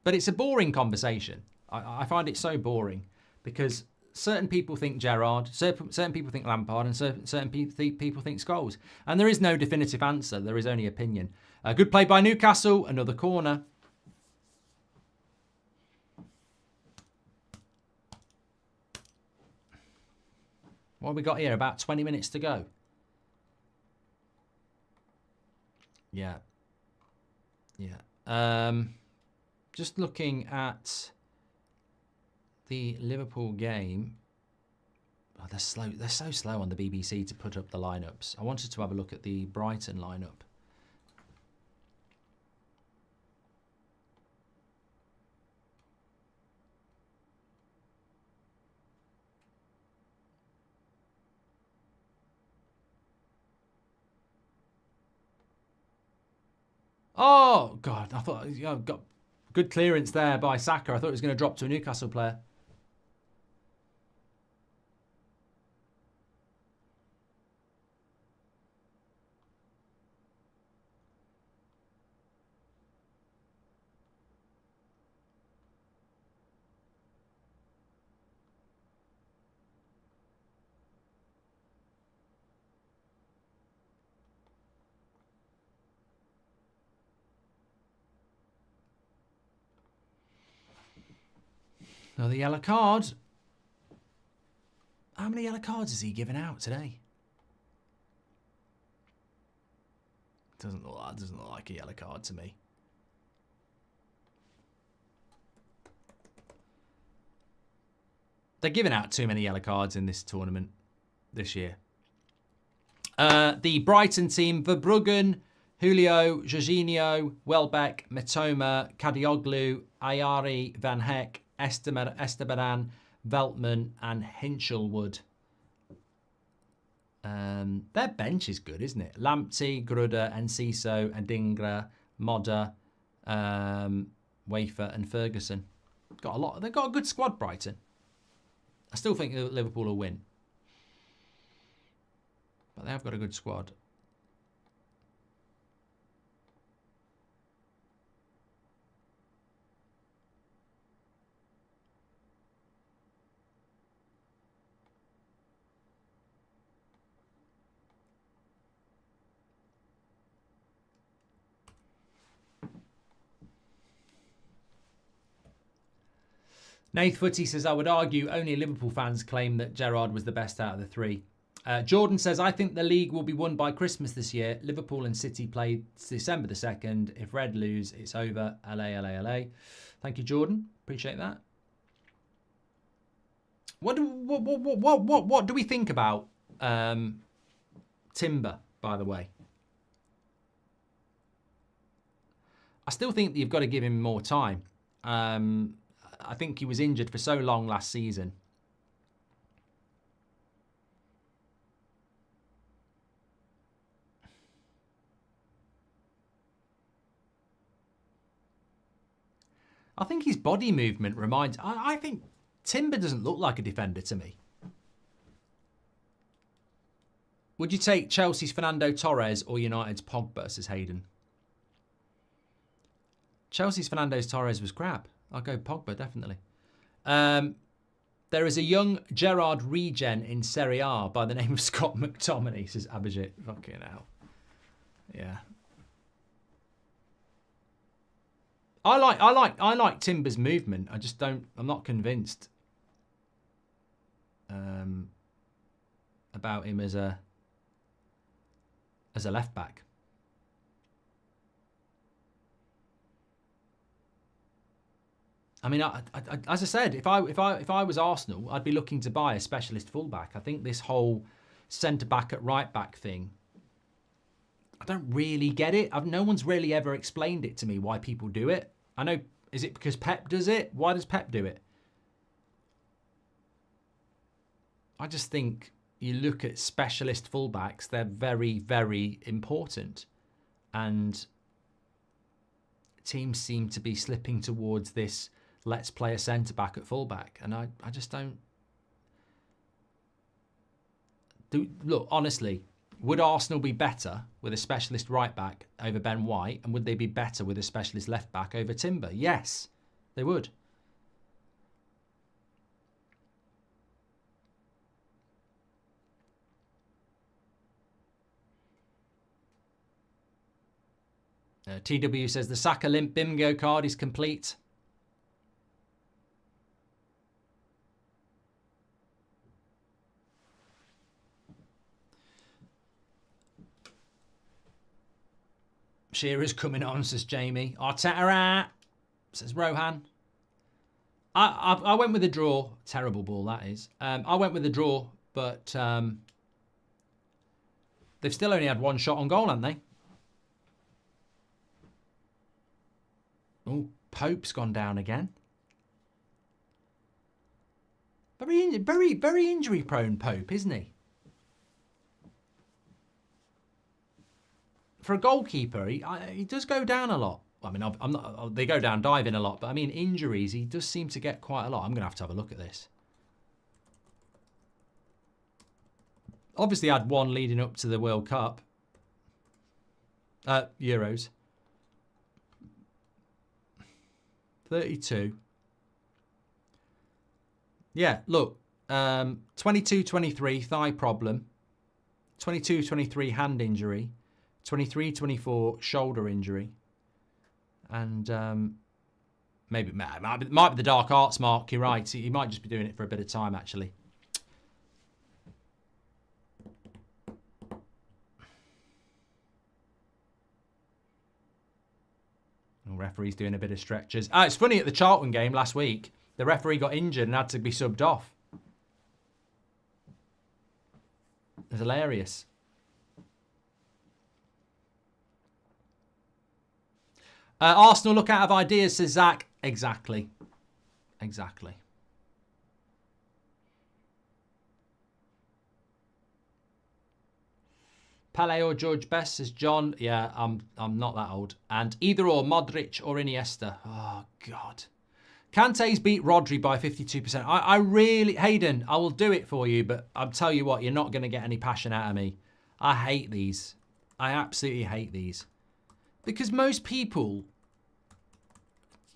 But it's a boring conversation. I find it so boring because certain people think Gerrard, certain people think Lampard, and certain people think Scholes. And there is no definitive answer. There is only opinion. Good play by Newcastle. Another corner. What have we got here? About 20 minutes to go. Yeah. Yeah. Just looking at the Liverpool game. Oh, they're slow. They're so slow on the BBC to put up the lineups. I wanted to have a look at the Brighton lineup. Oh, God. I thought, got good clearance there by Saka. I thought it was going to drop to a Newcastle player. Another yellow card. How many yellow cards is he giving out today? Doesn't look like a yellow card to me. They're giving out too many yellow cards in this tournament this year. The Brighton team: Verbruggen, Julio, Jorginho, Welbeck, Mitoma, Kadioglu, Ayari, Van Heck, Esteban, Veltman, and Hinchelwood. Their bench is good, isn't it? Lamptey, Gruder, Enciso, Adingra, Modder, Wafer, and Ferguson. Got a lot. They've got a good squad, Brighton. I still think Liverpool will win, but they have got a good squad. Nath Footy says, I would argue only Liverpool fans claim that Gerrard was the best out of the three. Jordan says, I think the league will be won by Christmas this year. Liverpool and City play December the 2nd. If Red lose, it's over. LA. Thank you, Jordan. Appreciate that. What do we think about Timber, by the way? I still think that you've got to give him more time. I think he was injured for so long last season. I think his body movement reminds... I think Timber doesn't look like a defender to me. Would you take Chelsea's Fernando Torres or United's Pogba, says Hayden? Chelsea's Fernando Torres was crap. I'll go Pogba, definitely. There is a young Gerrard regen in Serie A by the name of Scott McTominay, says Abhijit. Fucking hell. Yeah. I like Timber's movement. I'm not convinced about him as a left back. I mean, as I said, if I was Arsenal, I'd be looking to buy a specialist fullback. I think this whole centre back at right back thing, I don't really get it. No one's really ever explained it to me why people do it. I know, is it because Pep does it? Why does Pep do it? I just think you look at specialist fullbacks; they're very, very important, and teams seem to be slipping towards this. Let's play a centre-back at full-back. And I just don't... Look, honestly, would Arsenal be better with a specialist right-back over Ben White? And would they be better with a specialist left-back over Timber? Yes, they would. TW says, the Saka Limp Bingo card is complete. Shearer's coming on, says Jamie. Arteta out, says Rohan. I went with a draw. Terrible ball, that is. I went with a draw, but they've still only had one shot on goal, haven't they? Oh, Pope's gone down again. Very injury-prone, Pope, isn't he? For a goalkeeper, he does go down a lot. I mean, I'm not. They go down diving a lot, but I mean, injuries, he does seem to get quite a lot. I'm going to have a look at this. Obviously, I had one leading up to the World Cup. Euros. 32. Yeah, look. 22-23, thigh problem. 22-23, hand injury. 23-24, shoulder injury. And maybe it might be the dark arts, Mark. You're right. He might just be doing it for a bit of time, actually. The referee's doing a bit of stretches. It's funny, at the Charlton game last week, the referee got injured and had to be subbed off. It was hilarious. Arsenal look out of ideas, says Zach. Exactly. Exactly. Pele or George Best, says John. Yeah, I'm not that old. And either or, Modric or Iniesta. Oh, God. Kante's beat Rodri by 52%. I really... Hayden, I will do it for you, but I'll tell you what, you're not going to get any passion out of me. I hate these. I absolutely hate these. Because most people...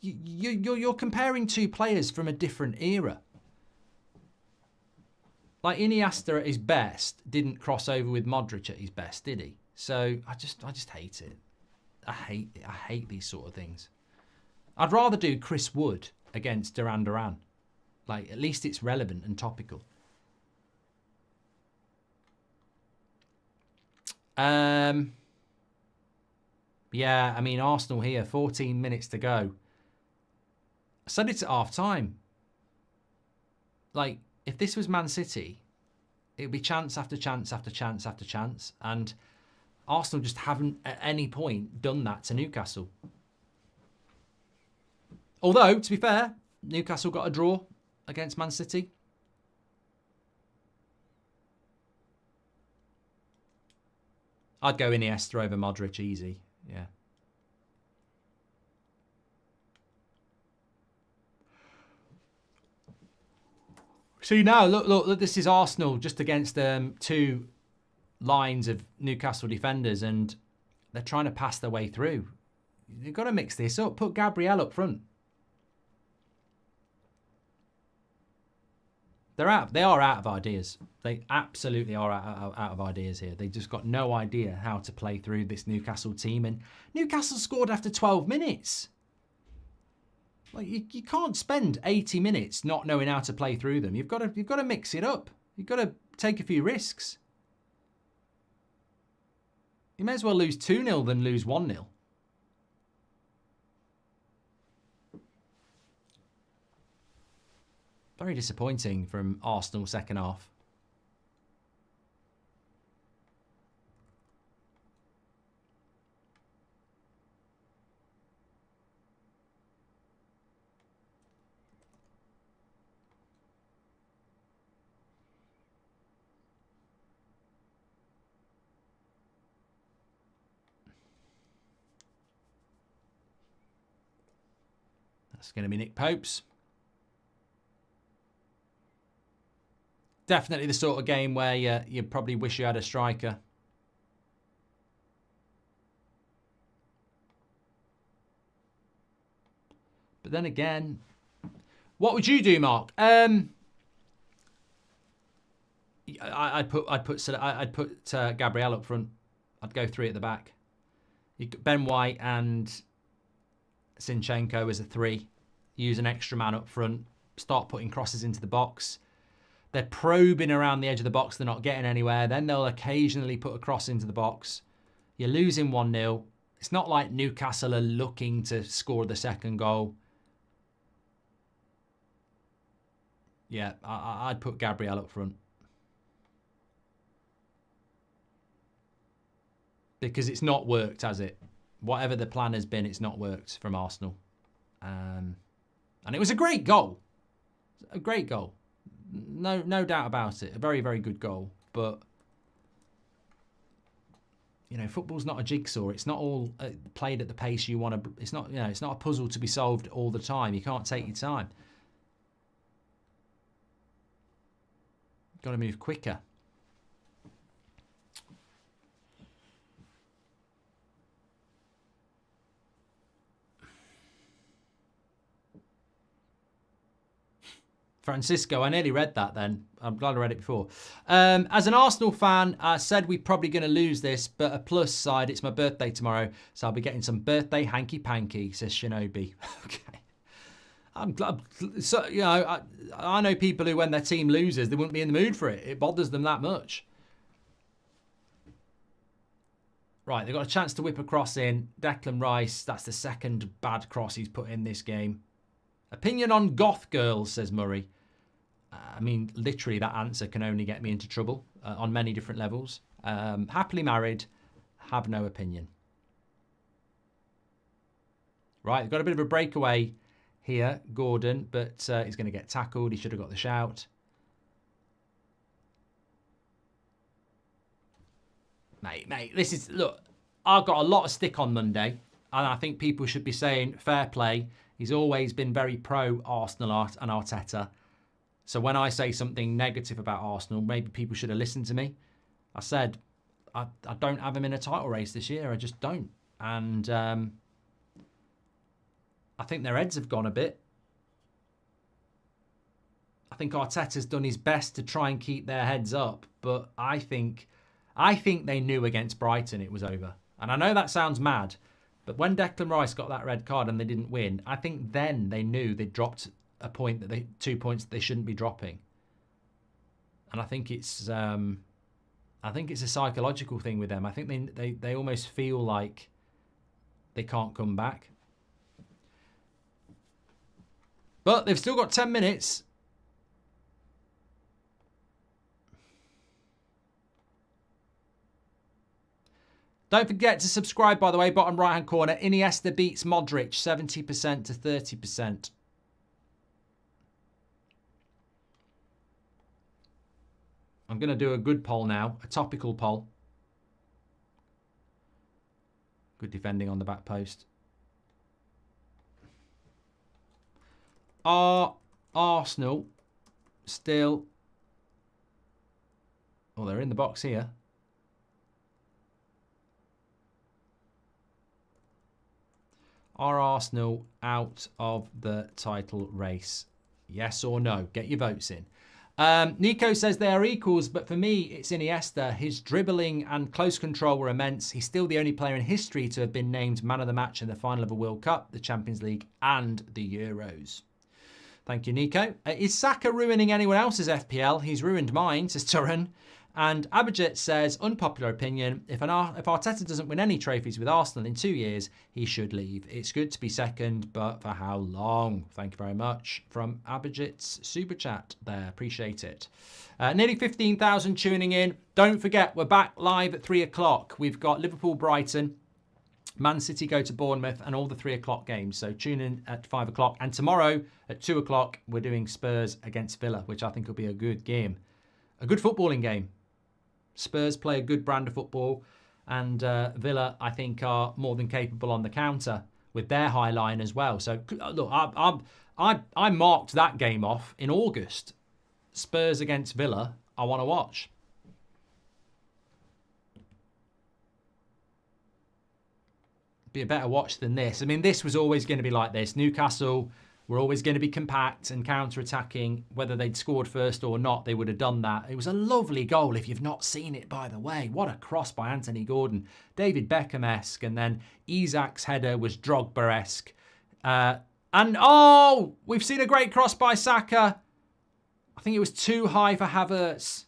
You're comparing two players from a different era. Like Iniesta at his best didn't cross over with Modric at his best, did he? So I just hate it. I hate these sort of things. I'd rather do Chris Wood against Duran. Like, at least it's relevant and topical. Yeah, I mean, Arsenal here, 14 minutes to go. I said it's at half time. Like, if this was Man City, it would be chance after chance after chance after chance. And Arsenal just haven't at any point done that to Newcastle. Although, to be fair, Newcastle got a draw against Man City. I'd go Iniesta over Modric easy. Yeah. See now, look, this is Arsenal just against two lines of Newcastle defenders, and they're trying to pass their way through. You've got to mix this up. Put Gabriel up front. They are out of ideas. They absolutely are out of ideas here. They just got no idea how to play through this Newcastle team, and Newcastle scored after 12 minutes. Like, you can't spend 80 minutes not knowing how to play through them. You've got to mix it up. You've got to take a few risks. You may as well lose 2-0 than lose 1-0. Very disappointing from Arsenal second half. That's going to be Nick Pope's. Definitely the sort of game where you probably wish you had a striker. But then again, what would you do, Mark? I'd put Gabriel up front. I'd go 3 at the back. Ben White and Zinchenko as a 3. Use an extra man up front. Start putting crosses into the box. They're probing around the edge of the box. They're not getting anywhere. Then they'll occasionally put a cross into the box. You're losing 1-0. It's not like Newcastle are looking to score the second goal. Yeah, I'd put Gabriel up front. Because it's not worked, has it? Whatever the plan has been, it's not worked from Arsenal. And it was a great goal. A great goal. No doubt about it. A very, very good goal. But, you know, football's not a jigsaw. It's not all played at the pace you want to. It's not, you know, it's not a puzzle to be solved all the time. You can't take your time. Got to move quicker. Francisco, I nearly read that then. I'm glad I read it before. As an Arsenal fan, I said we're probably going to lose this, but a plus side, it's my birthday tomorrow, so I'll be getting some birthday hanky-panky, says Shinobi. Okay. I'm glad. So, you know, I know people who, when their team loses, they wouldn't be in the mood for it. It bothers them that much. Right, they've got a chance to whip a cross in. Declan Rice, that's the second bad cross he's put in this game. Opinion on goth girls, says Murray. I mean, literally, that answer can only get me into trouble on many different levels. Happily married, have no opinion. Right, they've got a bit of a breakaway here, Gordon, but he's going to get tackled. He should have got the shout. Mate, this is... Look, I've got a lot of stick on Monday, and I think people should be saying fair play. He's always been very pro-Arsenal and Arteta. So when I say something negative about Arsenal, maybe people should have listened to me. I said, I don't have him in a title race this year. I just don't. And I think their heads have gone a bit. I think Arteta's done his best to try and keep their heads up. But I think they knew against Brighton it was over. And I know that sounds mad. But when Declan Rice got that red card and they didn't win, I think then they knew they dropped a point that 2 points that they shouldn't be dropping. And I think it's a psychological thing with them. I think they almost feel like they can't come back. But they've still got 10 minutes. Don't forget to subscribe, by the way, bottom right-hand corner. Iniesta beats Modric, 70% to 30%. I'm going to do a good poll now, a topical poll. Good defending on the back post. Are Arsenal still... Oh, they're in the box here. Are Arsenal out of the title race? Yes or no? Get your votes in. Nico says they are equals, but for me, it's Iniesta. His dribbling and close control were immense. He's still the only player in history to have been named man of the match in the final of a World Cup, the Champions League, and the Euros. Thank you, Nico. Is Saka ruining anyone else's FPL? He's ruined mine, says Turan. And Abhijit says, unpopular opinion, if Arteta doesn't win any trophies with Arsenal in 2 years, he should leave. It's good to be second, but for how long? Thank you very much. From Abhijit's super chat there. Appreciate it. Nearly 15,000 tuning in. Don't forget, we're back live at 3 o'clock. We've got Liverpool-Brighton, Man City go to Bournemouth, and all the 3 o'clock games. So tune in at 5 o'clock. And tomorrow at 2 o'clock, we're doing Spurs against Villa, which I think will be a good game. A good footballing game. Spurs play a good brand of football, and Villa, I think, are more than capable on the counter with their high line as well. So, look, I marked that game off in August. Spurs against Villa, I want to watch. Be a better watch than this. I mean, this was always going to be like this. Newcastle were always going to be compact and counter-attacking. Whether they'd scored first or not, they would have done that. It was a lovely goal if you've not seen it, by the way. What a cross by Anthony Gordon. David Beckham-esque, and then Isak's header was Drogba-esque. And we've seen a great cross by Saka. I think it was too high for Havertz.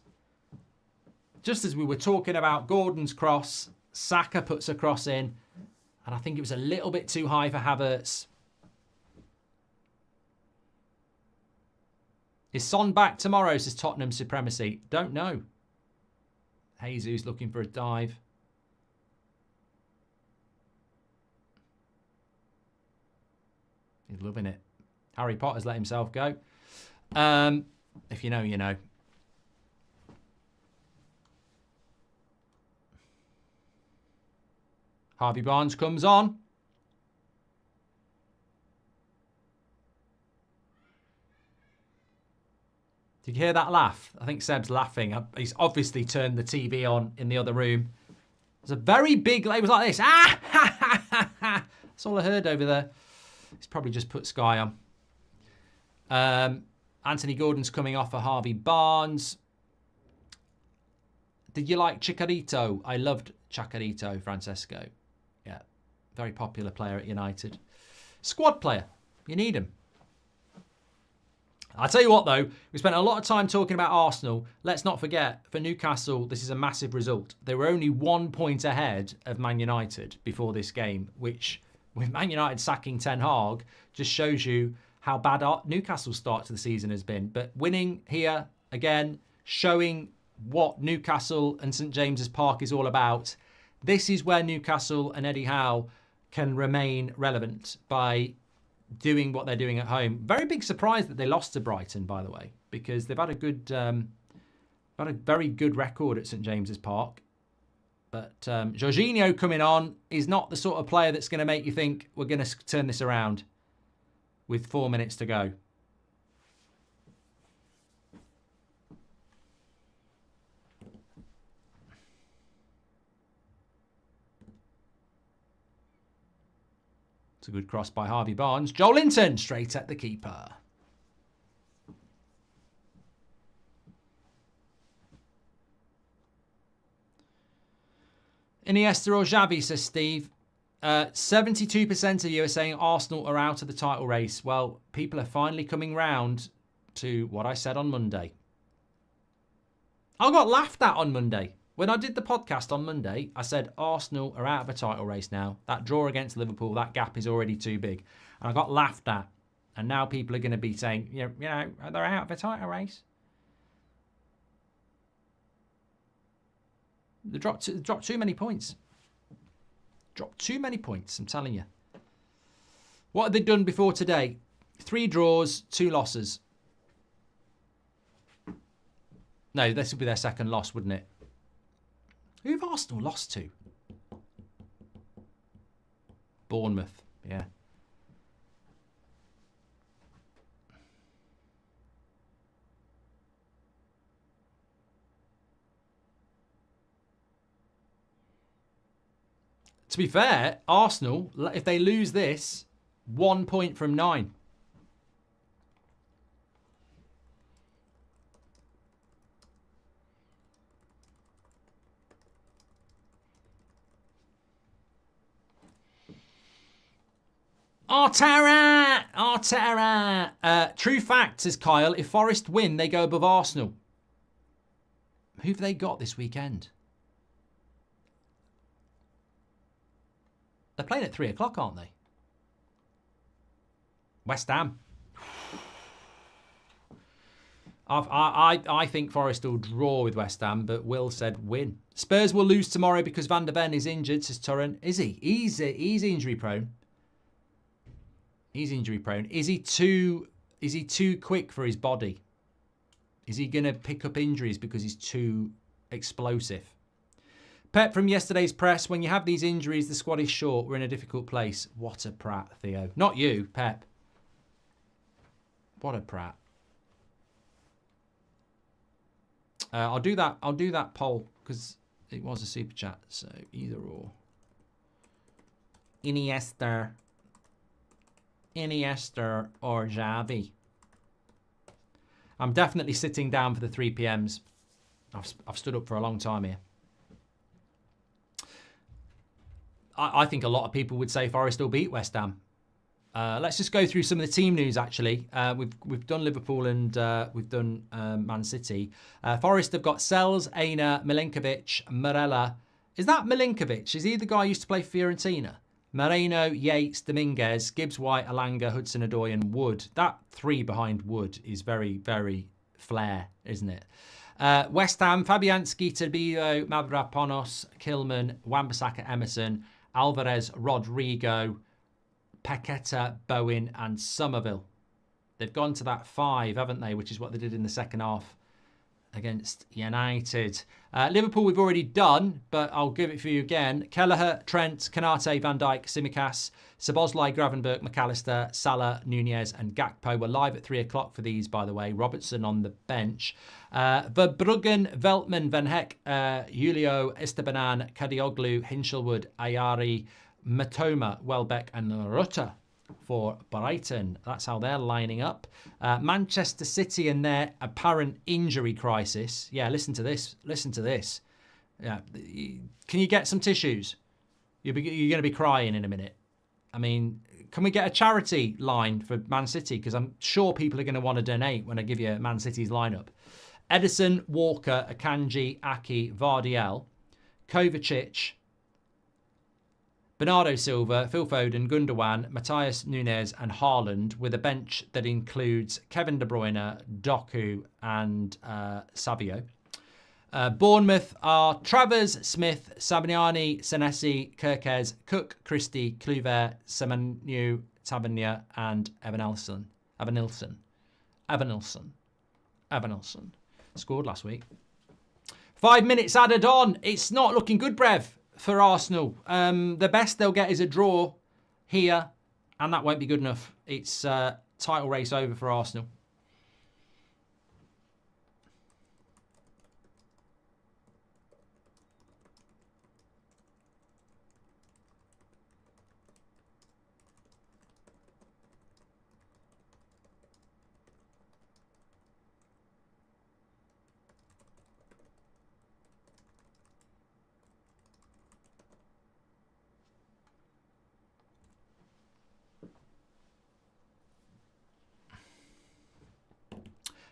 Just as we were talking about Gordon's cross, Saka puts a cross in, and I think it was a little bit too high for Havertz. Is Son back tomorrow, says Tottenham Supremacy? Don't know. Jesus looking for a dive. He's loving it. Harry Potter's let himself go. If you know, you know. Harvey Barnes comes on. Did you hear that laugh? I think Seb's laughing. He's obviously turned the TV on in the other room. There's a very big... It was like this. Ah! Ha, ha, ha, ha. That's all I heard over there. He's probably just put Sky on. Anthony Gordon's coming off for Harvey Barnes. Did you like Chicharito? I loved Chicharito, Francesco. Yeah, very popular player at United. Squad player. You need him. I'll tell you what, though. We spent a lot of time talking about Arsenal. Let's not forget, for Newcastle, this is a massive result. They were only 1 point ahead of Man United before this game, which, with Man United sacking Ten Hag, just shows you how bad Newcastle's start to the season has been. But winning here, again, showing what Newcastle and St James's Park is all about. This is where Newcastle and Eddie Howe can remain relevant by doing what they're doing at home. Very big surprise that they lost to Brighton, by the way, because they've had a good, very good record at St James's Park. But Jorginho coming on is not the sort of player that's going to make you think we're going to turn this around with 4 minutes to go. It's a good cross by Harvey Barnes. Joel Linton straight at the keeper. Iniesta or Xavi, says Steve. 72% of you are saying Arsenal are out of the title race. Well, people are finally coming round to what I said on Monday. I got laughed at on Monday. When I did the podcast on Monday, I said Arsenal are out of a title race now. That draw against Liverpool, that gap is already too big. And I got laughed at. And now people are going to be saying, you know, they're out of a title race. They dropped too many points. Dropped too many points, I'm telling you. What have they done before today? 3 draws, 2 losses. No, this would be their second loss, wouldn't it? Who have Arsenal lost to? Bournemouth, yeah. To be fair, Arsenal, if they lose this, 1 point from 9. Arteta! True fact, says Kyle, if Forest win, they go above Arsenal. Who've they got this weekend? They're playing at 3 o'clock, aren't they? West Ham. I think Forest will draw with West Ham, but Will said win. Spurs will lose tomorrow because Van der Ven is injured, says Turin. Is he? He's injury prone. He's injury prone. Is he too quick for his body? Is he going to pick up injuries because he's too explosive? Pep from yesterday's press, when you have these injuries, the squad is short. We're in a difficult place. What a prat, Theo. Not you, Pep. What a prat. I'll do that poll because it was a super chat. So either or. Iniesta or Xavi. I'm definitely sitting down for the 3 p.m s. I've stood up for a long time here. I think a lot of people would say Forest will beat West Ham. Let's just go through some of the team news, actually. We've done Liverpool and we've done Man City. Forest have got Sells, Aina, Milinkovic, Morella. Is that Milinkovic? Is he the guy who used to play for Fiorentina? Moreno, Yates, Dominguez, Gibbs, White, Alanga, Hudson-Odoi and Wood. That 3 behind Wood is very, very flair, isn't it? West Ham, Fabianski, Tabio, Mavropanos, Kilman, Wan-Bissaka, Emerson, Alvarez, Rodrigo, Paqueta, Bowen and Somerville. They've gone to that 5, haven't they? Which is what they did in the second half against United. Liverpool we've already done, but I'll give it for you again. Kelleher, Trent, Kanate, Van Dijk, Tsimikas, Szoboszlai, Gravenberch, McAllister, Salah, Nunez and Gakpo. We're live at 3 o'clock for these, by the way. Robertson on the bench. Verbruggen, Veltman, Van Heck, Julio, Estebanan, Kadioglu, Hinchelwood, Ayari, Matoma, Welbeck and Rutter for Brighton. That's how they're lining up. Manchester City and their apparent injury crisis. Yeah, listen to this. Listen to this. Yeah, can you get some tissues? You're going to be crying in a minute. I mean, can we get a charity line for Man City? Because I'm sure people are going to want to donate when I give you Man City's lineup. Edison, Walker, Akanji, Aki, Vardiel, Kovacic, Bernardo Silva, Phil Foden, Gundogan, Matthias Nunes and Haaland, with a bench that includes Kevin De Bruyne, Doku and Savio. Bournemouth are Travers, Smith, Sabignani, Senesi, Kirkes, Cook, Christie, Kluivert, Semenyo, Tavernier and Evanilson. Scored last week. 5 minutes added on. It's not looking good, Brev, for Arsenal. The best they'll get is a draw here, and that won't be good enough. It's title race over for Arsenal.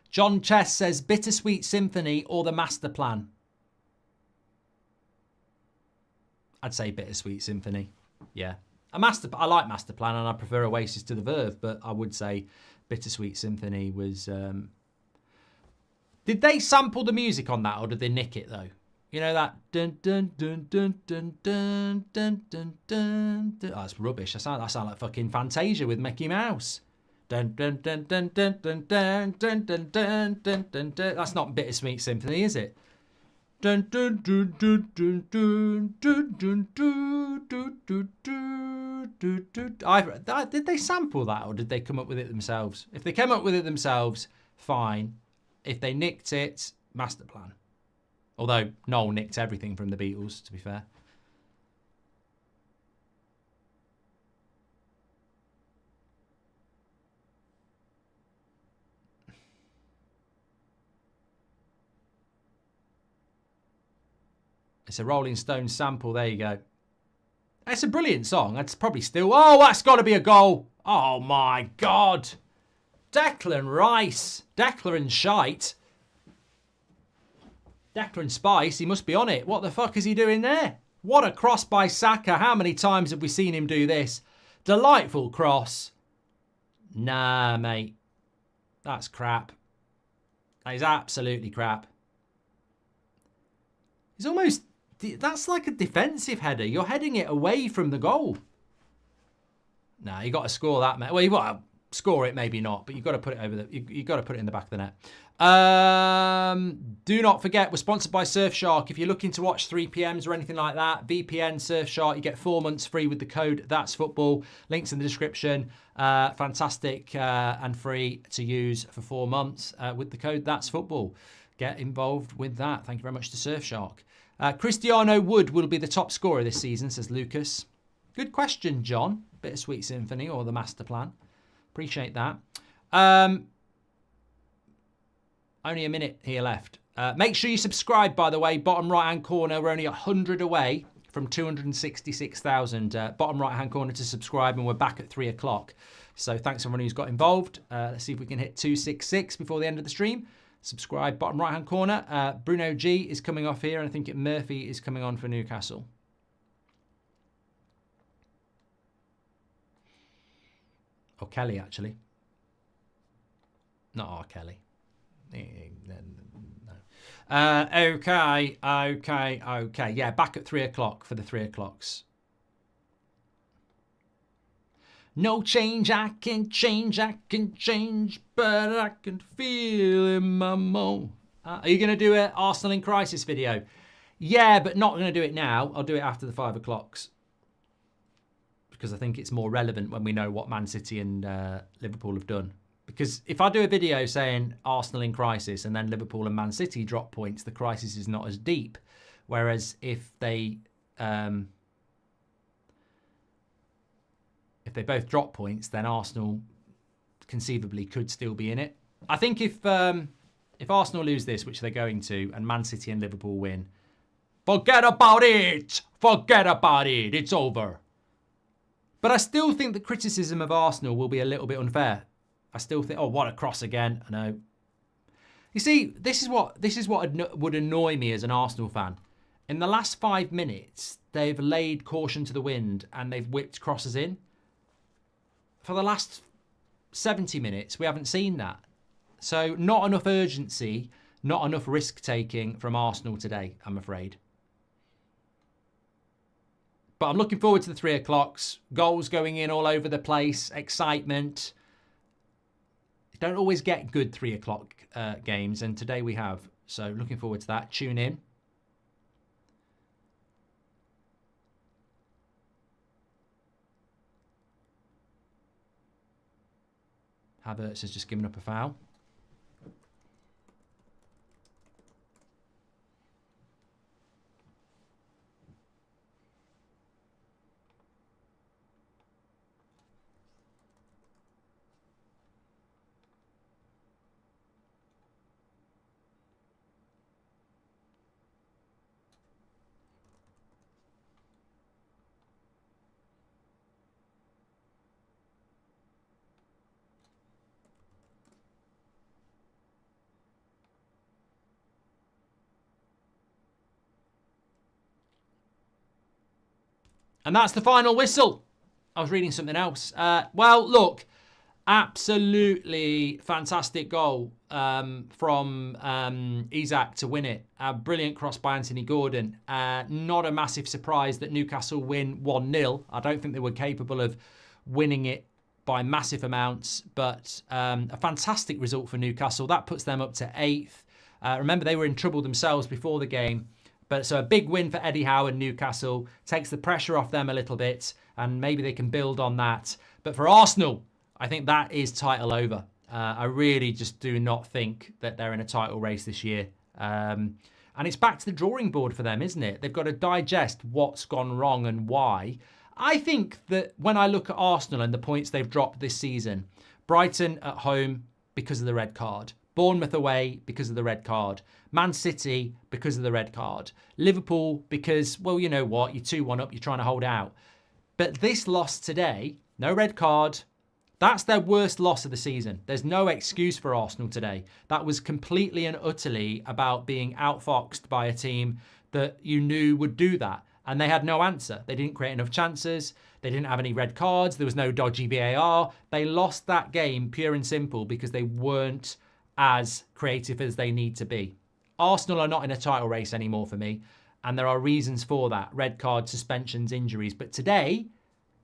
John Chess says Bittersweet Symphony or the Master Plan. I'd say Bittersweet Symphony. Yeah. I like Master Plan and I prefer Oasis to the Verve, but I would say Bittersweet Symphony was... Did they sample the music on that or did they nick it though? You know that dun dun dun dun dun dun dun dun dun. Oh, that's rubbish. That sound like fucking Fantasia with Mickey Mouse. Dun dun dun dun dun dun dun dun dun dun dun dun dun. That's not Bittersweet Symphony, is it? Dun dun dun dun dun dun dun dun dun dun dun dun. Did they sample that or did they come up with it themselves? If they came up with it themselves, fine. If they nicked it, Master Plan. Although Noel nicked everything from the Beatles, to be fair. It's a Rolling Stones sample. There you go. It's a brilliant song. It's probably still... Oh, that's got to be a goal. Oh, my God. Declan Rice. Declan Shite. Declan Spice. He must be on it. What the fuck is he doing there? What a cross by Saka. How many times have we seen him do this? Delightful cross. Nah, mate. That's crap. That is absolutely crap. He's almost... That's like a defensive header. You're heading it away from the goal. Nah, you got to score that, mate. Well, you got to score it, maybe not, but you've got to put it over the. You got to put it in the back of the net. Do not forget, we're sponsored by Surfshark. If you're looking to watch 3PMs or anything like that, VPN Surfshark, you get 4 months free with the code That's Football. Links in the description. Fantastic and free to use for 4 months with the code That's Football. Get involved with that. Thank you very much to Surfshark. Cristiano Wood will be the top scorer this season, says Lucas. Good question, John. Bittersweet Symphony or the Master Plan. Appreciate that. Only a minute here left. Make sure you subscribe, by the way. Bottom right-hand corner. We're only 100 away from 266,000. Bottom right-hand corner to subscribe, and we're back at 3 o'clock. So thanks everyone who's got involved. Let's see if we can hit 266 before the end of the stream. Subscribe, bottom right-hand corner. Bruno G is coming off here, and I think Murphy is coming on for Newcastle. Or Kelly, actually. Not R. Kelly. No. Okay. Yeah, back at 3 o'clock for the 3 o'clocks. No change, I can change, but I can feel in my mo. Are you going to do an Arsenal in crisis video? Yeah, but not going to do it now. I'll do it after the 5 o'clocks. Because I think it's more relevant when we know what Man City and Liverpool have done. Because if I do a video saying Arsenal in crisis and then Liverpool and Man City drop points, the crisis is not as deep. Whereas if they both drop points, then Arsenal conceivably could still be in it. I think if Arsenal lose this, which they're going to, and Man City and Liverpool win, forget about it. Forget about it. It's over. But I still think the criticism of Arsenal will be a little bit unfair. I still think, oh, what a cross again. I know. You see, this is what would annoy me as an Arsenal fan. In the last 5 minutes, they've laid caution to the wind and they've whipped crosses in. For the last 70 minutes, we haven't seen that. So not enough urgency, not enough risk-taking from Arsenal today, I'm afraid. But I'm looking forward to the 3 o'clocks. Goals going in all over the place. Excitement. You don't always get good 3 o'clock games, and today we have. So looking forward to that. Tune in. Havertz has just given up a foul. And that's the final whistle. I was reading something else. Well, look, absolutely fantastic goal from Isak to win it. A brilliant cross by Anthony Gordon. Not a massive surprise that Newcastle win 1-0. I don't think they were capable of winning it by massive amounts, but a fantastic result for Newcastle. That puts them up to 8th. Remember, they were in trouble themselves before the game. But so a big win for Eddie Howe and Newcastle, takes the pressure off them a little bit, and maybe they can build on that. But for Arsenal, I think that is title over. I really just do not think that they're in a title race this year. And it's back to the drawing board for them, isn't it? They've got to digest what's gone wrong and why. I think that when I look at Arsenal and the points they've dropped this season, Brighton at home because of the red card. Bournemouth away because of the red card. Man City because of the red card. Liverpool because, well, you know what? You're 2-1 up. You're trying to hold out. But this loss today, no red card. That's their worst loss of the season. There's no excuse for Arsenal today. That was completely and utterly about being outfoxed by a team that you knew would do that. And they had no answer. They didn't create enough chances. They didn't have any red cards. There was no dodgy VAR. They lost that game pure and simple because they weren't as creative as they need to be. Arsenal are not in a title race anymore for me, and there are reasons for that. Red cards, suspensions, injuries. But today,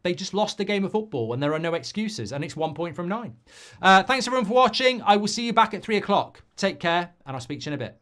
they just lost a game of football, and there are no excuses, and it's 1 point from 9. Thanks everyone for watching. I will see you back at 3 o'clock. Take care, and I'll speak to you in a bit.